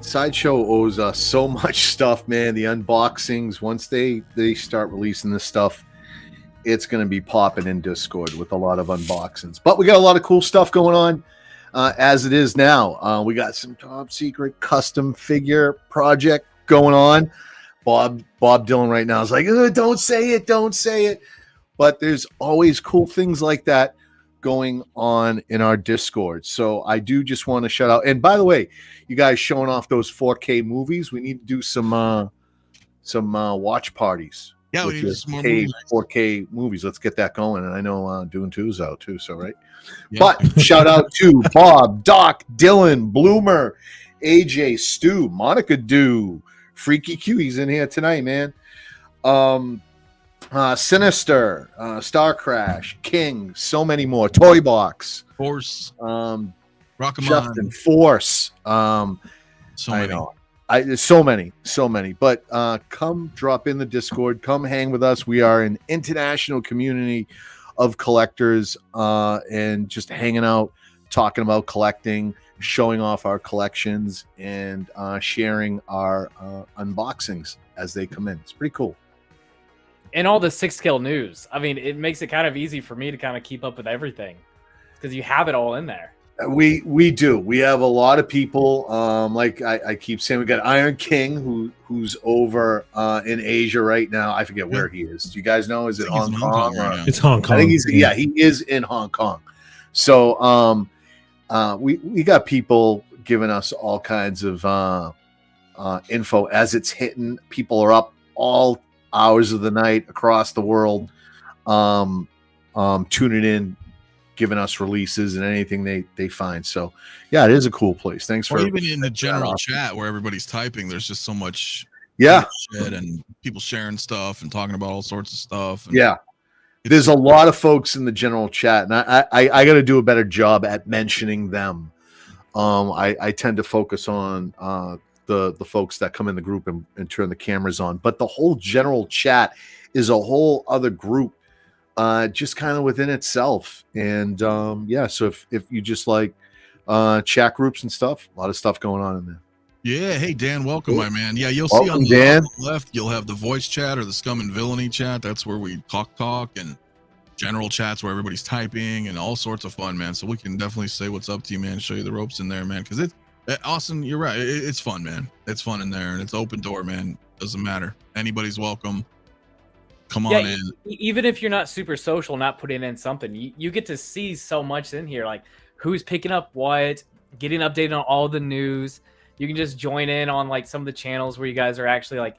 Sideshow owes us so much stuff, man. The unboxings, once they start releasing this stuff, it's going to be popping in Discord with a lot of unboxings. But we got a lot of cool stuff going on as it is now. We got some top secret custom figure project going on. Bob Dylan right now is like, don't say it. But there's always cool things like that going on in our Discord. So I do just want to shout out. And by the way, you guys showing off those 4K movies. We need to do some watch parties. Yeah, we need some more 4K movies. Let's get that going. And I know Dune 2's out too. So right. Yeah. But shout out to Bob, Doc, Dylan, Bloomer, AJ, Stu, Monica Do, Freaky Q. He's in here tonight, man. Sinister, Star Crash, King, so many more. Toy Box, Force, Justin, Rockamon, Force. so many. I know. There's so many. But come drop in the Discord. Come hang with us. We are an international community of collectors and just hanging out, talking about collecting, showing off our collections, and sharing our unboxings as they come in. It's pretty cool. And all the 6-scale news. I mean, it makes it kind of easy for me to kind of keep up with everything because you have it all in there. We do. We have a lot of people. Like I keep saying, we got Iron King who's over in Asia right now. I forget where he is. Do you guys know? Is it Hong Kong? Right now. It's Hong Kong. I think he is in Hong Kong. So we got people giving us all kinds of info as it's hitting. People are up all hours of the night across the world, tuning in, giving us releases and anything they find. So yeah, it is a cool place. Thanks for even in the general chat where everybody's typing, there's just so much shit and people sharing stuff and talking about all sorts of stuff. And there's a lot of folks in the general chat, and I got to do a better job at mentioning them. I tend to focus on the folks that come in the group and turn the cameras on, but the whole general chat is a whole other group, just kind of within itself. And so if you just like chat groups and stuff, a lot of stuff going on in there. Yeah, hey Dan, welcome, my man. Yeah, you'll Welcome, see on the Dan. left, you'll have the voice chat or the scum and villainy chat. That's where we talk, and general chats where everybody's typing and all sorts of fun, man. So we can definitely say what's up to you, man. Show you the ropes in there, man. Because it's Austin, you're right. It's fun, man. It's fun in there, and it's open door, man. Doesn't matter. Anybody's welcome. Come on in. Even if you're not super social, not putting in something, you get to see so much in here, like who's picking up what, getting updated on all the news. You can just join in on like some of the channels where you guys are actually like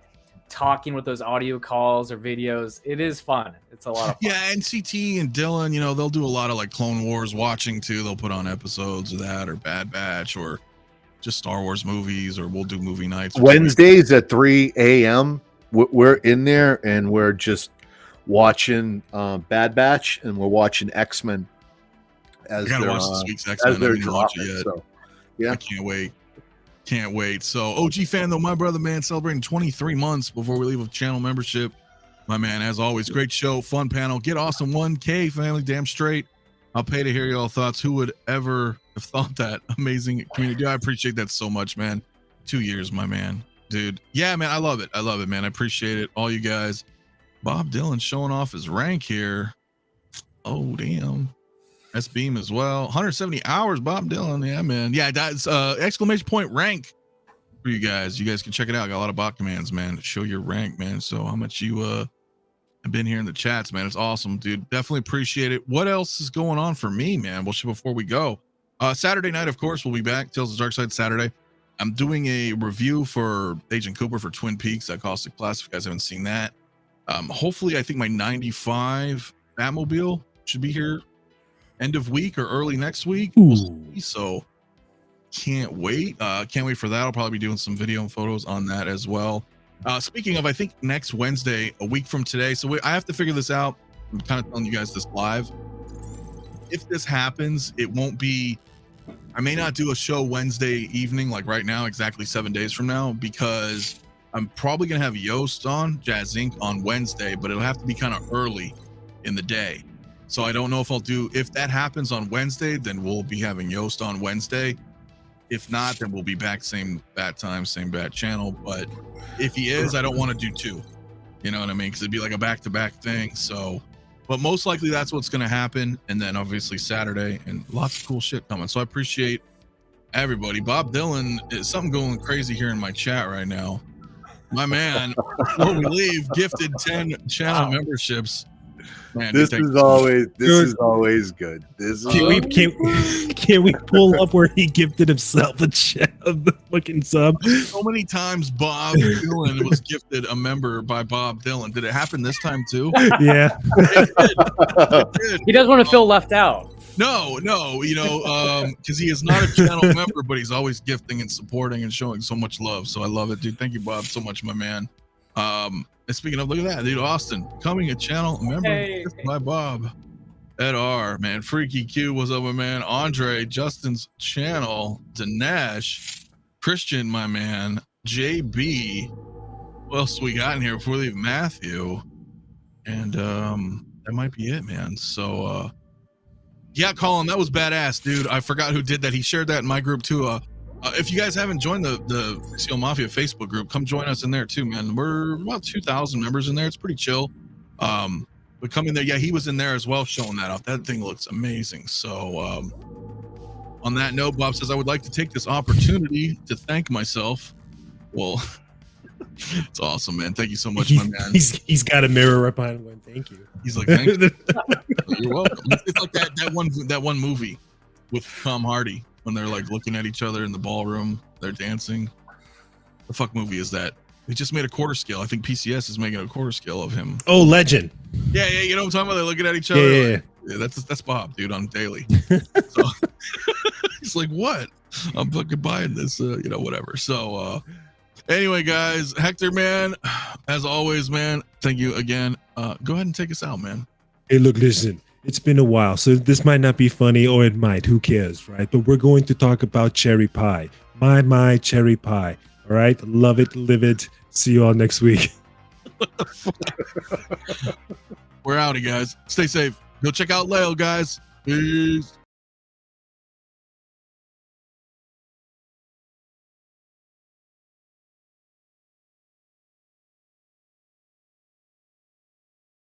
talking with those audio calls or videos. It is fun. It's a lot of fun. Yeah, and CT and Dylan, they'll do a lot of like Clone Wars watching too. They'll put on episodes of that, or Bad Batch, or just Star Wars movies, or we'll do movie nights. Wednesdays at 3 a.m. We're in there and we're just watching Bad Batch, and we're watching X-Men as I gotta watch this week's X-Men. I didn't watch it yet. So, yeah, I can't wait. So OG fan though, my brother, man, celebrating 23 months before we leave with channel membership. My man, as always, great show, fun panel. Get awesome 1K family, damn straight. I'll pay to hear y'all thoughts. Who would ever have thought that? Amazing community. I appreciate that so much, man. 2 years, my man, dude. Yeah, man, I love it, man. I appreciate it, all you guys. Bob Dylan showing off his rank here. Oh damn. S-Beam as well. 170 hours, Bob Dylan. Yeah, man. Yeah, that's exclamation point rank for you guys. You guys can check it out. Got a lot of bot commands, man, to show your rank, man. So how much you have been here in the chats, man. It's awesome, dude. Definitely appreciate it. What else is going on for me, man? Well, before we go, Saturday night, of course, we'll be back. Tales of the Dark Side Saturday. I'm doing a review for Agent Cooper for Twin Peaks at Caustic Plastic. If you guys haven't seen that, hopefully I think my 95 Batmobile should be here end of week or early next week. So can't wait. Can't wait for that. I'll probably be doing some video and photos on that as well. Speaking of, I think next Wednesday, a week from today. So I have to figure this out. I'm kind of telling you guys this live. If this happens, it won't be, I may not do a show Wednesday evening, like right now, exactly 7 days from now, because I'm probably going to have Yoast on, JazzInc, on Wednesday, but it'll have to be kind of early in the day. So I don't know if I'll do, if that happens on Wednesday, then we'll be having Yoast on Wednesday. If not, then we'll be back same bat time, same bat channel. But if he is, I don't want to do two. You know what I mean? Because it'd be like a back-to-back thing. So, but most likely that's what's going to happen. And then obviously Saturday and lots of cool shit coming. So I appreciate everybody. Bob Dylan, is something going crazy here in my chat right now. My man, before we leave, gifted 10 channel memberships. Man, this is always good. This is can we pull up where he gifted himself a fucking sub? So many times Bob Dylan was gifted a member by Bob Dylan. Did it happen this time too? Yeah. It did. He doesn't want to feel left out. No, you know, because he is not a channel member, but he's always gifting and supporting and showing so much love. So I love it, dude. Thank you, Bob, so much, my man. And speaking of, look at that, dude, Austin, becoming a channel member by Bob. Ed R, man, Freaky Q, what's up, my man? Andre, Justin's channel, Dinesh, Christian, my man, JB. What else we got in here before we leave? Matthew. And that might be it, man. So yeah, Colin, that was badass, dude. I forgot who did that. He shared that in my group too. If you guys haven't joined the MAFIA Facebook group, come join us in there too, man. We're about 2,000 members in there. It's pretty chill. But come in there. Yeah, he was in there as well, showing that off. That thing looks amazing. So on that note, Bob says, I would like to take this opportunity to thank myself. Well, it's awesome, man. Thank you so much, my man. He's got a mirror right behind him. Thank you. He's like, thank you. You're welcome. It's like that one movie with Tom Hardy. When they're like looking at each other in the ballroom, they're dancing. The fuck movie is that? They just made a quarter scale. I think PCS is making a quarter scale of him. Oh, Legend. Yeah, you know what I'm talking about? They're looking at each other. Yeah. That's Bob, dude, on daily. So he's like, what? I'm fucking buying this, whatever. So anyway, guys, Hector, man, as always, man, thank you again. Go ahead and take us out, man. Hey, look, listen. It's been a while, so this might not be funny, or it might. Who cares, right? But we're going to talk about cherry pie. My cherry pie. All right? Love it, live it. See you all next week. We're out, guys. Stay safe. Go check out Leo, guys. Peace.